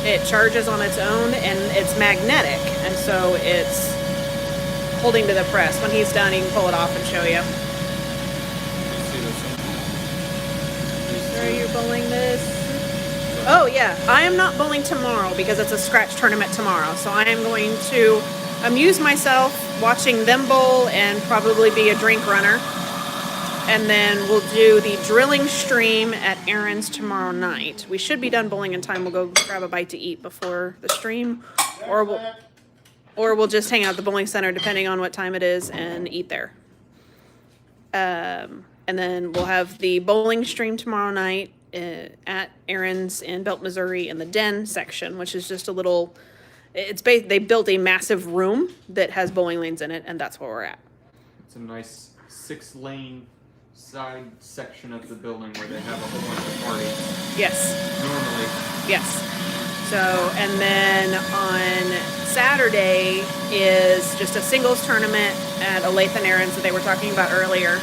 It charges on its own and it's magnetic, and so it's holding to the press. When he's done, he can pull it off and show you. Are you bowling this? Oh yeah, I am not bowling tomorrow because it's a scratch tournament tomorrow. So I am going to amuse myself watching them bowl and probably be a drink runner. And then we'll do the drilling stream at Aaron's tomorrow night. We should be done bowling in time. We'll go grab a bite to eat before the stream, or we'll just hang out at the bowling center depending on what time it is and eat there. And then we'll have the bowling stream tomorrow night at Aaron's in Belt, Missouri, in the den section, which is just a little. They built a massive room that has bowling lanes in it, and that's where we're at. It's a nice 6-lane side section of the building where they have a whole bunch of parties. Yes. Normally. Yes. So, and then on Saturday is just a singles tournament at Olathe and Aaron's that they were talking about earlier.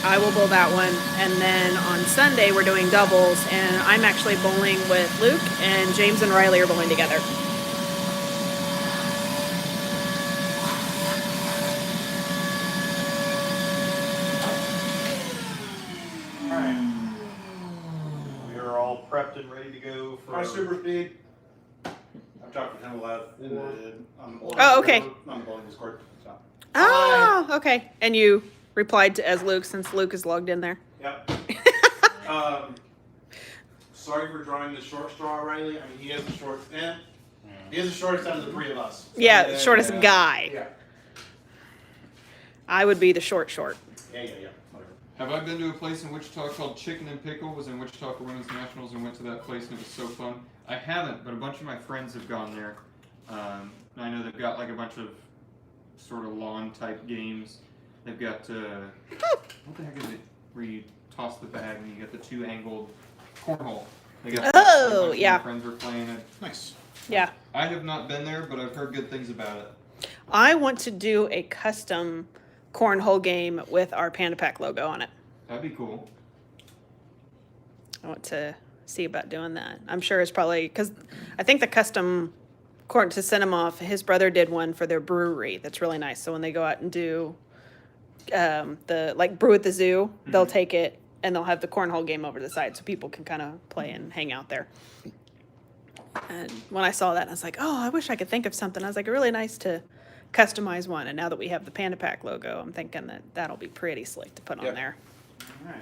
I will bowl that one. And then on Sunday we're doing doubles, and I'm actually bowling with Luke, and James and Riley are bowling together. We are all prepped and ready to go for Our super speed. I've talked to him a lot on the bowling Oh, okay. on the bowling Discord. So. Oh, okay. And you replied to as Luke, since Luke is logged in there. Yep. Sorry for drawing the short straw, Riley. I mean, he has the short. He is the shortest out of the three of us. So Yeah, the shortest guy. Yeah. I would be the short. Yeah. Whatever. Have I been to a place in Wichita called Chicken and Pickle? Was in Wichita for Women's Nationals and went to that place and it was so fun. I haven't, but a bunch of my friends have gone there. I know they've got like a bunch of sort of lawn type games. They've got what the heck is it? Where you toss the bag and you get the 2 angled cornhole. They got Oh, a bunch yeah. of my friends were playing it. Nice. Yeah. I have not been there, but I've heard good things about it. I want to do a custom cornhole game with our Panda Pack logo on it. That'd be cool. I want to see about doing that. I'm sure it's probably because I think the custom corn to send him off. His brother did one for their brewery. That's really nice. So when they go out and do the like brew at the zoo, they'll take it and they'll have the cornhole game over the side so people can kind of play and hang out there. And when I saw that, I was like, oh, I wish I could think of something. I was like, really nice to customize one. And now that we have the Panda Pack logo, I'm thinking that that'll be pretty slick to put on Yep. there. All right.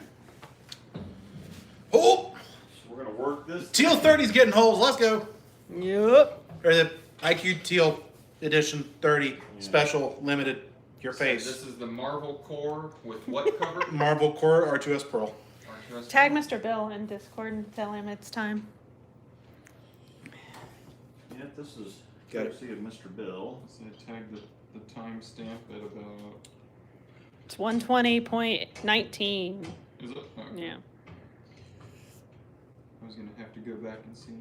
Oh, So we're gonna work this. Teal 30's getting holes. Let's go. Yep. Or the IQ Teal Edition 30 special limited. Your So face. this is the Marvel core with what cover? Marble Core R2S Pearl. R2S Tag Mr. Bill in Discord and tell him it's time. Yeah, this is Got it. courtesy of Mr. Bill. So I tagged the timestamp at about. It's 120.19. Is it? Okay. Yeah. I was gonna have to go back and see.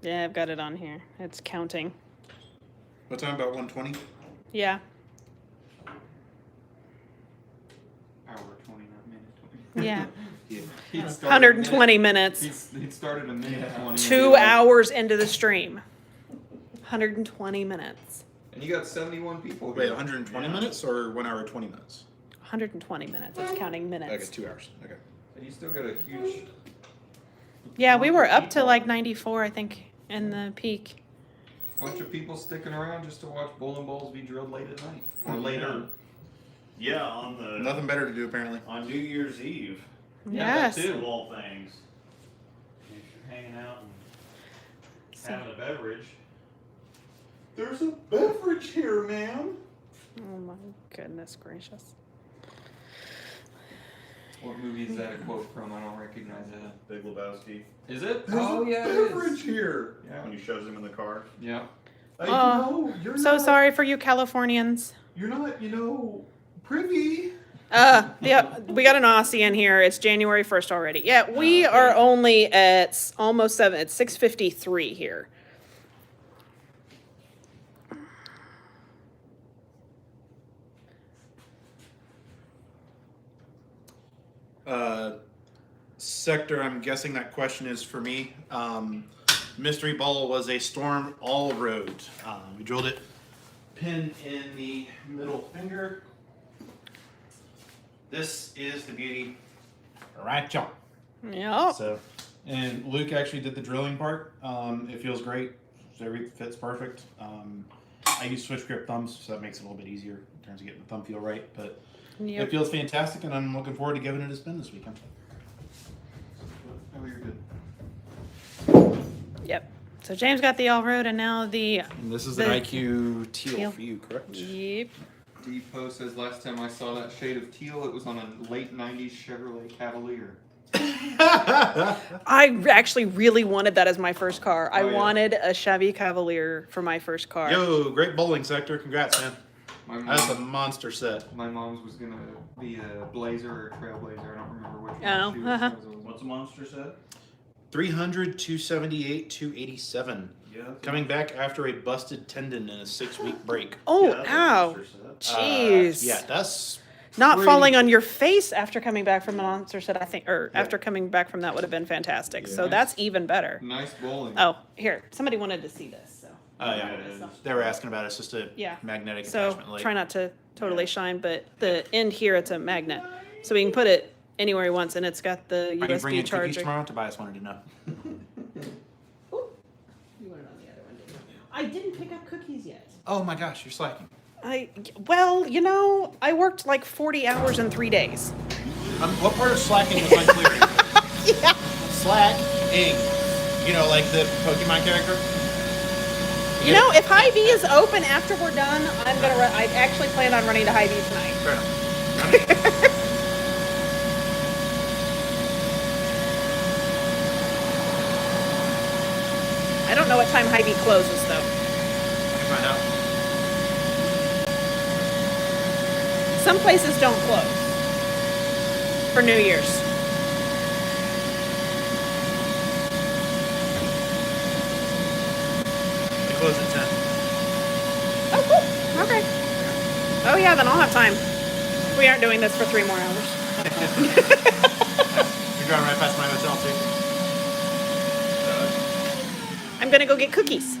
Yeah, I've got it on here. It's counting. What time? About 120? Yeah. Hour 20, not minute 20. Yeah. Yeah. He'd started 120 a minute- minutes. He'd started a minute 20. 2 hours into the stream. 120 minutes. And you got 71 people Wait, here. 120 Yeah. minutes or 1 hour 20 minutes? 120 minutes. It's counting Okay, minutes. 2 hours. Okay. And you still got a huge. Yeah, we were up to like 94, I think, in the peak. Bunch of people sticking around just to watch bowling balls be drilled late at night. Or later. Yeah, on the Nothing better to do apparently. on New Year's Eve. Yes. that too. Of all things. If you're hanging out and So- having a beverage. There's a beverage here, ma'am. Oh my goodness gracious. What movie is that a quote from? I don't recognize that. Big Lebowski. Is it? There's Oh, a yeah, it beverage is. here. Yeah. When he shows him in the car. Yeah. Oh, So sorry for you Californians. You're not, privy. Yeah, we got an Aussie in here. It's January 1st already. Yeah, we are only at almost 7. It's 6:53 here. Sector, I'm guessing that question is for me. Mystery Ball was a storm all road. We drilled it pin in the middle finger. This is the beauty right jump. Yep. So, and Luke actually did the drilling part. It feels great. Everything fits perfect. I use switch grip thumbs, so that makes it a little bit easier in terms of getting the thumb feel right. But Yep. it feels fantastic, and I'm looking forward to giving it a spin this weekend. Oh, you're good. Yep. So James got the all road, and now the And this is The- an IQ teal Teal. for you, correct? yep. Depot says last time I saw that shade of teal, it was on a late 90s Chevrolet Cavalier. I actually really wanted that as my first car. I Oh, yeah. wanted a Chevy Cavalier for my first car. Yo, great bowling sector. Congrats, man. My That's a mom, monster set. my mom's was gonna be a Blazer or a Trailblazer. I don't remember which Oh, one she uh-huh. was. What's a monster set? 300, 278, 287. Yeah. Coming back after a busted tendon in a 6-week break. Oh, that's a ow. monster set. Jeez. Yeah, that's Not pretty- falling on your face after coming back from a monster set, I think, or Yeah. after coming back from that would have been fantastic. So Yeah. that's even better. Nice bowling. Oh, here. Somebody wanted to see this. So, Oh, yeah. it is. They were asking about it. It's just a Yeah. magnetic so attachment light. try not to totally shine, but the end here, it's a magnet. So we can put it anywhere he wants, and it's got the Are you bringing USB cookies charger. tomorrow? Tobias wanted to know. You want it on the other one, didn't you? I didn't pick up cookies yet. Oh my gosh, you're slacking. Well, I worked like 40 hours in 3 days. What part of slacking was unclear? Yeah. Slacking. You know, like the Pokemon character? You know, if Hy-Vee is open after we're done, I'm gonna run. I actually plan on running to Hy-Vee tonight. Fair enough. I don't know what time Hy-Vee closes though. Let me find out. Some places don't close for New Year's. They close at 10. Oh, cool. Okay. yeah, then I'll have time. We aren't doing this for 3 more hours. You're driving right past my hotel too. I'm gonna go get cookies.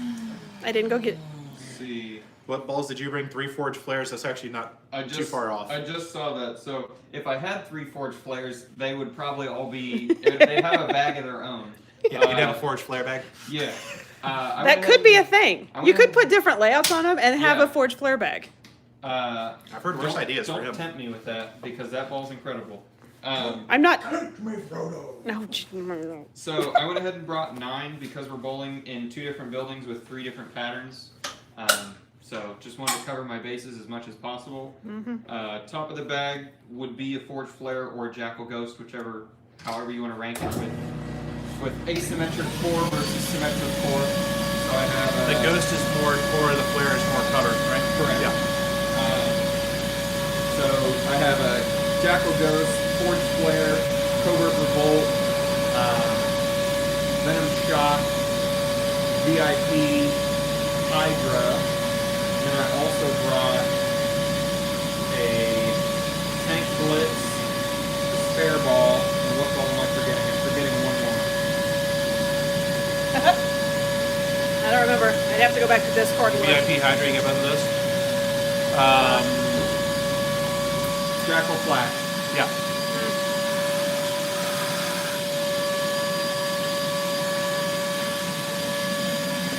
I didn't go get. Let's see. What balls did you bring? 3 forged flares. That's actually not too far off. I just saw that. So if I had 3 forged flares, they would probably all be. They have a bag of their own. Yeah, you'd have a forged flare bag. Yeah. That could be a thing. You could put different layouts on them and have Yeah. a forged flare bag. I've heard worse ideas for him. Don't tempt me with that because that ball's incredible. I'm not. No. So I went ahead and brought 9 because we're bowling in 2 different buildings with 3 different patterns. So just wanted to cover my bases as much as possible. Top of the bag would be a forged flare or a jackal ghost, however you want to rank it with asymmetric core versus symmetric core. So I have The ghost is more core, the flare is more cover, right? Correct. Yeah. So I have a jackal ghost, forged flare, covert revolt, venom shock, VIP, hydra. And I also brought a tank blitz, a spare ball, and what ball am I forgetting? I'm forgetting one more. I don't remember. I'd have to go back to Discord and look. VIP Hydra, you get both of those? Jackal flash. Yeah.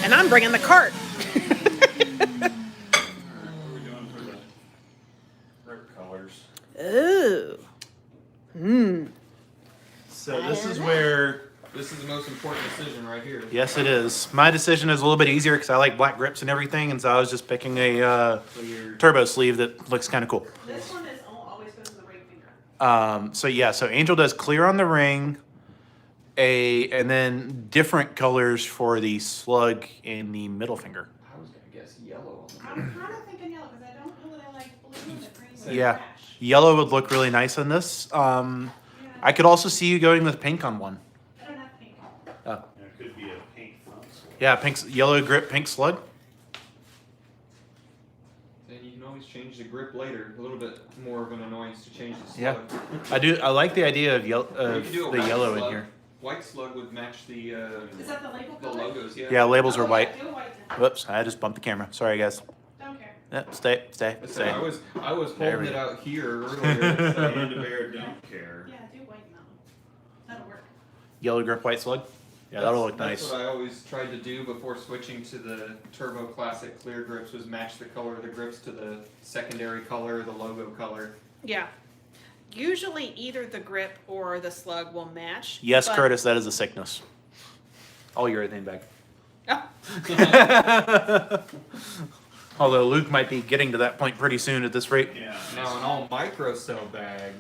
And I'm bringing the cart. What are we doing for the brick colors? Ooh. So this is where, This is the most important decision right here. yes it is. My decision is a little bit easier because I like black grips and everything, and so I was just picking a So you're turbo sleeve that looks kind of cool. This one is always goes to the ring finger. So Angel does clear on the ring, and then different colors for the slug and the middle finger. I was gonna guess yellow on the I'm kind of thinking yellow because I don't really like blue and the green is Yeah. trash. Yellow would look really nice on this. I could also see you going with pink on one. I don't have pink. And it could be a pink front sword. Yeah, yellow grip, pink slug. Then you can always change the grip later. A little bit more of an annoyance to change the Yeah. slug. I like the idea of You could do a the white yellow in slug. here. White slug would match the Is that the label the color? logos. Yeah. Yeah, labels are Oh, white. Yeah, do a white then. Whoops, I just bumped the camera. Sorry, guys. Don't care. Yep, stay. Listen, I was There holding we it go. out here earlier. Panda bear don't care. Yeah, do white now. That'll work. Yellow grip, white slug. Yeah, that'll look That's nice. what I always tried to do before switching to the Turbo Classic clear grips was match the color of the grips to the secondary color, the logo color. Yeah. Usually either the grip or the slug will match. Yes, but- Curtis, that is a sickness. All urethane bag. Oh, Although Luke might be getting to that point pretty soon at this rate. Yeah. Now an all micro cell bag.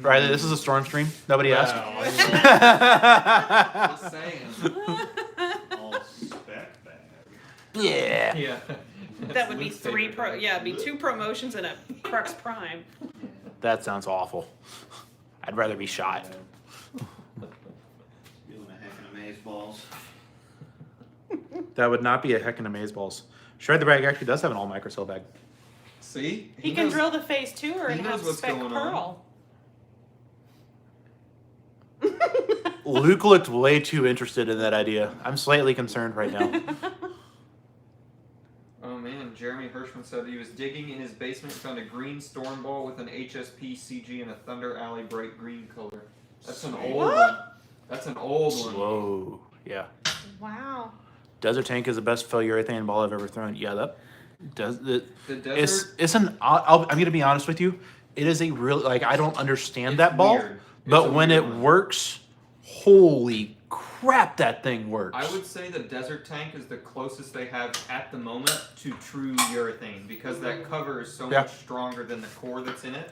Riley, this is a storm stream. Nobody asked. Just saying. All spec bag. Yeah. Yeah. that would be Luke's 3 favorite bag. it'd be 2 promotions and a Crux Prime. That sounds awful. I'd rather be shot. Feeling a heck of amaze balls. That would not be a heck and amazeballs. Shred the bag actually does have an all microcell bag. See? He can knows- drill the phase 2 or he and knows have what's spec going on. pearl. Luke looked way too interested in that idea. I'm slightly concerned right now. Oh man, Jeremy Hirschman said he was digging in his basement and found a green storm ball with an HSP CG and a Thunder Alley bright green color. That's an old What? one. That's an old one. Whoa. Yeah. Wow. Desert Tank is the best polyurethane ball I've ever thrown. Yeah, that does it. The desert. It's an. I'm gonna be honest with you. It is a real like I don't understand It's that ball, weird. It's but a when weird it one. works, holy crap, that thing works. I would say the Desert Tank is the closest they have at the moment to true urethane because that cover is so Yeah. much stronger than the core that's in it.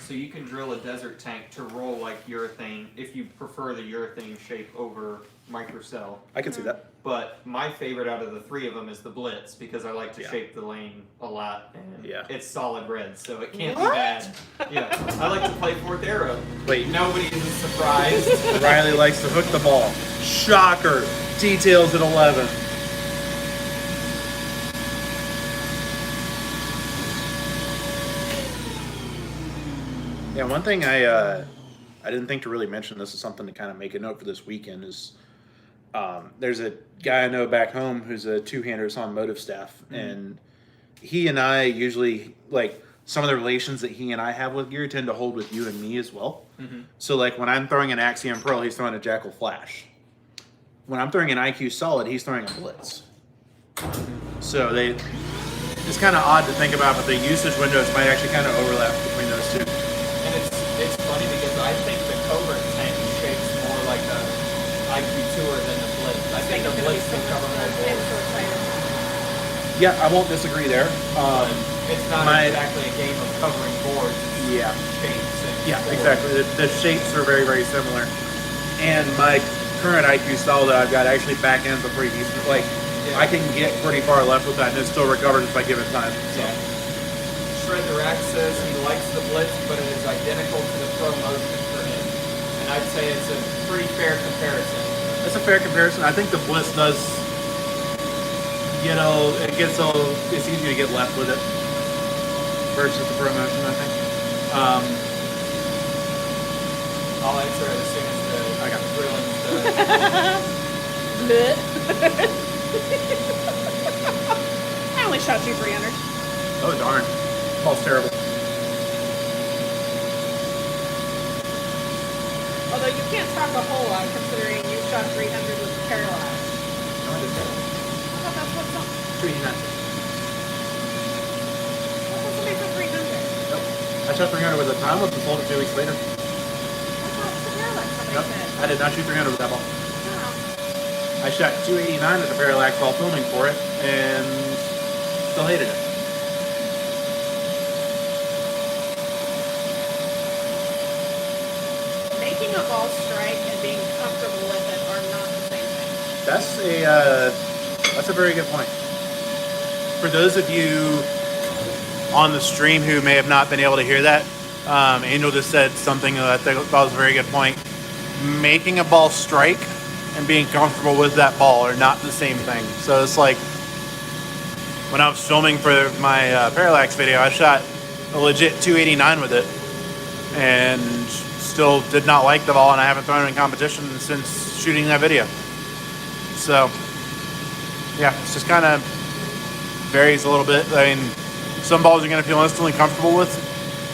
So you can drill a Desert Tank to roll like urethane if you prefer the urethane shape over microcell. I can see that. But my favorite out of the 3 of them is the Blitz because I like to Yeah. shape the lane a lot. And Yeah. it's solid red, so it can't What? be bad. Yeah, I like to play fourth arrow. Wait. Nobody is surprised. Riley likes to hook the ball. Shocker. Details at 11. Yeah, one thing I didn't think to really mention. This is something to kind of make a note for this weekend. Is there's a guy I know back home who's a two-hander that's on motive staff, and he and I usually like some of the relations that he and I have with gear tend to hold with you and me as well. So like when I'm throwing an Axiom Pearl, he's throwing a Jackal Flash. When I'm throwing an IQ Solid, he's throwing a Blitz. So it's kind of odd to think about, but the usage windows might actually kind of overlap between those two. And it's funny because I think the Cobra tank shapes more like a IQ tour than the Blitz. I think the Blitz can cover more boards. Yeah, I won't disagree there. It's not exactly a game of covering boards. Yeah. Shapes and Yeah, boards. exactly. The shapes are very, very similar. And my current IQ Solid that I've got actually back ends are pretty decent. Like, I can get pretty far left with that and it still recovers if I give it time. So. Yeah. Shred the Rack says he likes the Blitz, but it is identical to the Pro Motion for him. And I'd say it's a pretty fair comparison. That's a fair comparison. I think the Blitz does, it's easier to get left with it versus the Pro Motion, I think. I'll answer it as soon as I got the drilling's done. I only shot you 300. Oh, darn. Ball's terrible. Although you can't talk a whole lot considering you shot 300 with the parallax. No, I did that. I thought that's what's up. 289. I thought somebody said 300. Nope. I shot 300 with a time loop and sold it 2 weeks later. I thought it was the parallax somebody Nope. said. I did not shoot 300 with that ball. Oh. I shot 289 at the parallax while filming for it and still hated it. Making a ball strike and being comfortable with it are not the same thing. That's a very good point. For those of you on the stream who may have not been able to hear that, Angel just said something that I thought was a very good point. Making a ball strike and being comfortable with that ball are not the same thing. So it's like when I was filming for my parallax video, I shot a legit 289 with it and still did not like the ball, and I haven't thrown it in competition since shooting that video. So yeah, it's just kind of varies a little bit. I mean, some balls you're going to feel instantly comfortable with.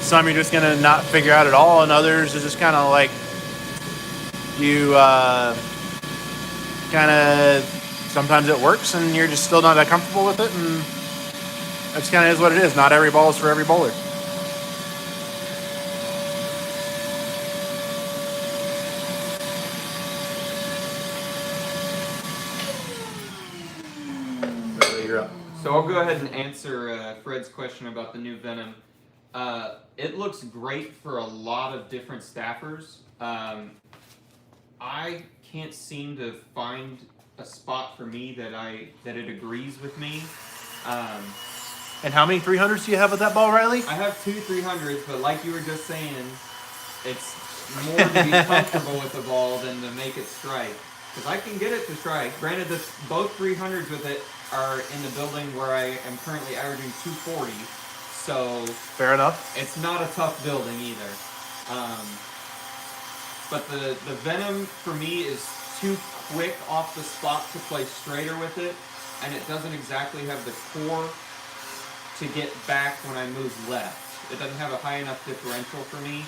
Some you're just going to not figure out at all, and others is just kind of like you sometimes it works and you're just still not that comfortable with it, and that just kind of is what it is. Not every ball is for every bowler. You're up. So I'll go ahead and answer Fred's question about the new Venom. It looks great for a lot of different staffers. I can't seem to find a spot for me that it agrees with me. And how many 300s do you have with that ball, Riley? I have 2 300s, but like you were just saying, it's more to be comfortable with the ball than to make it strike. Because I can get it to strike. Granted, both 300s with it are in the building where I am currently averaging 240. So Fair enough. it's not a tough building either. But the Venom for me is too quick off the spot to play straighter with it, and it doesn't exactly have the core to get back when I move left. It doesn't have a high enough differential for me.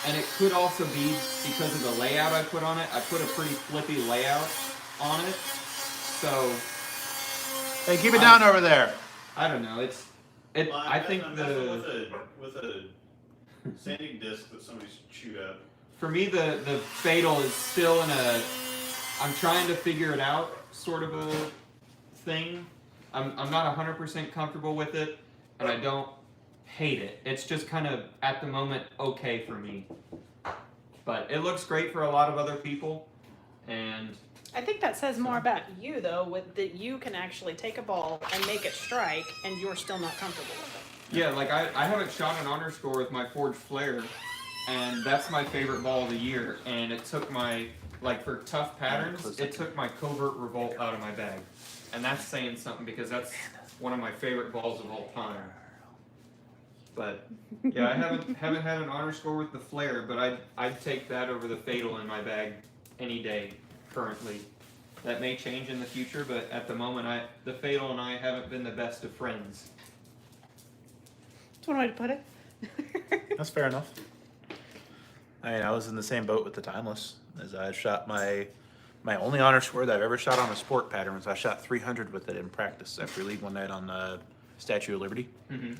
And it could also be because of the layout I put on it. I put a pretty flippy layout on it. So Hey, keep it down over there. I don't know. I think I'm messing with a sanding disc that somebody's chewed up. for me the fatal is still in a I'm trying to figure it out sort of a thing. I'm not 100% comfortable with it, and I don't hate it. It's just kind of at the moment okay for me. But it looks great for a lot of other people, and I think that says more about you, though, with that you can actually take a ball and make it strike, and you're still not comfortable with it. yeah, like I haven't shot an honor score with my Forged Flare, and that's my favorite ball of the year. And it took for tough patterns, it took my Covert Revolt out of my bag. And that's saying something because that's one of my favorite balls of all time. But yeah, I haven't had an honor score with the flare, but I'd take that over the fatal in my bag any day currently. That may change in the future, but at the moment, the fatal and I haven't been the best of friends. That's one way to put it. That's fair enough. I mean, I was in the same boat with the timeless. As I shot my only honor score that I've ever shot on a sport pattern was I shot 300 with it in practice after league one night on the Statue of Liberty. Mm-hmm.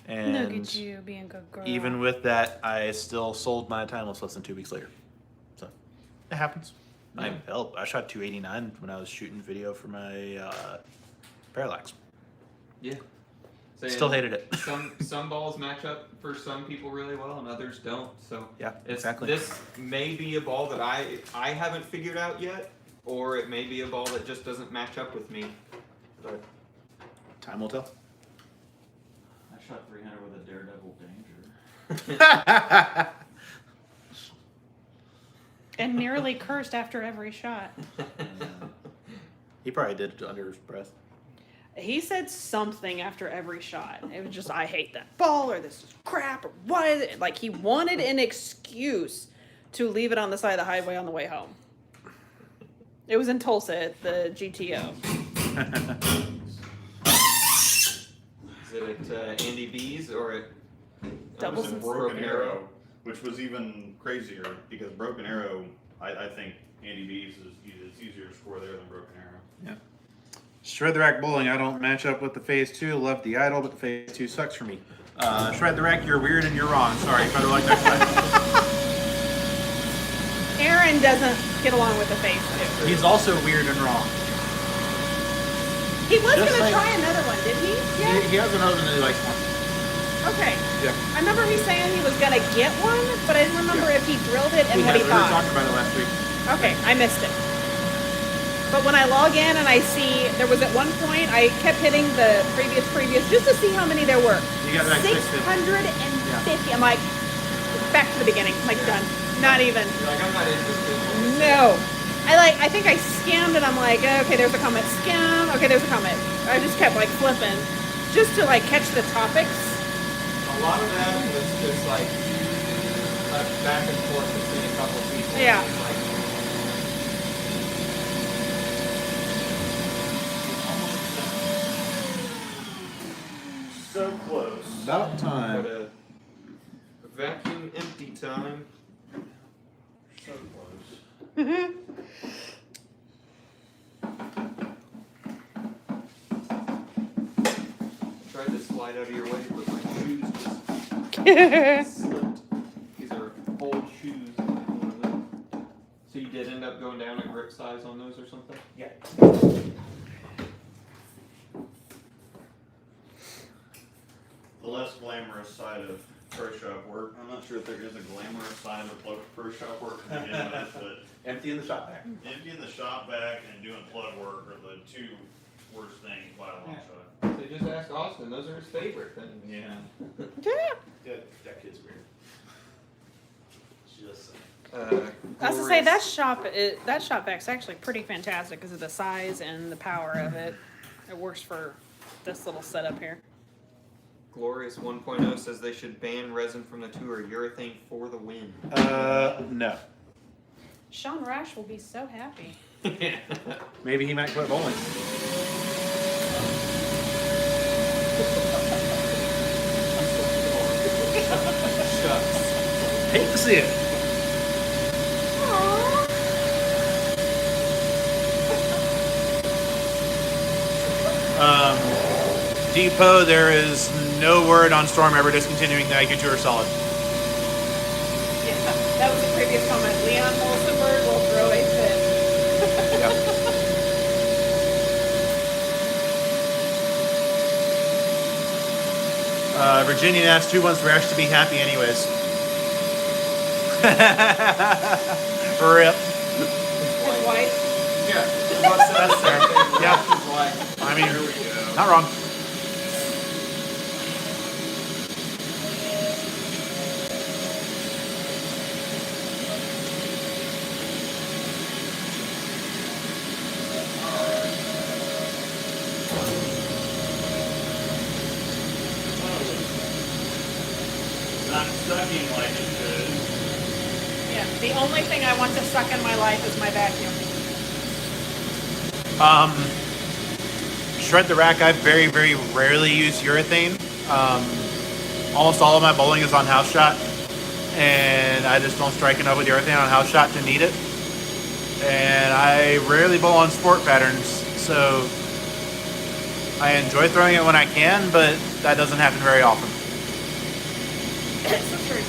And Look at you being a good girl. even with that, I still sold my timeless less than 2 weeks later. So it happens. Yeah. I shot 289 when I was shooting video for my parallax. Yeah. Still hated it. Some balls match up for some people really well and others don't. So Yeah, exactly. This may be a ball that I haven't figured out yet, or it may be a ball that just doesn't match up with me. But Time will tell. I shot 300 with a Daredevil Danger. And nearly cursed after every shot. He probably did it under his breath. He said something after every shot. It was just, I hate that ball, or this is crap, or what is it? Like, he wanted an excuse to leave it on the side of the highway on the way home. It was in Tulsa at the GTO. Is it at Andy B's or at Doubles It was and in Broken Arrow, which was even crazier because Broken Arrow, I think Andy B's it's easier to score there than Broken Arrow. Yeah. Shred the Rack Bowling, I don't match up with the Phase 2. Love the Idol, but the Phase 2 sucks for me. Shred the Rack, you're weird and you're wrong. Sorry, better luck next time. Aaron doesn't get along with the face, too. He's also weird and wrong. He was Just going to saying. try another one, did he? Yeah. He has another one that he likes more. Okay. Yeah. I remember he saying he was going to get one, but I didn't remember if he drilled it and what he We were thought. talking about it last week. Okay, I missed it. But when I log in and I see, there was at one point, I kept hitting the previous, just to see how many there were. You got like 650. I'm like, back to the beginning. I'm like, done. Not even. You're like, I'm not interested. No. I think I skimmed and I'm like, okay, there's a comment. Skim. Okay, there's a comment. I just kept like flipping just to like catch the topics. A lot of that was just like a back and forth between a couple of people. Yeah. Like, So close. About but time. vacuum empty time. So close. Tried to slide out of your way, but my shoes just slipped. These are old shoes. So you did end up going down a grip size on those or something? Yeah. The less glamorous side of pro shop work. I'm not sure if there is a glamorous side of pro shop work to begin with, but Empty in the shop vac. emptying the shop back and doing plug work are the two worst things by a long shot. So just ask Austin, those are his favorite things. Yeah. Yeah. That kid's weird. Just I was to say that shop vac's actually pretty fantastic because of the size and the power of it. It works for this little setup here. Glorious 1.0 says they should ban resin from the tour. Urethane for the win. no. Sean Rash will be so happy. Maybe he might quit bowling. Shucks. Hate to see it. Depot, there is no word on Storm ever discontinuing the IQ Tour Solid. Yeah, that was a previous comment. Leon Molsenberg will throw a fit. Virginia asked who wants Rash to be happy anyways. Rip. His wife. Yeah. That's fair. Yeah. I mean, There we go. not wrong. The only thing I want to suck in my life is my vacuum. Shred the rack. I very, very rarely use urethane. Almost all of my bowling is on house shot, and I just don't strike enough with urethane on house shot to need it. And I rarely bowl on sport patterns, so I enjoy throwing it when I can, but that doesn't happen very often. So true.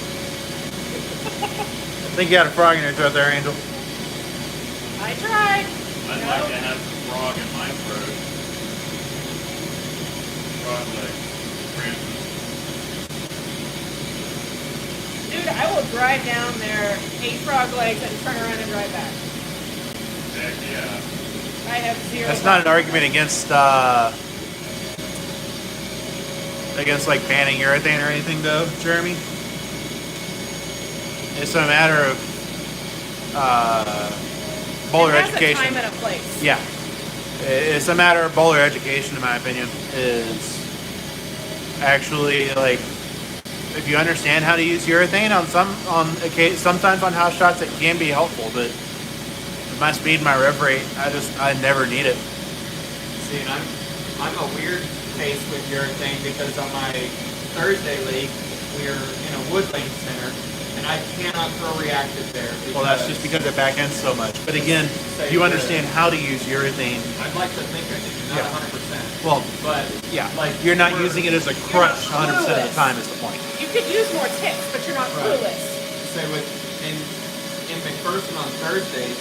I think you had a frog in your throat there, Angel. I tried. I'd No. like to have some frog in my throat. Frog leg. Francis. Dude, I will drive down there, 8 frog legs, and turn around and drive back. Heck yeah. I have zero. That's not an argument against like banning urethane or anything, though, Jeremy. It's a matter of bowler It has education. a time and a place. Yeah, it's a matter of bowler education, in my opinion. Is actually like if you understand how to use urethane sometimes on house shots, it can be helpful, but with my speed and my rev rate, I never need it. See, and I'm a weird case with urethane because on my Thursday league, we're in a wood lane center, and I cannot throw reactive there. Well, that's just because it back ends so much. But again, if you understand how to use urethane, I'd like to think I do, not Yeah. 100%. well, But yeah, like you're not we're- using it as a crutch 100% of the time is the point. You could use more tips, but you're not Right. clueless. say with in McPherson on Thursdays,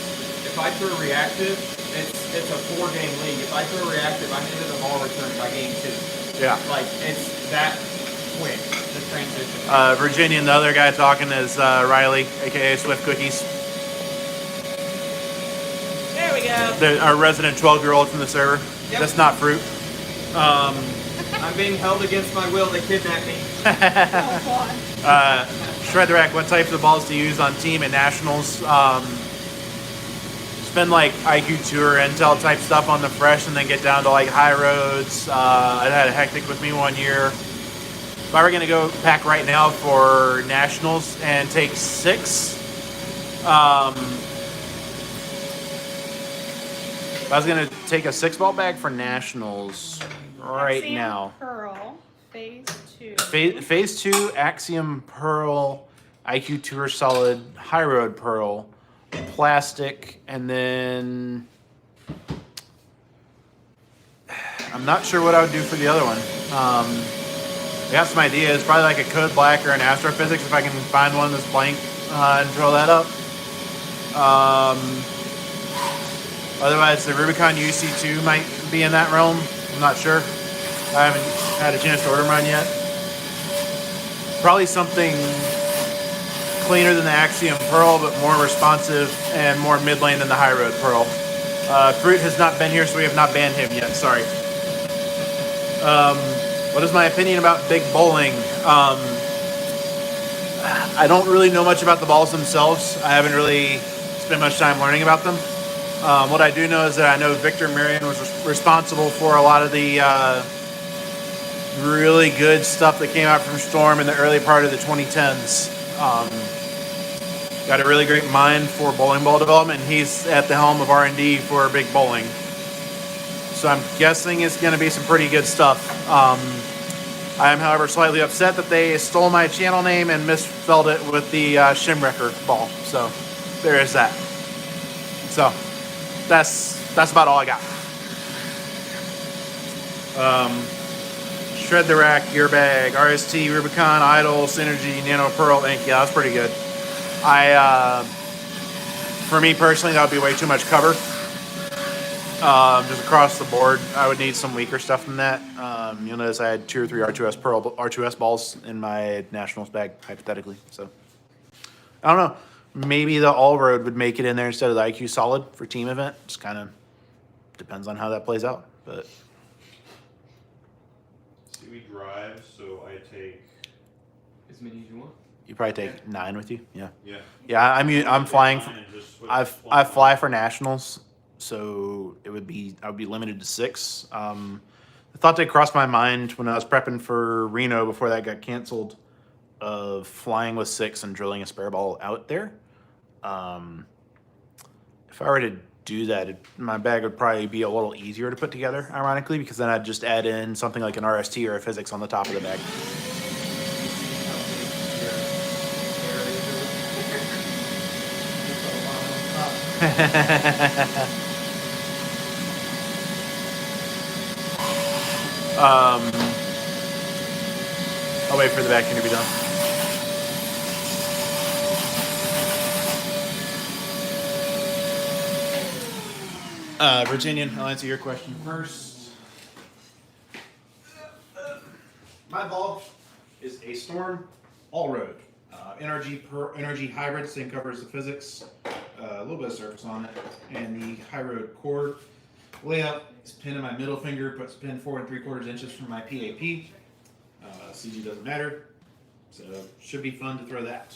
if I throw reactive, it's a 4-game league. If I throw reactive, I'm into the ball return by game 2. Yeah. Like it's that quick the transition. Virginia and the other guy talking is Riley, aka Swift Cookies, There we go. our resident 12-year-old from the server. Yep. That's not fruit. I'm being held against my will. They kidnapped me. Oh, God. Shred the rack. What types of balls to use on team and nationals? Spend like IQ Tour Intel type stuff on the fresh, and then get down to like high roads. I had a hectic with me one year. If I were gonna go pack right now for nationals and take 6, if I was gonna take a 6-ball bag for nationals right Axiom now. Pearl, phase 2. Phase 2, Axiom Pearl, IQ Tour Solid, High Road Pearl, plastic, and then I'm not sure what I would do for the other one. I got some ideas, probably like a Code Black or an Astrophysics if I can find one that's blank and throw that up. Otherwise, the Rubicon UC2 might be in that realm. I'm not sure. I haven't had a chance to order mine yet. Probably something cleaner than the Axiom Pearl, but more responsive and more mid-lane than the High Road Pearl. Fruit has not been here, so we have not banned him yet. Sorry. What is my opinion about big bowling? I don't really know much about the balls themselves. I haven't really spent much time learning about them. What I do know is that I know Victor Marion was responsible for a lot of the really good stuff that came out from Storm in the early part of the 2010s. Got a really great mind for bowling ball development. He's at the helm of R&D for big bowling. So I'm guessing it's going to be some pretty good stuff. I am, however, slightly upset that they stole my channel name and misspelled it with the Shimwrecker ball. So there is that. So that's about all I got. Shred the Rack, Gear Bag, RST, Rubicon, Idol, Synergy, Nano Pearl, Ink. Yeah, that's pretty good. For me personally, that would be way too much cover. Just across the board, I would need some weaker stuff than that. You'll notice I had 2 or 3 R2S balls in my nationals bag, hypothetically. So I don't know. Maybe the All Road would make it in there instead of the IQ Solid for team event. Just kind of depends on how that plays out. But See, we drive, so I take. As many as you want. you probably take 9 with you. Yeah. Yeah. Yeah. I'm flying. And just switch I one. fly for nationals, so I would be limited to 6. The thought that crossed my mind when I was prepping for Reno before that got canceled, of flying with 6 and drilling a spare ball out there. If I were to do that, my bag would probably be a little easier to put together, ironically, because then I'd just add in something like an RST or a physics on the top of the bag. I'll wait for the vacuum to be done. Virginian, I'll answer your question first. My ball is a Storm all-road. Energy hybrid, same cover as the physics. A little bit of surface on it. And the high road core layout is pin in my middle finger, puts pin 4 3/4 inches from my PAP. CG doesn't matter, so should be fun to throw that.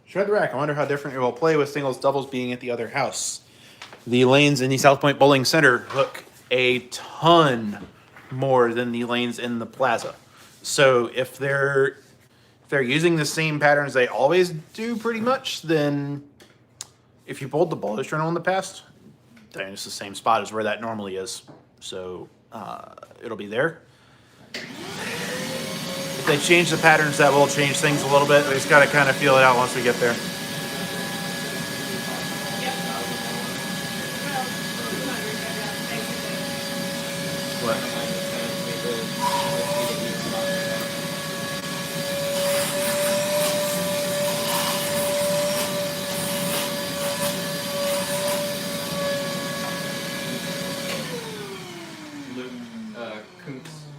Shred the rack. I wonder how different it will play with singles, doubles being at the other house. The lanes in the South Point Bowling Center hook a ton more than the lanes in the plaza. So if they're using the same patterns they always do pretty much, then if you bowled the bowler's journal in the past, then it's the same spot as where that normally is. So it'll be there. If they change the patterns, that will change things a little bit. We just got to kind of feel it out once we get there. What?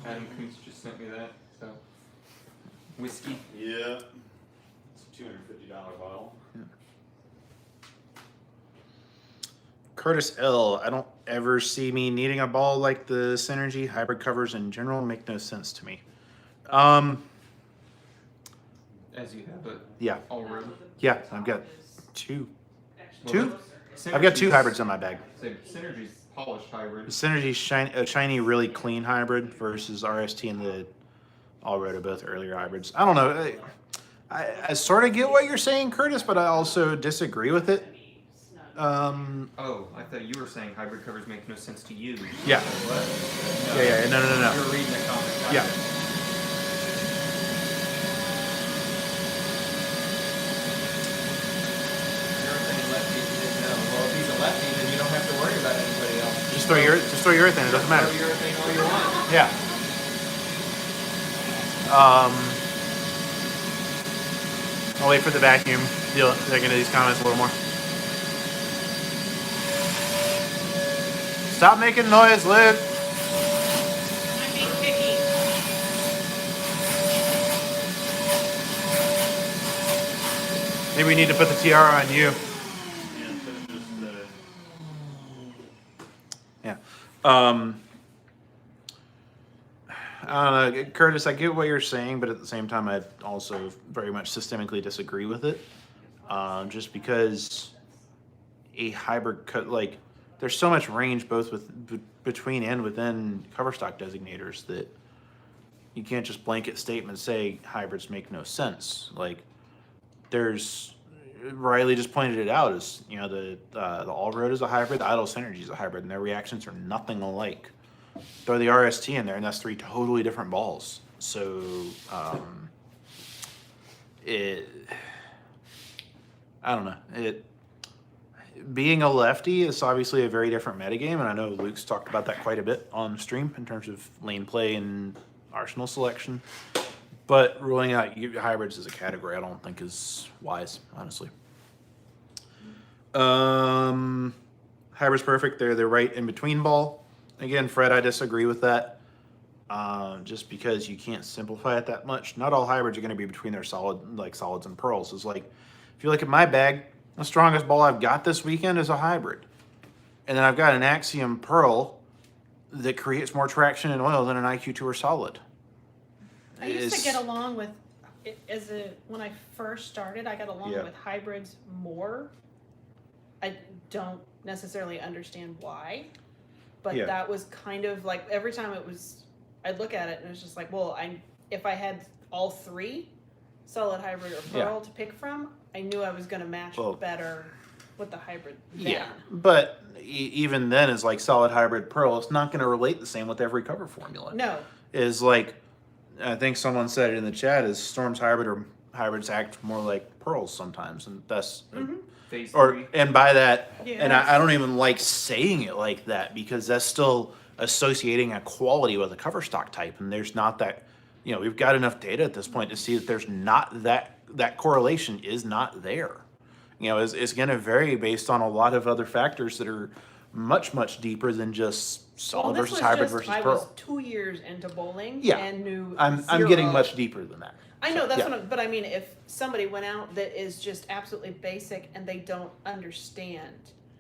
Adam Kuntz just sent me that, so. Whiskey. Yeah. It's a $250 bottle. Curtis L. I don't ever see me needing a ball like the Synergy. Hybrid covers in general make no sense to me. As you have it Yeah. already. Yeah, I've got two. I've got two hybrids in my bag. So Synergy's polished hybrid. The Synergy's shiny, really clean hybrid versus RST and the All-Road are both earlier hybrids. I don't know. I sort of get what you're saying, Curtis, but I also disagree with it. Oh, I thought you were saying hybrid covers make no sense to you. Yeah. What? Yeah, no. You're reading the comment. Gotcha. Yeah. You're saying lefty, you didn't know. Well, if he's a lefty, then you don't have to worry about anybody else. Just throw urethane. It doesn't matter. Throw urethane all you want. Yeah. I'll wait for the vacuum. Dig into these comments a little more. Stop making noise, Luke. I'm being picky. Maybe we need to put the tiara on you. Yeah, instead of just Yeah. I don't know, Curtis, I get what you're saying, but at the same time, I also very much systemically disagree with it. Just because a hybrid cut, like, there's so much range both between and within cover stock designators that you can't just blanket statement say hybrids make no sense. Like, there's Riley just pointed it out as the All Road is a hybrid, the Idle Synergy is a hybrid, and their reactions are nothing alike. Throw the RST in there, and that's three totally different balls. So I don't know. Being a lefty is obviously a very different metagame, and I know Luke's talked about that quite a bit on stream in terms of lane play and arsenal selection. But ruling out hybrids as a category, I don't think is wise, honestly. Hybrid's perfect. They're the right in between ball. Again, Fred, I disagree with that. Just because you can't simplify it that much. Not all hybrids are going to be between their solids and pearls. It's like, if you look at my bag, the strongest ball I've got this weekend is a hybrid. And then I've got an Axiom Pearl that creates more traction and oil than an IQ Tour Solid. I used to get along with, when I first started, I got along with hybrids more. I don't necessarily understand why, but that was kind of like every time it was I'd look at it and it was just like, well, if I had all three, solid, hybrid, or pearl to pick from, I knew I was going to match better with the hybrid then. Yeah, but even then, is like solid, hybrid, pearl. It's not going to relate the same with every cover formula. No. Is like, I think someone said it in the chat, is storms hybrid or hybrids act more like pearls sometimes, and that's Phase or 3. and by that, Yeah. and I don't even like saying it like that because that's still associating a quality with a cover stock type, and there's not that. We've got enough data at this point to see that there's not that correlation is not there. It's going to vary based on a lot of other factors that are much, much deeper than just solid this versus was hybrid just, versus I pearl. was 2 years into bowling Yeah. and knew I'm zero. getting much deeper than that. I know, that's yeah. but I mean, if somebody went out that is just absolutely basic and they don't understand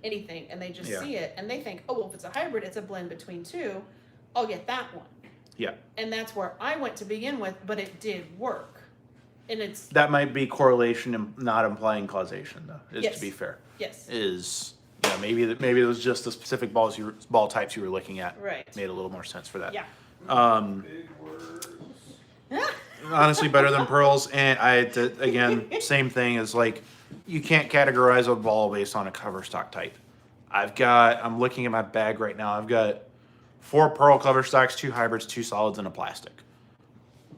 anything and they just see it and they think, oh, well, if it's a hybrid, it's a blend between two, I'll get that one. Yeah. And that's where I went to begin with, but it did work. And it's, That might be correlation and not implying causation, though. Is Yes. to be fair. yes, Is maybe it was just the specific ball types you were looking at. right. Made a little more sense for that. Yeah. Big words. Honestly, better than pearls. And again, same thing as like, you can't categorize a ball based on a cover stock type. I'm looking at my bag right now. I've got 4 pearl cover stocks, 2 hybrids, 2 solids, and a plastic.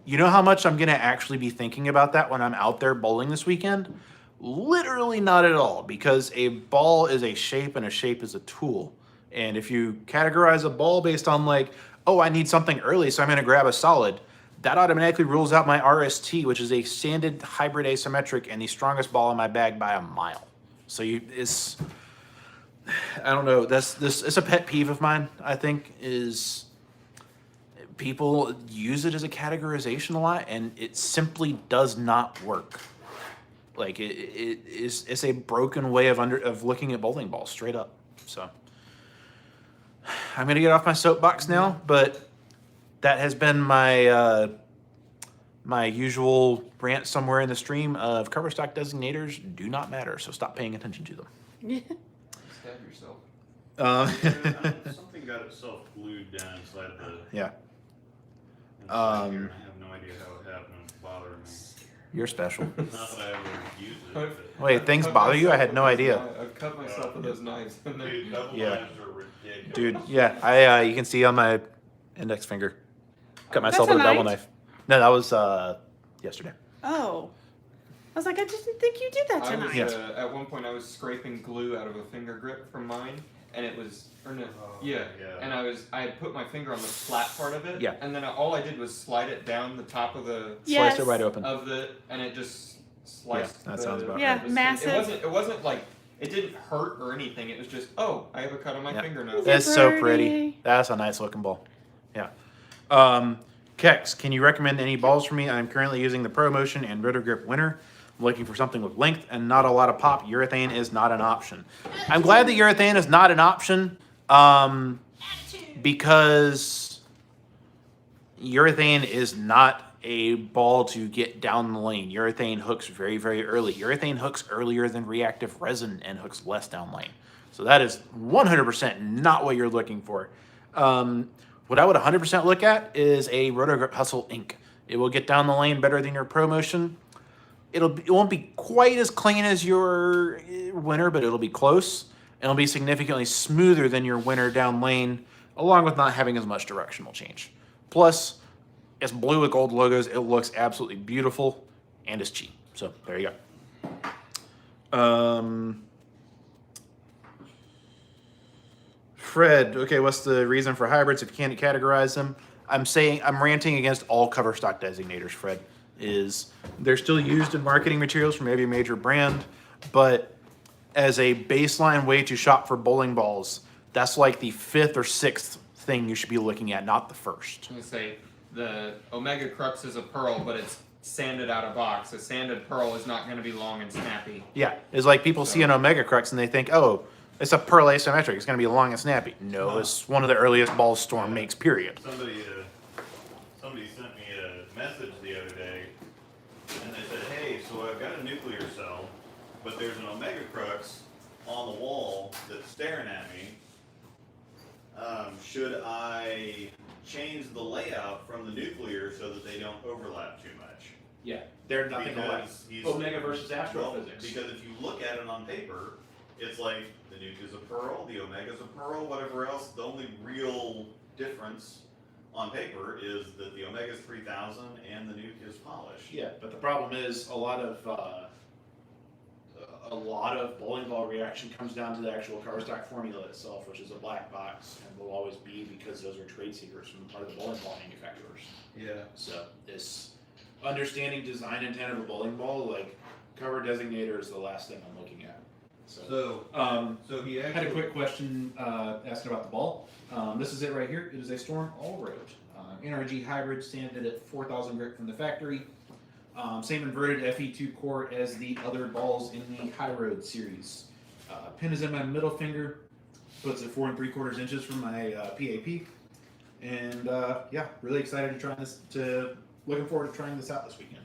You know how much I'm going to actually be thinking about that when I'm out there bowling this weekend? Literally not at all, because a ball is a shape and a shape is a tool. And if you categorize a ball based on like, oh, I need something early, so I'm going to grab a solid, that automatically rules out my RST, which is a sanded hybrid asymmetric and the strongest ball in my bag by a mile. So I don't know. It's a pet peeve of mine. I think is people use it as a categorization a lot, and it simply does not work. Like it's a broken way of looking at bowling balls straight up. So I'm gonna get off my soapbox now, but that has been my my usual rant somewhere in the stream of cover stock designators do not matter. So stop paying attention to them. Stab yourself. Something got itself glued down inside the. Yeah. Inside here. I have no idea how it happened. It's bothering me. You're special. Not that I ever use it. But Wait, things bother you? I had no idea. I've cut myself with those knives. dude, double Yeah. knives are ridiculous. Dude, yeah, you can see on my index finger. Cut myself That's with a double a knife? knife. No, that was yesterday. Oh. I was like, I didn't think you did that I was, tonight. at one point I was scraping glue out of a finger grip from mine, and it was, or no, yeah. and I had put my finger on the flat part of it, Yeah. and then all I did was slide it down the top of the, Yes. Slice it right open. and it just sliced. Yeah, that the- sounds about Yeah, right. massive. It wasn't like, it didn't hurt or anything, it was just, oh, I have a cut on my Yeah. finger now. That's so pretty. pretty. That's a nice looking ball. Yeah. Kex, can you recommend any balls for me? I'm currently using the Pro Motion and Roto Grip Winner. I'm looking for something with length and not a lot of pop. Urethane is not an option. I'm glad that urethane is not an option because urethane is not a ball to get down the lane. Urethane hooks very, very early. Urethane hooks earlier than reactive resin and hooks less down lane. So that is 100% not what you're looking for. What I would 100% look at is a Roto Grip Hustle Ink. It will get down the lane better than your Pro Motion. It won't be quite as clean as your Winner, but it'll be close. It'll be significantly smoother than your Winner down lane, along with not having as much directional change. Plus, it's blue with gold logos. It looks absolutely beautiful, and it's cheap. So there you go. Fred, okay, what's the reason for hybrids if you can't categorize them? I'm ranting against all cover stock designators, Fred. They're still used in marketing materials from maybe a major brand, but as a baseline way to shop for bowling balls, that's like the 5th or 6th thing you should be looking at, not the first. I'm gonna say the Omega Crux is a pearl, but it's sanded out of box. A sanded pearl is not gonna be long and snappy. Yeah, it's like people see an Omega Crux and they think, oh, it's a pearl asymmetric. It's going to be long and snappy. No, it's one of the earliest balls Storm makes, period. Somebody sent me a message the other day, and they said, hey, so I've got a nuclear cell, but there's an Omega Crux on the wall that's staring at me. Should I change the layout from the nuclear so that they don't overlap too much. Yeah, they're nothing alike. Because he's Omega versus well, astrophysics. because if you look at it on paper, it's like the nuke is a pearl, the omega is a pearl, whatever else. The only real difference on paper is that the omega is 3000 and the nuke is polished. Yeah, but the problem is a lot of bowling ball reaction comes down to the actual cardstock formula itself, which is a black box and will always be because those are trade secrets from part of the bowling ball manufacturers. Yeah. So this understanding design intent of a bowling ball, like cover designator, is the last thing I'm looking at. So, So he I actually had a quick question asking about the ball. This is it right here. It is a Storm All-Road. NRG hybrid, standard at 4,000 grit from the factory. Same inverted FE2 core as the other balls in the High Road series. Pin is in my middle finger. Puts it 4 3/4 inches from my PAP. And yeah, really excited to try this. Looking forward to trying this out this weekend.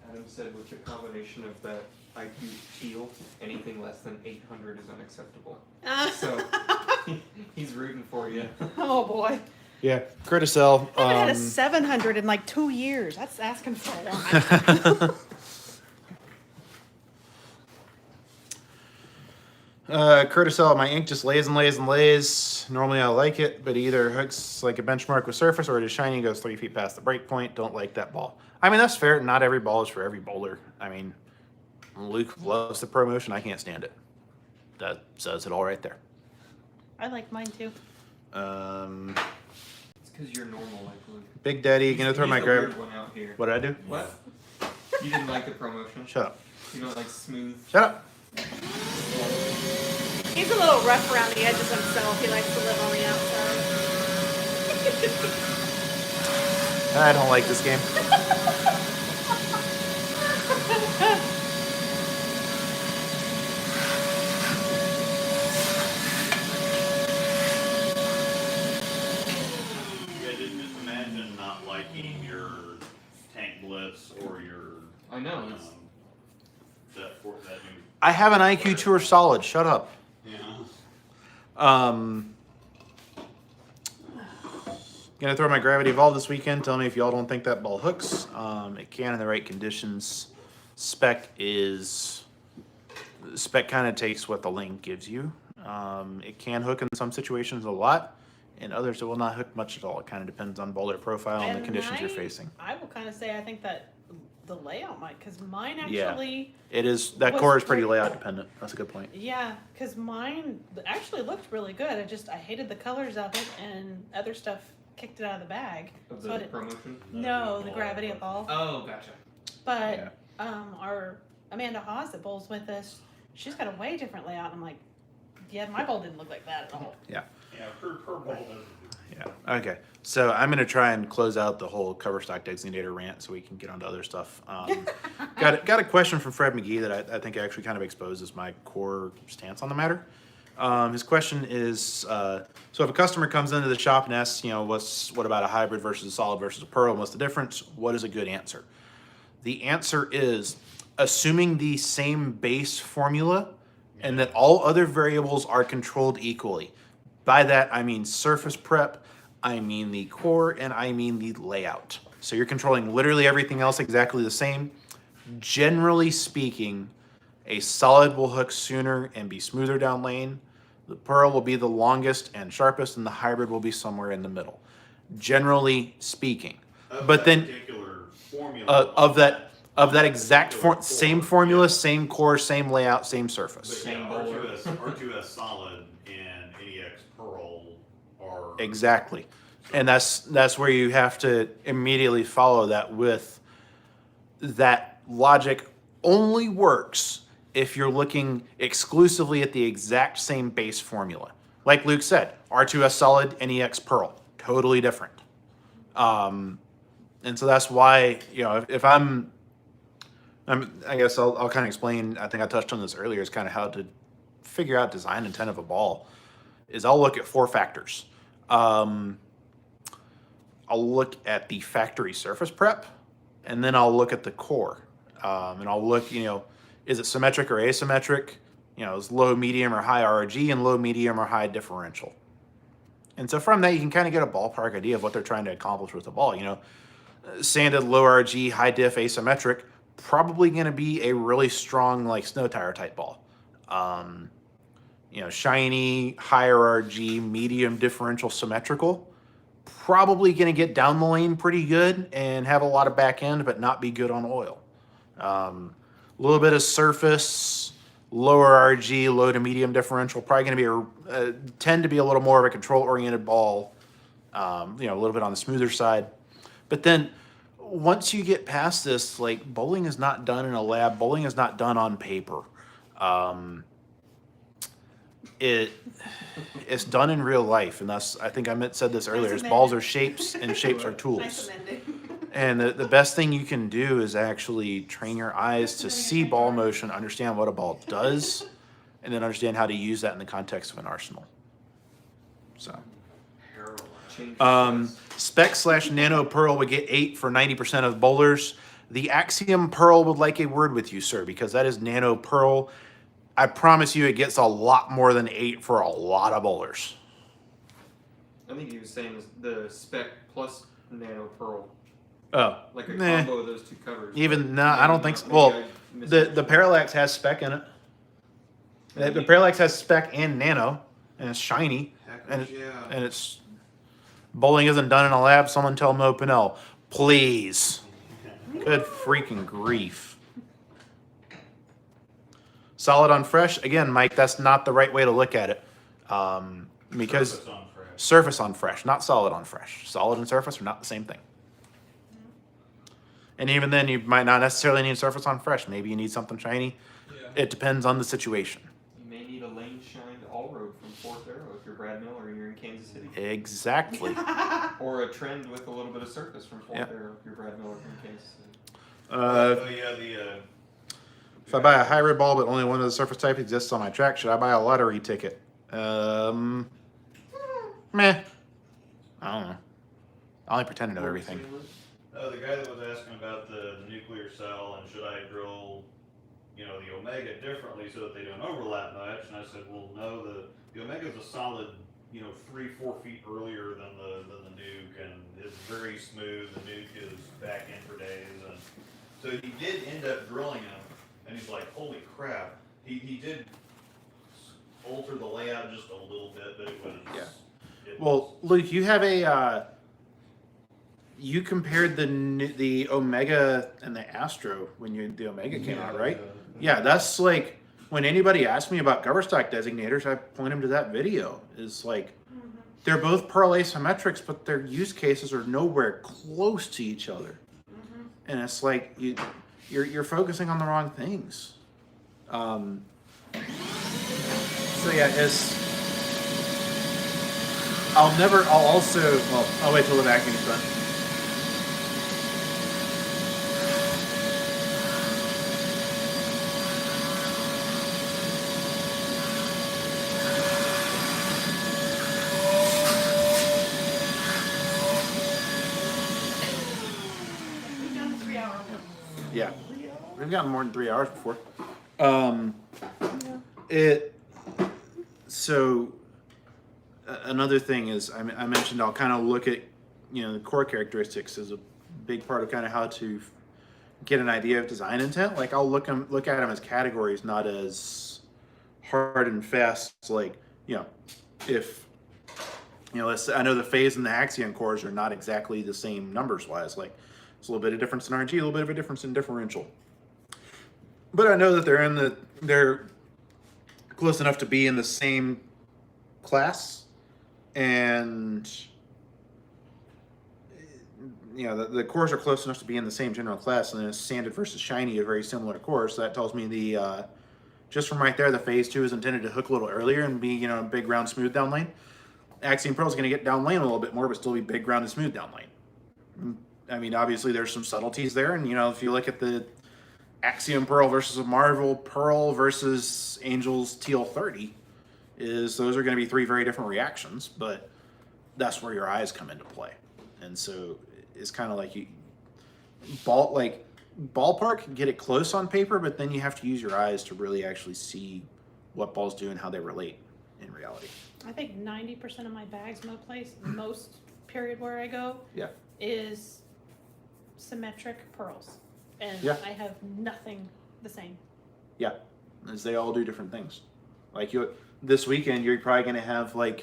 Adam said with the combination of that IQ teal, anything less than 800 is unacceptable. So he's rooting for you. Oh boy. Yeah, Criticel. I haven't had a 700 in like 2 years. That's asking for a lot. Criticel, my ink just lays and lays and lays. Normally I like it, but either hooks like a benchmark with surface or it is shiny, goes 3 feet past the break point. Don't like that ball. I mean, that's fair. Not every ball is for every bowler. I mean, Luke loves the promotion. I can't stand it. That says it all right there. I like mine too. It's because you're normal, like Luke. Big Daddy, gonna throw He's my the grab. weird one out here. What did I do? What? You didn't like the promotion? Shut up. You don't like smooth? Shut up. He's a little rough around the edges himself. He likes to live on the outside. I don't like this game. Yeah, just imagine not liking your tank blitz or your I know. It's, that new. I have an IQ tour solid. Shut up. Yeah. Gonna throw my Gravity Evolve this weekend. Tell me if y'all don't think that ball hooks. It can in the right conditions. Spec kind of takes what the link gives you. It can hook in some situations a lot. In others, it will not hook much at all. It kind of depends on bowler profile and the conditions you're facing. I will kind of say I think that the layout might, because mine Yeah. actually, It is that was core is pretty like- layout dependent. That's a good point. yeah, because mine actually looked really good. I hated the colors of it, and other stuff kicked it out of the bag. of So the I didn't- promotion? No, the gravity evolve. Oh, gotcha. But Yeah. our Amanda Hawes that bowls with us, she's got a way different layout. I'm like, yeah, my bowl didn't look like that at all. Yeah, her bowl doesn't. Yeah. Okay. So I'm gonna try and close out the whole cover stock designator rant so we can get onto other stuff. Got a question from Fred McGee that I think actually kind of exposes my core stance on the matter. His question is, so if a customer comes into the shop and asks, what about a hybrid versus a solid versus a pearl? What's the difference? What is a good answer? The answer is assuming the same base formula and that all other variables are controlled equally. By that, I mean surface prep, I mean the core, and I mean the layout. So you're controlling literally everything else exactly the same. Generally speaking, a solid will hook sooner and be smoother down lane. The pearl will be the longest and sharpest, and the hybrid will be somewhere in the middle. Generally speaking. But then particular formula of that exact same formula, same core, same layout, same surface. But yeah, R2S solid and NEX pearl are Exactly. And that's where you have to immediately follow that with that logic only works if you're looking exclusively at the exact same base formula. Like Luke said, R2S solid, NEX pearl, totally different. And so that's why, if I guess I'll kind of explain, I think I touched on this earlier, is kind of how to figure out design intent of a ball, is I'll look at 4 factors. I'll look at the factory surface prep, and then I'll look at the core. And I'll look, is it symmetric or asymmetric? Is low, medium, or high RG and low, medium, or high differential? And so from that, you can kind of get a ballpark idea of what they're trying to accomplish with the ball. Sanded, low RG, high diff, asymmetric, probably going to be a really strong like snow tire type ball. Shiny, higher RG, medium differential, symmetrical, probably going to get down the lane pretty good and have a lot of back end, but not be good on oil. A little bit of surface, lower RG, low to medium differential, probably going to be tend to be a little more of a control oriented ball. A little bit on the smoother side. But then once you get past this, like bowling is not done in a lab. Bowling is not done on paper. It's done in real life, and that's, I think I said this earlier, is balls are shapes and shapes are tools. Nice amending. And the best thing you can do is actually train your eyes to see ball motion, understand what a ball does, and then understand how to use that in the context of an arsenal. So, spec/nano pearl would get 8 for 90% of bowlers. The Axiom pearl would like a word with you, sir, because that is nano pearl. I promise you it gets a lot more than 8 for a lot of bowlers. I think he was saying the spec plus nano pearl. Oh. Like a combo of those two covers. I don't think so. Well, the Parallax has spec in it. The Parallax has spec and nano, and it's shiny. And it's bowling isn't done in a lab. Someone tell Mo Pinnell, please. Good freaking grief. Solid on fresh. Again, Mike, that's not the right way to look at it. Because surface on fresh, not solid on fresh. Solid and surface are not the same thing. And even then, you might not necessarily need surface on fresh. Maybe you need something shiny. Yeah. It depends on the situation. You may need a lane shined all road from Fourth Arrow if you're Brad Miller and you're in Kansas City. Exactly. Or a trend with a little bit of surface from Fourth Arrow if you're Brad Miller from Kansas City. If I buy a hybrid ball but only one of the surface type exists on my track, should I buy a lottery ticket? Meh. I don't know. I only pretend to know everything. The guy that was asking about the nuclear cell and should I drill, the Omega differently so that they don't overlap much, and I said, well, no, the Omega is a solid, 3-4 feet earlier than the nuke, and it's very smooth. The nuke is back in for days, and so he did end up drilling him, and he's like, holy crap, he did alter the layout just a little bit, but it was. Yeah. Well, Luke, you have a. You compared the Omega and the Astro when the Omega came out, right? Yeah, that's like when anybody asks me about cover stock designators, I point them to that video. Is like they're both pearl asymmetrics, but their use cases are nowhere close to each other, and it's like you're focusing on the wrong things. So yeah, I'll wait till the vacuum's done. Yeah, we've gotten more than 3 hours before. Another thing is I mentioned I'll kind of look at the core characteristics as a big part of kind of how to get an idea of design intent. Like I'll look at them as categories, not as hard and fast. Like if I know the phase and the axion cores are not exactly the same numbers wise. Like it's a little bit of difference in RG, a little bit of a difference in differential. But I know that they're close enough to be in the same class, and the cores are close enough to be in the same general class, and then sanded versus shiny are very similar cores. So that tells me just from right there, the phase 2 is intended to hook a little earlier and be a big round smooth down lane. Axiom Pearl is going to get down lane a little bit more, but still be big round and smooth down lane. I mean, obviously there's some subtleties there, and if you look at the Axiom Pearl versus a Marvel Pearl versus Angel's TL30, those are going to be 3 very different reactions, but that's where your eyes come into play. And so it's kind of like ballpark, get it close on paper, but then you have to use your eyes to really actually see what balls do and how they relate in reality. I think 90% of my bags, most period where I go, Yeah. is symmetric pearls, and Yeah. I have nothing the same. As they all do different things. Like this weekend, you're probably gonna have you're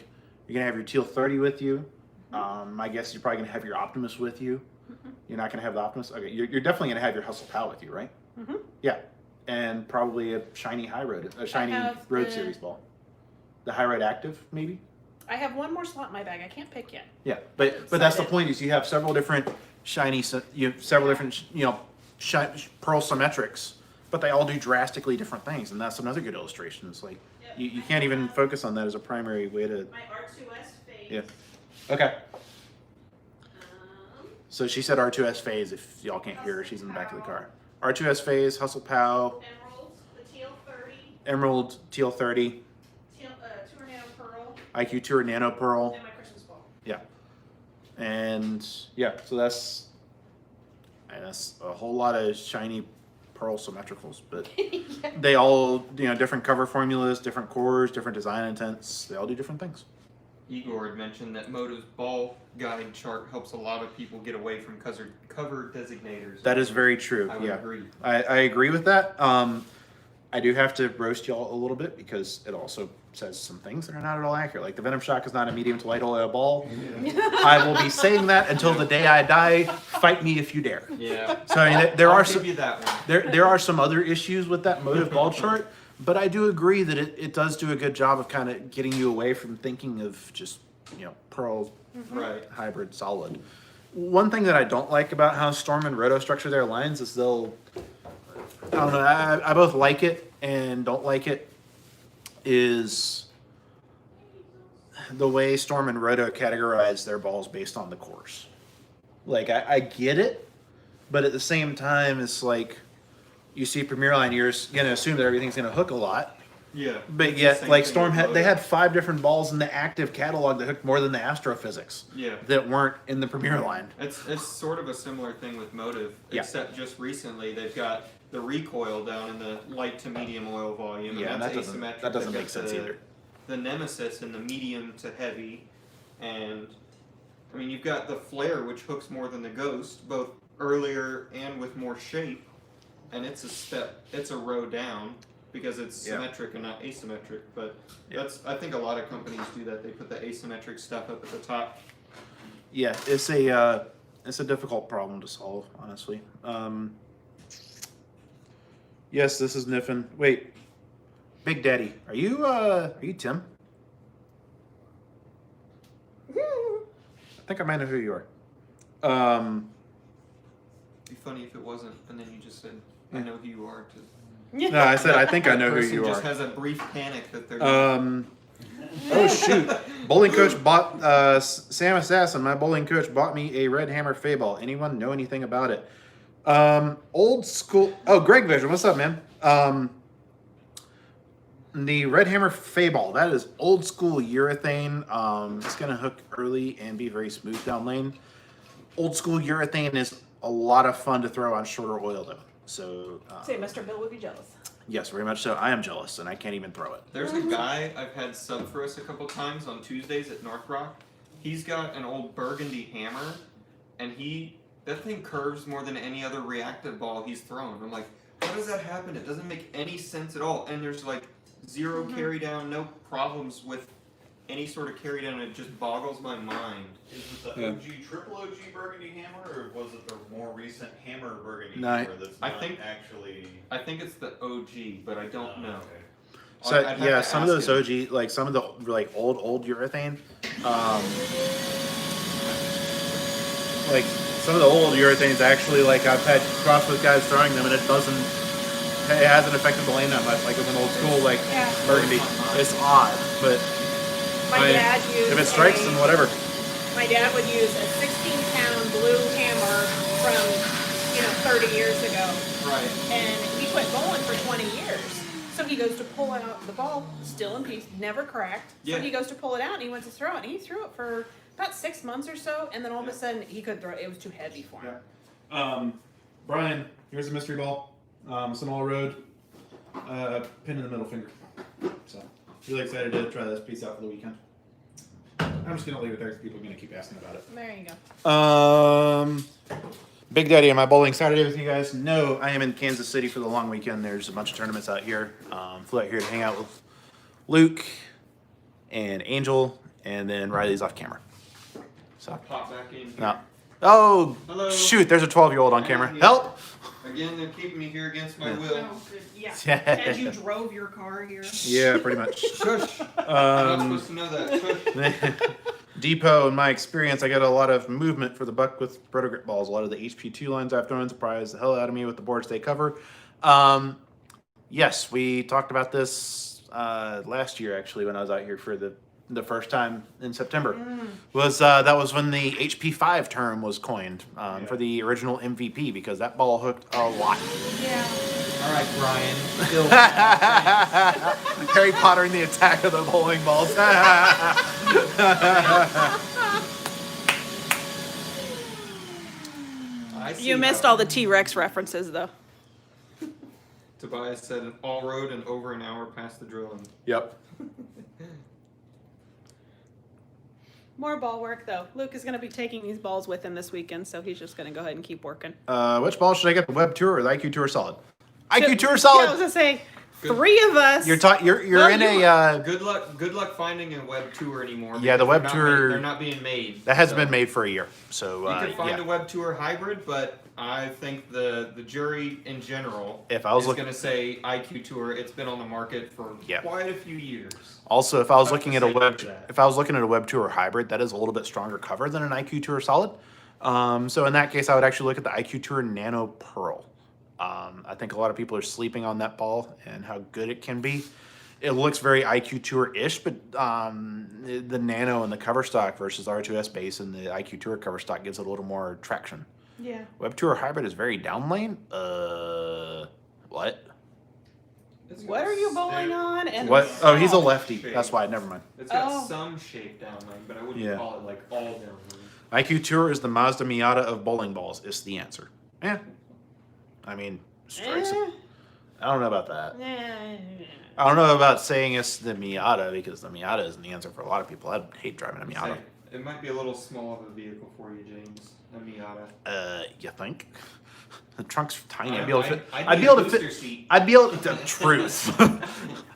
gonna have your Teal 30 with you. I guess you're probably gonna have your Optimus with you. You're not gonna have the Optimus. Okay, you're definitely gonna have your Hustle Pal with you, right? Mhm. Yeah, and probably a shiny have Road the- Series ball. The High Road Active, maybe. I have one more slot in my bag. I can't pick yet. Yeah, but that's the Excited. point is you have several different different pearl symmetrics, but they all do drastically different things, and that's another good illustration. It's like you can't even focus on that as a primary way to. My R2S phase. Yeah. Okay. So she said R2S phase. If y'all can't hear her, she's in the back of the car. R2S phase, Hustle Pow, Emeralds, the Teal 30, Emerald, Teal 30, Tour Nano Pearl, IQ Tour Nano Pearl, and my Christmas ball. and so that's a whole lot of shiny pearl symmetricals, but they all different cover formulas, different cores, different design intents. They all do different things. Igor had mentioned that Moto's ball guide chart helps a lot of people get away from cover designators. That is very true. I would Yeah, agree. I agree with that. I do have to roast y'all a little bit because it also says some things that are not at all accurate. Like the Venom Shock is not a medium to light oil ball. I will be saying that until the day I die. Fight me if you dare. Yeah. So I mean, there I'll are give some you that one. there are some other issues with that motive ball chart, but I do agree that it does do a good job of kind of getting you away from thinking of just pearl Right. hybrid solid. One thing that I don't like about how Storm and Roto structure their lines is I don't know, I both like it and don't like it, is the way Storm and Roto categorize their balls based on the cores. Like, I get it, but at the same time, it's like, you see Premier Line, you're going to assume that everything's going to hook a lot. Yeah. But It's the yet, same like thing Storm with they Moto. had 5 different balls in the active catalog that hooked more than the astrophysics Yeah. that weren't in the Premier Line. It's sort of a similar thing with Motive, Yeah. except just recently they've got the recoil down in the light to medium oil volume. Yeah, and that's that doesn't asymmetric. They've make got sense either. The Nemesis in the medium to heavy, and I mean you've got the Flare which hooks more than the Ghost, both earlier and with more shape, and it's a row down because it's Yeah. symmetric and not asymmetric. But Yeah. I think a lot of companies do that. They put the asymmetric stuff up at the top. Yeah, it's a difficult problem to solve, honestly. Yes, this is Niffin. Wait, Big Daddy, are you Tim? I think I might know who you are. It'd be funny if it wasn't, and then you just said, "I know who you are." No, I said I think I know who Person you just are. has a brief panic that they're. Oh shoot! Bowling coach bought Sam Assassin. My bowling coach bought me a Red Hammer Fayball. Anyone know anything about it? Old school. Oh, Greg Vision, what's up, man? The Red Hammer Fayball. That is old school urethane. It's gonna hook early and be very smooth down lane. Old school urethane is a lot of fun to throw on shorter oil though. So Say, Mr. Bill would be jealous. yes, very much so. I am jealous, and I can't even throw it. There's a guy I've had sub for us a couple times on Tuesdays at North Rock. He's got an old burgundy hammer, and that thing curves more than any other reactive ball he's thrown. I'm like, how does that happen? It doesn't make any sense at all. And there's like zero carry down, no problems with any sort of carry down. It just boggles my mind. Is it the Yeah. OG, triple OG burgundy hammer, or was it the more recent hammer burgundy No, hammer that's I not think- actually? I think it's the OG, but I don't know. Okay. So I'd have yeah, to some of ask those him. OG, like some of the like old urethane, like some of the old urethanes actually, like I've had cross with guys throwing them and it hasn't affected the lane that much. Like with an old school like Yeah. burgundy, it's odd, but My dad used if it strikes, then whatever. My dad would use a 16-pound blue hammer from 30 years ago, Right. and he quit bowling for 20 years. So he goes to pull out the ball, still in piece, never cracked. Yeah. So he goes to pull it out, and he went to throw it, and he threw it for about 6 months or so, and then all of a sudden he couldn't throw it. It was too heavy for him. Brian, here's a mystery ball. It's an all road, pin in the middle finger. So really excited to try this piece out for the weekend. I'm just gonna leave it there because people are gonna keep asking about it. There you go. Big Daddy, am I bowling Saturday with you guys? No, I am in Kansas City for the long weekend. There's a bunch of tournaments out here. Flew out here to hang out with Luke and Angel, and then Riley's off camera. So, Pop back in here. no. Oh, Hello. shoot, there's a 12-year-old on camera. Yeah. Help! Again, they're keeping me here against my will. Oh, good. Yeah. As you drove your car here. Yeah, pretty much. Shush. I'm not supposed to know that. Shush. Depot, in my experience, I get a lot of movement for the buck with roto grip balls. A lot of the HP2 lines I've thrown surprised the hell out of me with the boards they cover. Yes, we talked about this last year, actually, when I was out here for the first time in September. That was when the HP5 term was coined for the original MVP, because that ball hooked a lot. Yeah. All right, Brian. Still, Harry Potter and the Attack of the Bowling Balls. I see You missed how all the T-Rex references, though. Tobias said an all road and over an hour past the drilling. Yep. More ball work, though. Luke is going to be taking these balls with him this weekend, so he's just going to go ahead and keep working. Which ball should I get, the Web Tour or the IQ Tour Solid? So- IQ Tour Yeah, I Solid. was going to say, Good. 3 of us. You're Well, in you a Good luck finding a web tour anymore. Yeah, the because web they're not tour- they're not being made. that hasn't so. been made for a year. So You could find yeah. a web tour hybrid, but I think the jury in general If I was is looking, going to say IQ Tour. It's been on the market for Yeah. quite a few years. also if I was Tough looking to at a say web, for that. if I was looking at a Web Tour hybrid, that is a little bit stronger cover than an IQ Tour Solid. So in that case, I would actually look at the IQ Tour Nano Pearl. I think a lot of people are sleeping on that ball and how good it can be. It looks very IQ Tour-ish, but the Nano and the cover stock versus the R2S base and the IQ Tour cover stock gives it a little more traction. Yeah. Web Tour Hybrid is very down lane. What? It's What got are you bowling some- on? And What? Oh, he's a how? lefty. Shape. That's why. Never mind. It's got Oh. some shape down lane, but I wouldn't Yeah. call it like all down lane. IQ Tour is the Mazda Miata of bowling balls. Is the answer. Yeah. I mean, strikes. Eh, I don't know about that. eh. I don't know about saying it's the Miata, because the Miata isn't the answer for a lot of people. I'd hate driving a Miata. Say, it might be a little small of a vehicle for you, James. A Miata. You think? The trunk's tiny. I- I'd be able to fit. I'd I'd need be a able to booster fit. seat. I'd be able to. Truth.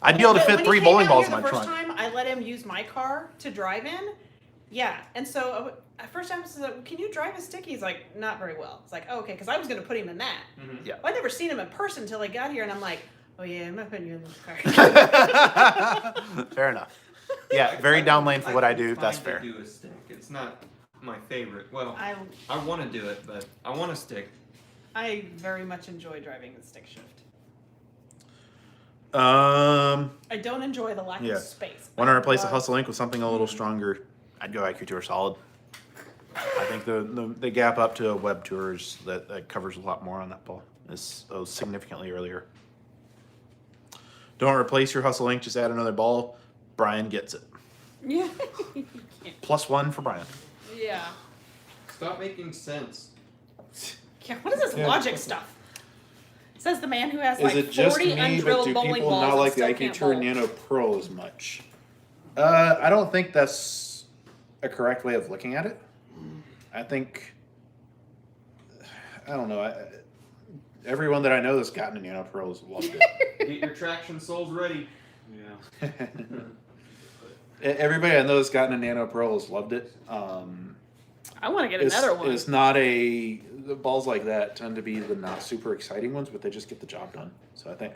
I'd be able to But fit when 3 he came bowling out balls here in my the first trunk. time I let him use my car to drive in. Yeah, and so at first time I said, "Can you drive a stick?" He's like, "Not very well." It's like, oh, "Okay," because I was gonna put him in that. Mhm. Yeah. Well, I'd never seen him in person until I got here, and I'm like, "Oh yeah, I'm not putting you in this car." Fair enough. Yeah, very down lane for what I do. can That's find fair. to do a stick. It's not my favorite. Well, I want to do it, but I want a stick. I very much enjoy driving the stick shift. I don't enjoy the lack Yeah. of space. Want to I replace a love- Hustle Link with something a little stronger? I'd go IQ Tour Solid. I think the gap up to a Web Tours that covers a lot more on that ball is significantly earlier. Don't replace your Hustle Link, just add another ball. Brian gets it. Yeah. +1 for Brian. Yeah. Stop making sense. Yeah. What is this Yeah. logic stuff? Says the man who has Is like it just 40 me, but undrilled do bowling people balls not and like the still IQ can't Tour bowl? Nano Pro as much? I don't think that's a correct way of looking at it. I think, I don't know. Everyone that I know that's gotten a Nano Pro has loved it. Get your traction soles ready. Yeah. Everybody I know that's gotten a Nano Pro has loved it. I want to get It's, another one. it's not the balls like that tend to be the not super exciting ones, but they just get the job done. So I think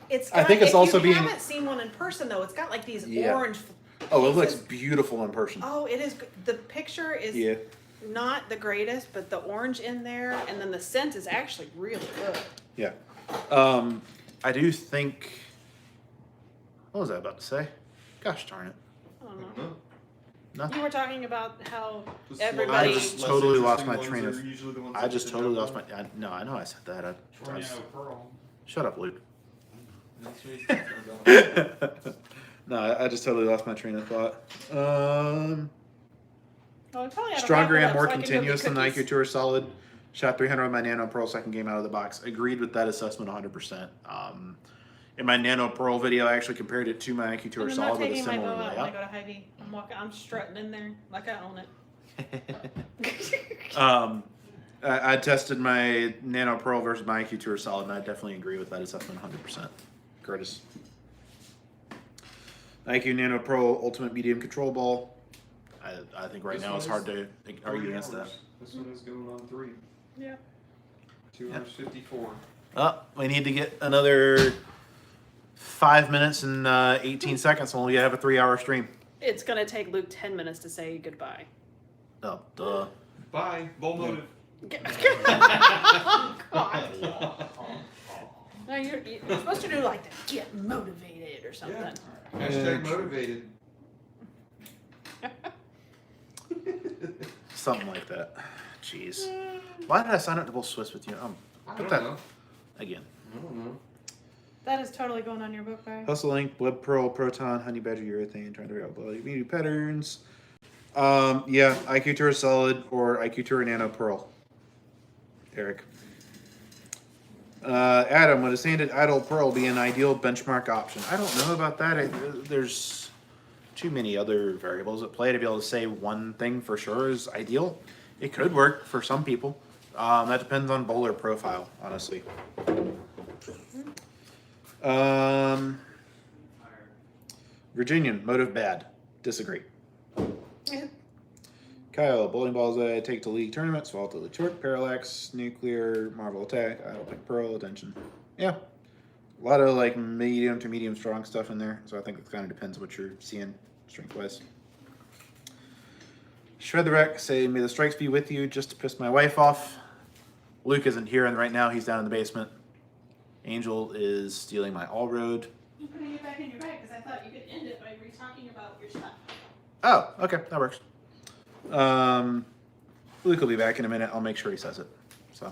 It's I think it's if also you being- haven't seen one in person though, it's got like these Yeah. orange. oh, it looks pieces. beautiful in person. Oh, it is. The picture is Yeah. not the greatest, but the orange in there, and then the scent is actually really good. Yeah. I do think. What was I about to say? Gosh darn it. I don't know. Huh? Nothing. You were talking about how The everybody. I just totally lost my Less train of. interesting ones are usually the ones I that just get totally the lost job my. No, I know I said that. I was, Tornado Pearl. shut up, Luke. done. That's what he's talking about. No, I just totally lost my train of thought. Well, we probably ought to Stronger wrap it and up more so I can go continuous get than the cookies. IQ Tour Solid. Shot 300 on my Nano Pearl second game out of the box. Agreed with that assessment 100%. In my Nano Pearl video, I actually compared it to my IQ Tour And I'm not Solid with a taking my similar bow out when I layout. go to Hy-Vee. I'm strutting in there like I own it. I tested my Nano Pearl versus my IQ Tour Solid, and I definitely agree with that assessment 100%. Curtis. IQ Nano Pro Ultimate Medium Control Ball. I think right This now one it's is hard to argue 3 against that. hours. This one is going on 3. Yeah. 2 hours 54. Oh, we need to get another 5 minutes and 18 seconds, and we'll have a 3-hour stream. It's gonna take Luke 10 minutes to say goodbye. Oh, duh. Bye. Bull motive. Oh, God. No, you're supposed to do like that. Get motivated or something. Yeah. Hashtag motivated. Something like that. Jeez. Why did I sign up to both Swiss with you? I Put don't that know. again. I don't know. That is totally going on your book, right? Hustle Link, Web Pearl, Proton, Honey Badger, Urethane, trying to figure out community patterns. Yeah, IQ Tour Solid or IQ Tour Nano Pearl. Eric. Adam, would a sanded idle pearl be an ideal benchmark option? I don't know about that. There's too many other variables at play to be able to say one thing for sure is ideal. It could work for some people. That depends on bowler profile, honestly. Virginian, motive bad. Disagree. Kyle, bowling balls that I take to league tournaments, fall to the torque, parallax, nuclear, marble attack, idle pick pearl, attention. Yeah. A lot of like medium to medium strong stuff in there, so I think it kind of depends what you're seeing strength wise. Shred the Wreck, say, may the strikes be with you just to piss my wife off. Luke isn't here, and right now he's down in the basement. Angel is stealing my all road. I'm putting it back in your bag because I thought you could end it by talking about your stuff. Oh, okay, that works. Luke will be back in a minute. I'll make sure he says it. So.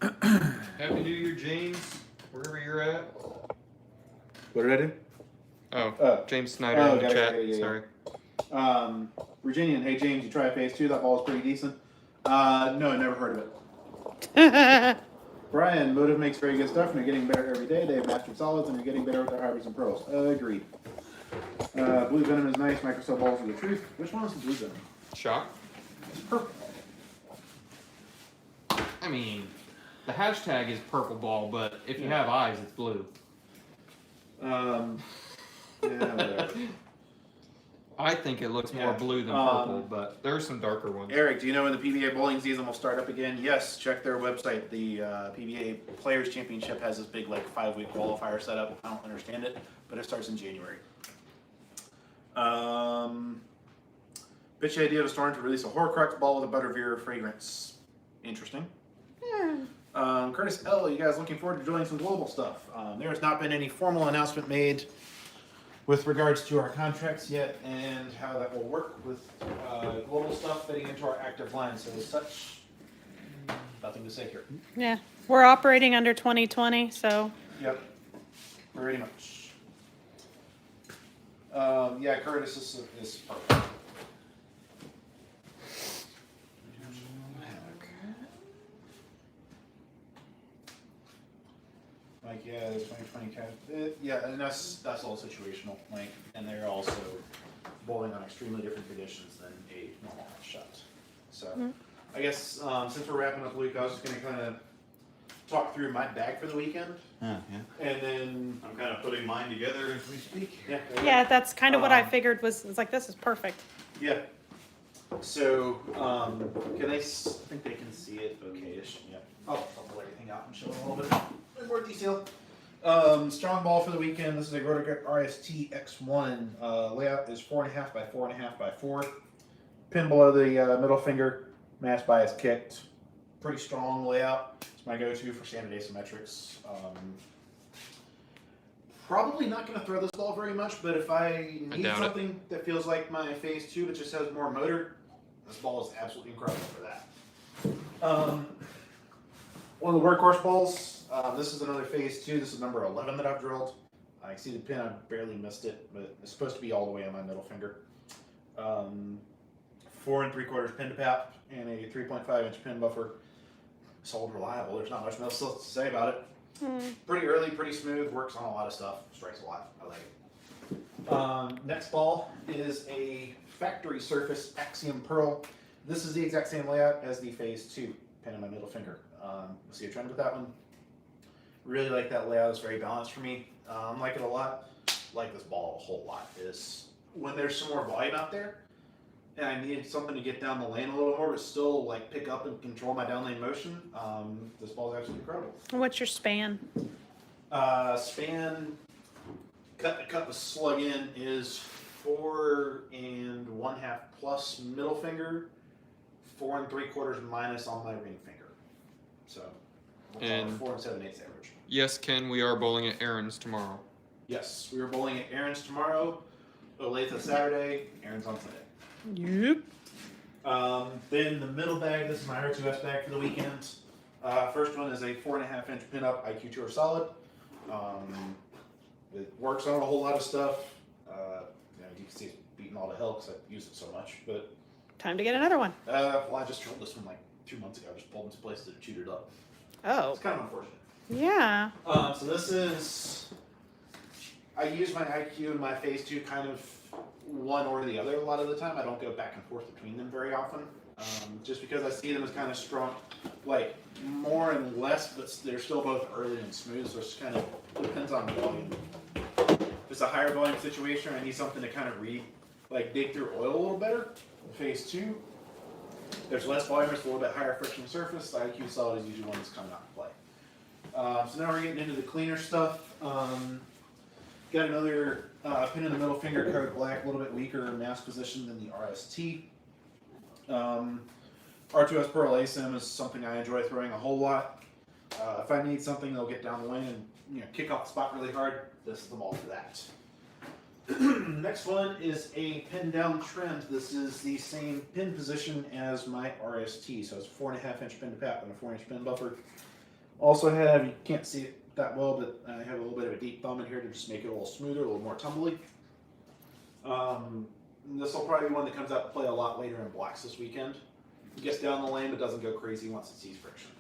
Happy New Year, James. Wherever you're at. What did I do? Oh, James Snyder in the chat. Sorry. Virginian, hey James, you try phase 2? That ball is pretty decent. No, I never heard of it. Brian, Motive makes very good stuff and you're getting better every day. They have mastered solids and you're getting better with their hybrids and pearls. Agreed. Blue Venom is nice. Microsoft balls are the truth. Which one is the blue Venom? Shock. It's purple. I mean, the hashtag is purple ball, but if you have eyes, it's blue. Yeah, whatever. I think it looks more blue than purple, but there are some darker ones. Eric, do you know when the PBA bowling season will start up again? Yes, check their website. The PBA Players Championship has this big, like, 5-week qualifier set up. I don't understand it, but it starts in January. Bitchy idea of Storm to release a Horcrux ball with a Butterbeer fragrance. Interesting. Curtis L., you guys looking forward to doing some global stuff? There has not been any formal announcement made with regards to our contracts yet and how that will work with global stuff fitting into our active line. So as such, nothing to say here. Yeah, we're operating under 2020, so. Yep, pretty much. Yeah, Curtis is perfect. Like, yeah, the 2020 cat. Yeah, and that's all situational. Like, and they're also bowling on extremely different conditions than a normal shot. So, I guess since we're wrapping up the week, I was just gonna kind of talk through my bag for the weekend, and then I'm kind of putting mine together as we speak. Yeah, that's kind of what I figured was, it's like, this is perfect. Yeah. So, can they? I think they can see it okay-ish. Yeah. I'll pull everything out and show them a little bit more detail. Strong ball for the weekend. This is a Rotogrip RST X1. Layout is 4.5 by 4.5 by 4. Pin below the middle finger. Mass bias kicked. Pretty strong layout. It's my go-to for standard asymmetrics. Probably not going to throw this ball very much, but if I need something that feels like my phase 2 but just has more motor, this ball is absolutely incredible for that. One of the workhorse balls, this is another phase 2. This is number 11 that I've drilled. I see the pin, I barely missed it, but it's supposed to be all the way on my middle finger. 4 3/4 pin to pap and a 3.5-inch pin buffer. sold reliable. There's not much else to say about it. Pretty early, pretty smooth, works on a lot of stuff, strikes a lot. I like it. Next ball is a factory surface Axiom Pearl. This is the exact same layout as the Phase 2 pin in my middle finger. See a trend with that one. Really like that layout. It's very balanced for me. Like it a lot. Like this ball a whole lot. Is when there's some more volume out there, and I needed something to get down the lane a little more, but still like pick up and control my down lane motion. This ball is absolutely incredible. What's your span? Span cut the slug in is 4 1/2 plus middle finger, 4 3/4 minus on my ring finger. So we'll call it And- 4 7/8 average. Yes, Ken, we are bowling at Aaron's tomorrow. Yes, we were bowling at Aaron's tomorrow. Olathe Saturday. Aaron's on Sunday. Yep. Then the middle bag. This is my R2S bag for the weekend. First one is a 4.5 inch pinup IQ Tour Solid. It works on a whole lot of stuff. You can see it's beating all to hell because I've used it so much. But Time to get another one. well, I just drilled this one like 2 months ago. I just pulled into place and chewed it up. Oh. It's kind of unfortunate. Yeah. So this is, I use my IQ and my Phase 2 kind of one or the other a lot of the time. I don't go back and forth between them very often. Just because I see them as kind of strong, like more and less, but they're still both early and smooth, so it's kind of depends on volume. If it's a higher volume situation, I need something to kind of dig through oil a little better. Phase 2, there's less volume, it's a little bit higher friction surface. The IQ Solid is usually one that's coming out to play. So now we're getting into the cleaner stuff. Got another pin in the middle finger, code black, a little bit weaker mass position than the RST. R2S Pearl Asym is something I enjoy throwing a whole lot. If I need something that'll get down the lane and kick off the spot really hard, this is the ball for that. Next one is a pin down trend. This is the same pin position as my RST, so it's a 4.5 inch pin to pap and a 4-inch pin buffer. Also have, you can't see it that well, but I have a little bit of a deep thumb in here to just make it a little smoother, a little more tumbly. This will probably be one that comes out to play a lot later in blacks this weekend. It gets down the lane but doesn't go crazy once it sees friction.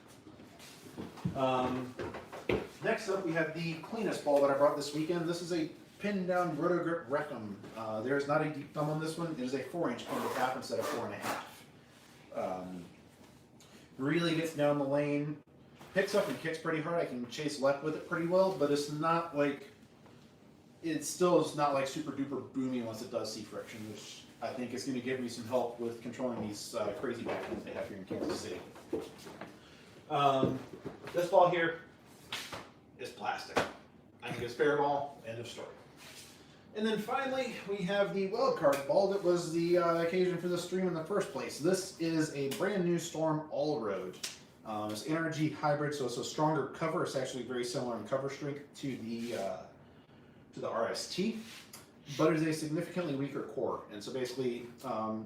Next up we have the cleanest ball that I brought this weekend. This is a pin down Roto Grip Rectum. There's not a deep thumb on this one. It is a 4-inch pin to tap instead of 4.5. Really gets down the lane. Picks up and kicks pretty hard. I can chase left with it pretty well, but it's not like, it still is not like super duper boomy once it does see friction, which I think is going to give me some help with controlling these crazy backhands they have here in Kansas City. This ball here is plastic. I think it's fair ball, end of story. And then finally, we have the wildcard ball that was the occasion for this stream in the first place. This is a brand new Storm All Road. It's energy hybrid, so it's a stronger cover. It's actually very similar in cover strength to the RST, but it's a significantly weaker core. And so basically,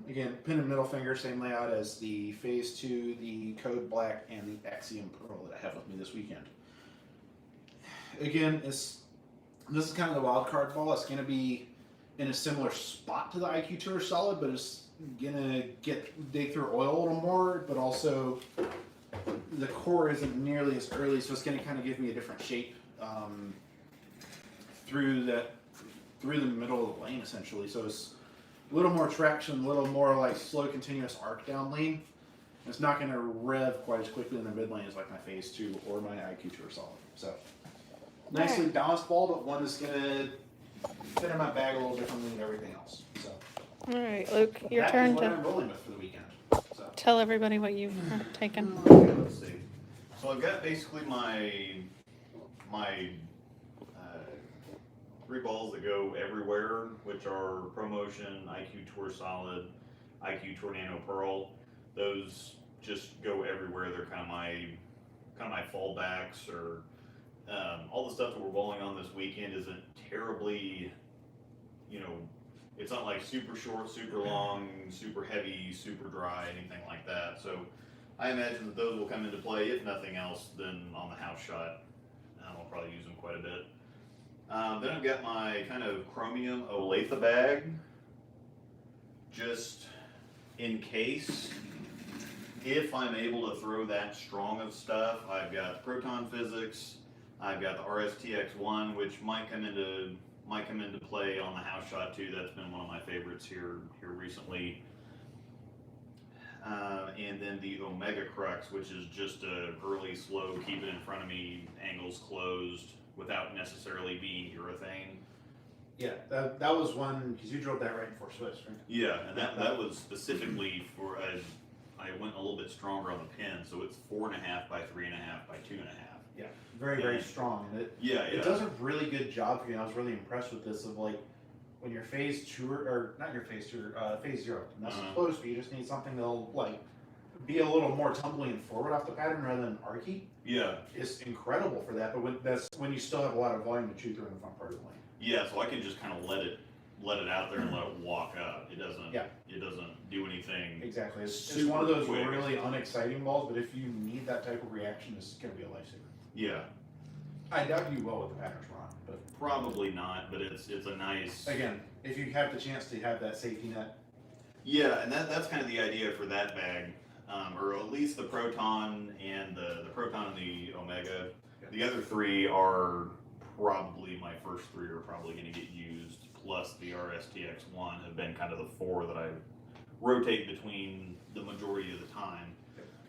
again, pin and middle finger, same layout as the Phase 2, the Code Black, and the Axiom Pearl that I have with me this weekend. Again, this is kind of the wild card ball. It's going to be in a similar spot to the IQ Tour Solid, but it's going to dig through oil a little more, but also the core isn't nearly as early, so it's going to kind of give me a different shape through the middle of the lane, essentially. So it's a little more traction, a little more like slow, continuous arc down lane. It's not going to rev quite as quickly in the mid lane as like my Phase 2 or my IQ Tour Solid. So nicely balanced ball, but one that's going to fit in my bag a little differently than everything else. So All right, Luke, your that turn is what to I'm rolling with for the weekend. So. tell everybody what you've taken. Okay, let's see. So I've got basically my 3 balls that go everywhere, which are ProMotion, IQ Tour Solid, IQ Tour Nano Pearl. Those just go everywhere. They're kind of my fallbacks, or all the stuff that we're bowling on this weekend isn't terribly, it's not like super short, super long, super heavy, super dry, anything like that. So I imagine that those will come into play, if nothing else, then on the house shot. I'll probably use them quite a bit. Then I've got my kind of chromium Olathe bag, just in case if I'm able to throw that strong of stuff, I've got proton physics, I've got the RSTX1, which might come into play on the house shot too. That's been one of my favorites here recently. And then the Omega Crux, which is just a early, slow, keep it in front of me, angles closed, without necessarily being urethane. Yeah, that was one, because you drilled that right before Swiss, right? Yeah, and that was specifically for, I went a little bit stronger on the pin, so it's 4.5 by 3.5 by 2.5. Yeah, very strong. And it does a really good job for you. And I was really impressed with this, of like, when you're phase 2, or not your phase 2, phase 0, and that's close, but you just need something that'll like be a little more tumbling and forward off the pattern rather than archy. Yeah. It's incredible for that, but that's when you still have a lot of volume to chew through in the front part of the lane. Yeah, so I can just kind of let it out there and let it walk up. It doesn't do anything. Exactly. It's super one of those quick. really unexciting balls, but if you need that type of reaction, this is going to be a lifesaver. Yeah. I doubt you will with the patterns we're on, but Probably not, but it's a nice. again, if you have the chance to have that safety net. Yeah, and that's kind of the idea for that bag, or at least the Proton and the Proton and the Omega. The other three are probably, my first three are probably going to get used, plus the RSTX1 have been kind of the four that I rotate between the majority of the time.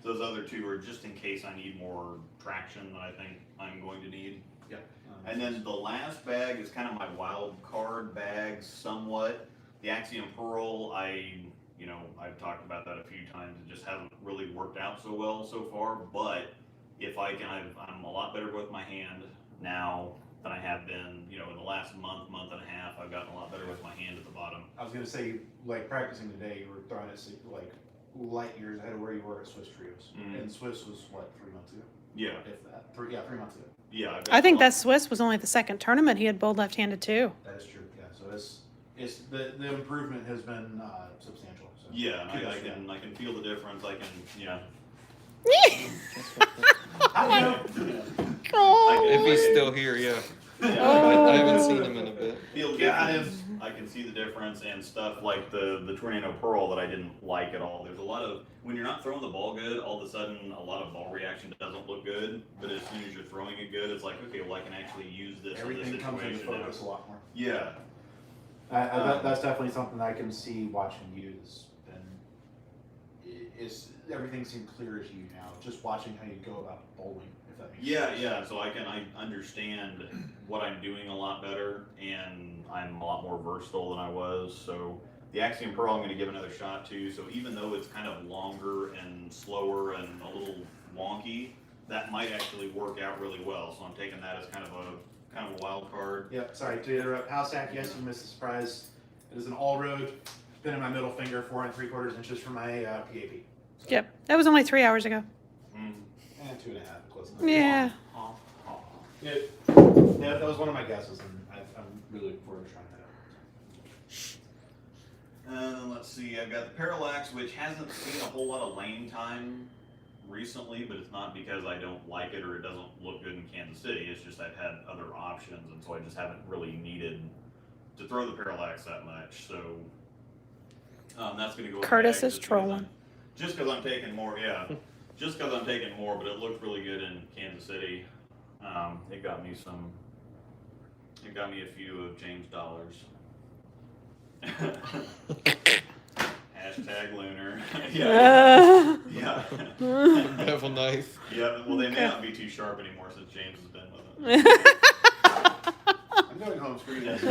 Those other two are just in case I need more traction that I think I'm going to need. Yeah. And then the last bag is kind of my wild card bag somewhat. The Axiom Pearl, I've talked about that a few times. It just hasn't really worked out so well so far. But if I can, I'm a lot better with my hand now than I have been. In the last month and a half, I've gotten a lot better with my hand at the bottom. I was going to say, like practicing today, you were throwing it like light years ahead of where you were at Swiss Trios. And Swiss was what, 3 months ago? Yeah. If that. 3 months ago. Yeah. I think that Swiss was only the second tournament he had bowled left-handed too. That is true. Yeah. So it's the improvement has been substantial. So Yeah, and I can feel the difference. I can, If he's still here, yeah. I haven't seen him in a bit. Feel difference. I can see the difference, and stuff like the Tornado Pearl that I didn't like at all. There's a lot of, when you're not throwing the ball good, all of a sudden a lot of ball reaction doesn't look good. But as soon as you're throwing it good, it's like, okay, well I can actually use this everything in this comes into situation focus a lot more. Yeah. That's definitely something I can see watching you. Is everything seemed clear as you now? Just watching how you go about bowling, if that makes sense. Yeah. So I understand what I'm doing a lot better, and I'm a lot more versatile than I was. So the Axiom Pearl I'm going to give another shot to. So even though it's kind of longer and slower and a little wonky, that might actually work out really well. So I'm taking that as kind of a wild card. Yep, sorry to interrupt. House hack, yes, you missed the surprise. It is an all-road, pin in my middle finger, 4 3/4 inches from my PAP. So, Yep, that was only 3 hours ago. and 2.5, close enough. Yeah. Yeah, that was one of my guesses, and I'm really looking forward to trying that out. And then let's see, I've got the Parallax, which hasn't seen a whole lot of lane time recently, but it's not because I don't like it or it doesn't look good in Kansas City. It's just I've had other options, and so I just haven't really needed to throw the Parallax that much. So that's going to go. Curtis is trolling. Just because I'm taking more, yeah. Just because I'm taking more, but it looked really good in Kansas City. It got me a few of James dollars. Hashtag lunar. Yeah. Yeah. Devil knife. Yeah, well, they may not be too sharp anymore since James has been with it. I'm going home screen this.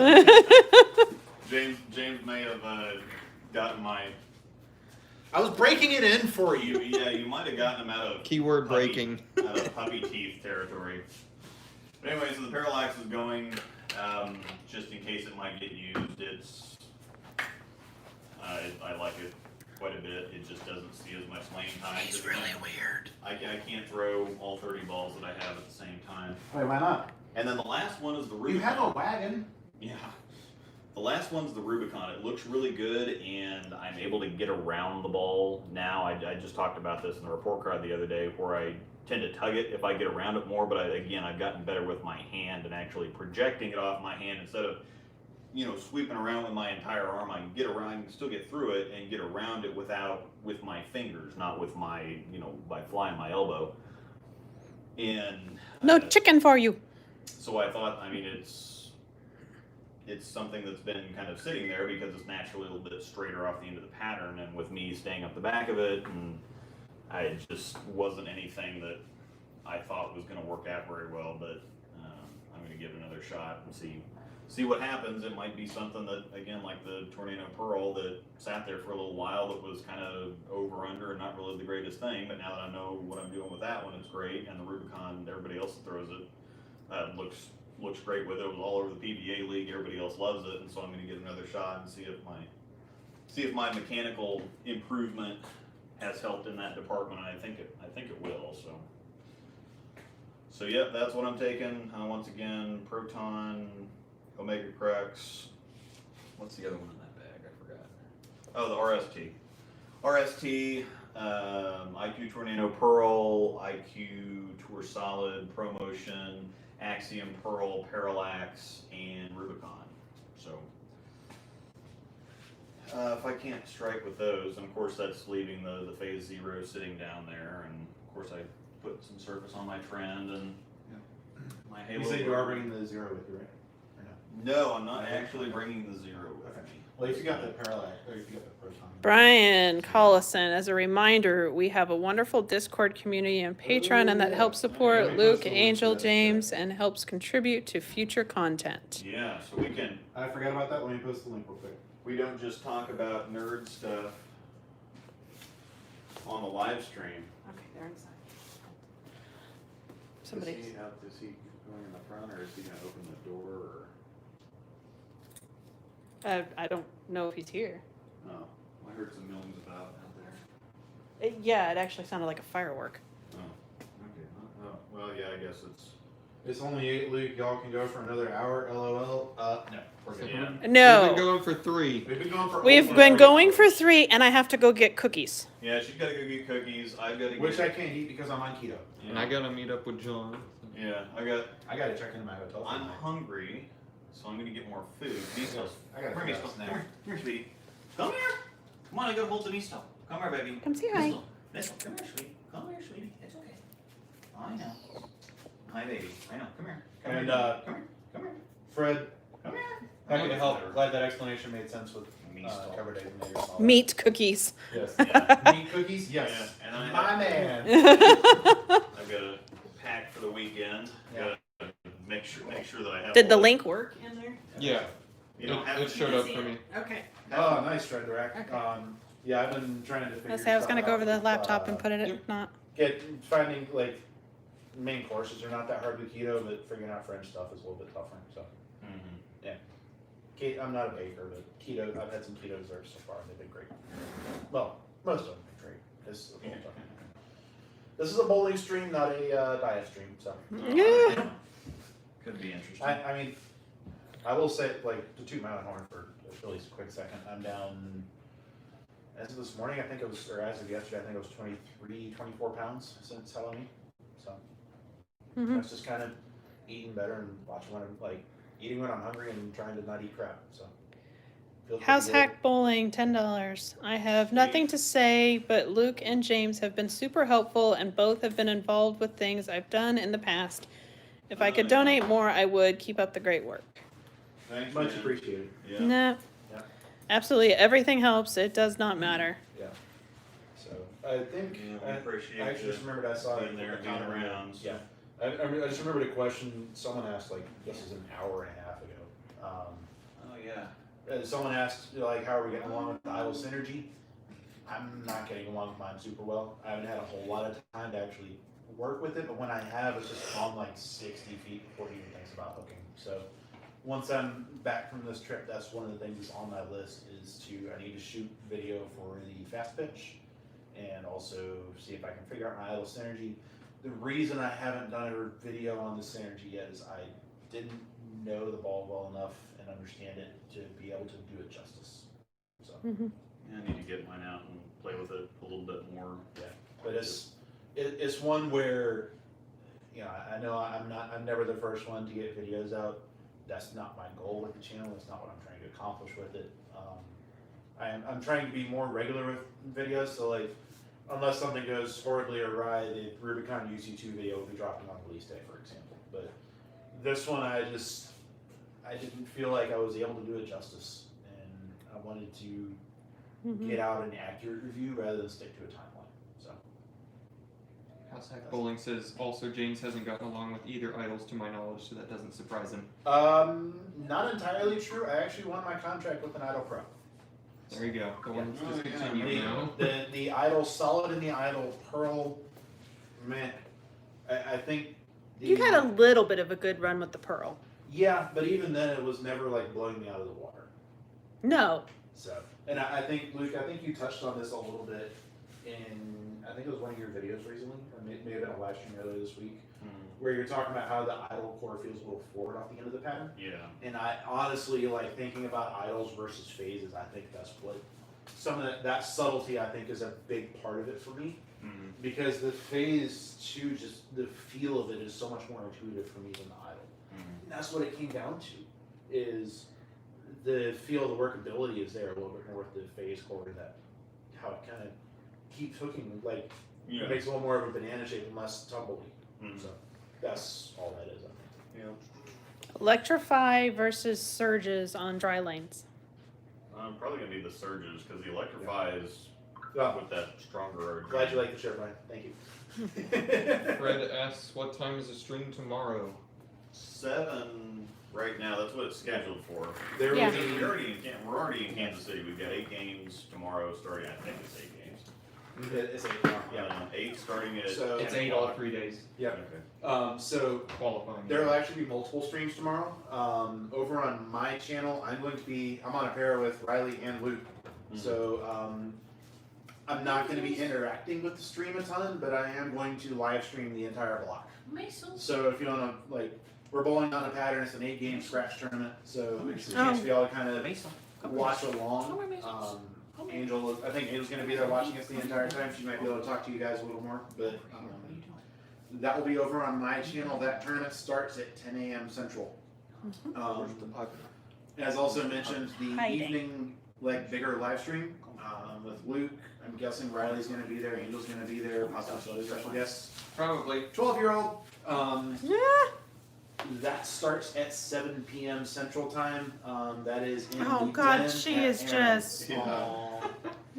James may have gotten my. I was breaking it in for you. Yeah, you might have gotten him out of Keyword breaking. Out of puppy teeth territory. But anyway, so the Parallax is going, just in case it might get used. It's I like it quite a bit. It just doesn't see as much lane time. He's really weird. I can't throw all 30 balls that I have at the same time. Wait, why not? And then the last one is the Rubicon. You have a wagon. Yeah. The last one's the Rubicon. It looks really good, and I'm able to get around the ball now. I just talked about this in the report card the other day, where I tend to tug it if I get around it more, but I've gotten better with my hand and actually projecting it off my hand instead of sweeping around with my entire arm, I can get around, I can still get through it and get around it with my fingers, not with my, by flying my elbow. And No chicken for you. so I thought, I mean, it's something that's been kind of sitting there because it's naturally a little bit straighter off the end of the pattern, and with me staying up the back of it, and it just wasn't anything that I thought was going to work out very well, but I'm going to give it another shot and see what happens. It might be something that, again, like the Tornado Pearl that sat there for a little while, that was kind of over under and not really the greatest thing, but now that I know what I'm doing with that one, it's great, and the Rubicon, everybody else that throws it looks great with it. It was all over the PBA league, everybody else loves it, and so I'm going to give it another shot and see if my mechanical improvement has helped in that department. And I think it will. So yeah, that's what I'm taking. Once again, Proton, Omega Crux. What's the other one in that bag? I forgot. Oh, the RST, IQ Tornado Pearl, IQ Tour Solid, ProMotion, Axiom Pearl, Parallax, and Rubicon. So if I can't strike with those, and of course that's leaving the Phase Zero sitting down there, and of course I put some surface on my trend and my Halo. You said you are bringing the Zero with you, right? Or no? No, I'm not actually bringing the Zero with me. Well, if you got the Parallax, or if you got the Proton. Brian Collison, as a reminder, we have a wonderful Discord community and Patreon, and that helps support Yeah, Luke, post a link Angel, to that, James, and helps contribute to future content. Yeah, so we can. I forgot about that. Let me post the link real quick. We don't just talk about nerd stuff on the live stream. Okay, they're inside. Somebody. Is he going in the front, or is he going to open the door? I don't know if he's here. Oh, I heard some millions about out there. Yeah, it actually sounded like a firework. Oh, okay. Oh, well, yeah, I guess it's. It's only 8, Luke. Y'all can go for another hour. LOL. No, we're good. Yeah. We've No, been going for 3. We've been going for. we've over been 3 going hours. for 3, and I have to go get cookies. Yeah, she's got to go get cookies. I've got to Which I get. can't eat because I'm on keto. And I gotta meet up with John. Yeah, I got to check into my hotel. I'm tonight. hungry, so I'm going to get more food. Miso. I got Come here, a Miso. snack. Come here, sweetie. Come here. Come on, I got to hold the Miso. Come here, baby. Come say hi. Miso, come here, sweetie. Come here, sweetie. It's okay. I know. Hi, baby. I know. Come here. Come And, here. Come here. Come here. Fred, Come here. happy to help. Glad that explanation made sense with Miso. cover days and maybe all that. Meat cookies. Yes. Yeah. Meat cookies. Yes. Yeah, and I My have- man. I've got a pack for the weekend. Yeah. Gotta make sure that I have. Did the all- link work in there? Yeah, You don't have it showed up for me. Okay. Oh, nice, Fred Direct. Okay. Yeah, I've been trying to figure. I say I was gonna stuff go over out the with, laptop and put it at not. finding like main courses are not that hard with keto, but figuring out French stuff is a little bit tougher. So, Mhm. I'm not a baker, but keto. I've had some keto desserts so far, and they've been great. Well, most of them have been great. This is a bowling stream, not a diet stream. So, Yeah. Could be interesting. I mean, I will say, like, to toot my own horn for a really quick second, I'm down. As of this morning, I think it was, or as of yesterday, I think it was 23, 24 pounds since Halloween. So, Mhm. it's just kind of eating better and watching when I'm like eating when I'm hungry and trying to not eat crap. So, feels House pretty good. Hack Bowling, $10. I have nothing to say, but Luke and James have been super helpful, and both have been involved with things I've done in the past. If I could donate more, I would. Keep up the great work. Thanks, Much man. appreciated. Yeah. Nah. Yeah. Absolutely, everything helps. It does not matter. Yeah. So I think Yeah, we I appreciate actually just you remembered I saw being it there, the being comment. around. So. Yeah. I just remembered a question someone asked, like, this is an hour and a half ago. Oh yeah. Someone asked, like, how are we getting along with the idle synergy? I'm not getting along with mine super well. I haven't had a whole lot of time to actually work with it, but when I have, it's just on like 60 feet before he even thinks about hooking. So once I'm back from this trip, that's one of the things that's on my list is I need to shoot video for the fast pitch and also see if I can figure out my idle synergy. The reason I haven't done a video on the synergy yet is I didn't know the ball well enough and understand it to be able to do it justice. So, Mm-hmm. Yeah, I need to get mine out and play with it a little bit more. yeah, but it's one where, you know, I know I'm never the first one to get videos out. that's not my goal with the channel. It's not what I'm trying to accomplish with it. I'm trying to be more regular with videos. So like, unless something goes horribly awry, the Rubicon UC2 video will be dropping on release day, for example. But this one, I didn't feel like I was able to do it justice, and I wanted to get out an accurate review rather than stick to a timeline. So. House Hack Bowling says also James hasn't gotten along with either idols to my knowledge, so that doesn't surprise him. Not entirely true. I actually won my contract with an Idol Pro. There you go. The one's Oh, yeah. discontinued now. The Idol Solid and the Idol Pearl, man, I think. You had a little bit of a good run with the Pearl. Yeah, but even then, it was never like blowing me out of the water. No. So, and I think, Luke, I think you touched on this a little bit in, I think it was one of your videos recently, or may have been a live stream earlier this week, where you're talking about how the idol core feels a little forward off the end of the pattern. Yeah. And I honestly, like, thinking about idols versus phases, I think that's what, some of that subtlety, I think, is a big part of it for me. Because the phase 2, just the feel of it is so much more intuitive for me than the idol. And that's what it came down to, is the feel, the workability is there a little bit more with the phase core, that how it kind of keeps hooking, like, Yeah. it makes a little more of a banana shape and less tumbly. So that's all that is, I think. Yeah. Electrify versus surges on dry lanes. I'm probably gonna be the surges because the electrify is Well, with that stronger. glad you like the shirt, Brian. Thank you. Fred asks, what time is the stream tomorrow? 7 right now. That's what it's scheduled for. There Yeah. will be, We're already in Kansas City. We've got 8 games tomorrow starting. I think it's 8 games. it's 8 yeah. 8 starting at. So- It's 10 8 all o'clock. 3 days. Yeah. Okay. So Qualifying. there will actually be multiple streams tomorrow. Over on my channel, I'm on a pair with Riley and Luke. So I'm not going to be interacting with the stream a ton, but I am going to live stream the entire block. So if you want to, like, we're bowling on a pattern. It's an 8-game scratch tournament, so it's a chance for y'all to kind of watch along. Angel, I think Angel's going to be there watching us the entire time. She might be able to talk to you guys a little more, but that will be over on my channel. That tournament starts at 10 a.m. Central. As also mentioned, the Hiding. evening, like, bigger live stream with Luke. I'm guessing Riley's going to be there. Angel's going to be there. Possibly some other special guests. Probably. 12-year-old. Yeah. That starts at 7 p.m. Central Time. That is in Oh, the God, den she at is Aaron's. just- Aw.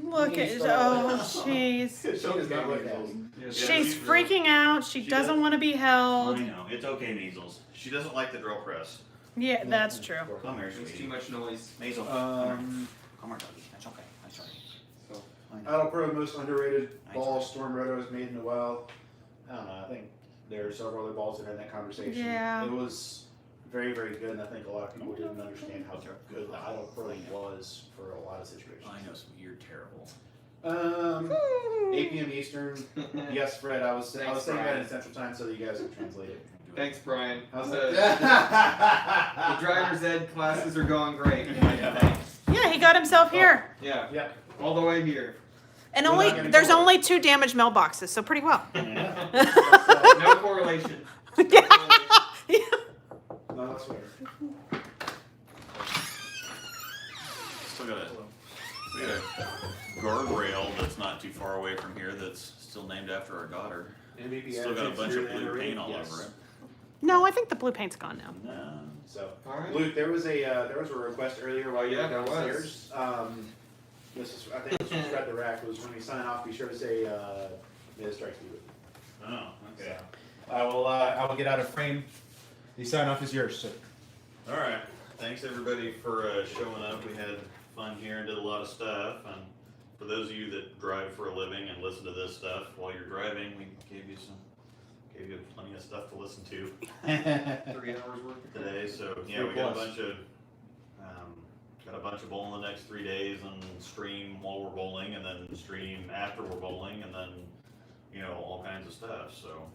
Look at, oh, jeez. She does not look at me. She's freaking out. She doesn't want to be I held. know. It's okay, Measles. She doesn't like the drill press. Yeah, that's true. Come here, There's too sweetie. much noise. Measles. Um, Come here, doggy. That's okay. I'm sorry. So, Idol Pro, most underrated ball Storm Roto has made in a while. I don't know. I think there are several other balls that are in that conversation. Yeah. It was very, very good, and I think a lot of people didn't understand how good the Idol Pro was for a lot of situations. I know, so you're terrible. 8 p.m. Eastern. Yes, Fred. I was saying that Brian. in Central Time so that you guys can translate it. thanks, Brian. How's The that? driver's ed classes are going great. Yeah, he got himself here. Yeah, Yeah. all the way here. And We're only not gonna there's go. only 2 damaged mailboxes, so pretty well. No correlation. Yeah. No, that's fair. Still got a guardrail that's not too far away from here that's still named after our daughter. MVP Still got a attitudes bunch here of in blue the paint ring, all yes. over it. No, I think the blue paint's gone now. No. So, All right. Luke, there was a request earlier while you Yeah, were there was. downstairs. This is, I think this was Fred the Rack, was when we sign off, be sure to say, may the strikes be with you. Oh, okay. I will get out of frame. The sign off is yours, sir. All right. Thanks everybody for showing up. We had fun here and did a lot of stuff. And for those of you that drive for a living and listen to this stuff while you're driving, we gave you plenty of stuff to listen to 3 hours worth. today. So yeah, we got a bunch of bowling the next 3 days, and stream while we're bowling, and then stream after we're bowling, and then all kinds of stuff. So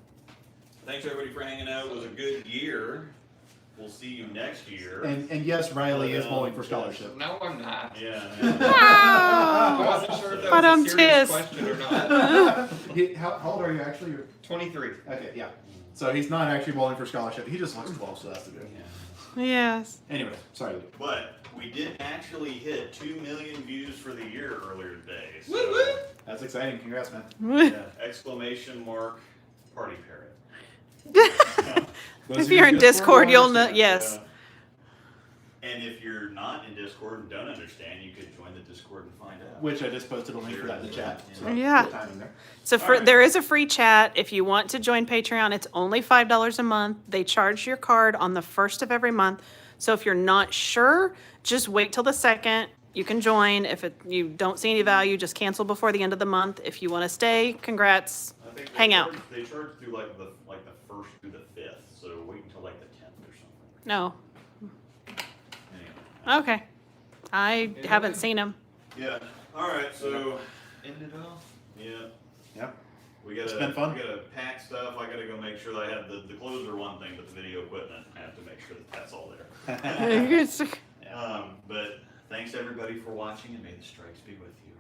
thanks everybody for hanging out. It was a good year. we'll see you next year. And yes, Riley is bowling for Yes. scholarship. No, I'm not. Yeah. I Wow. wasn't sure if But that was a serious tis. question or not. How old are you actually? You're 23. okay, yeah. So he's not actually bowling for scholarship. He just looks 12, so that's the good. Yes. Anyway, sorry, Luke. But we did actually hit 2 million views for the year earlier today. So, Woo woo! That's exciting. Congrats, man. yeah, exclamation mark, party parrot. Those If of you you're in Discord, you'll know. understand. Yes. Yeah. And if you're not in Discord and don't understand, you could join the Discord and find out. Which I just posted a link for that in the chat. So Yeah. good timing there. So Alright. there is a free chat. If you want to join Patreon, it's only $5 a month. They charge your card on the first of every month. So if you're not sure, just wait till the second. You can join. If you don't see any value, just cancel before the end of the month. If you want to stay, congrats. I think Hang out. They charge through like the first through the 5th, so wait until like the 10th or something. No. Anyway. Okay. I haven't seen him. Yeah. All right. So Ended off. yeah. Yep. We gotta, It's been fun. We gotta pack stuff. I gotta go make sure that I have the clothes are one thing, but the video equipment, I have to make sure that that's all there. But thanks everybody for watching, and may the strikes be with you.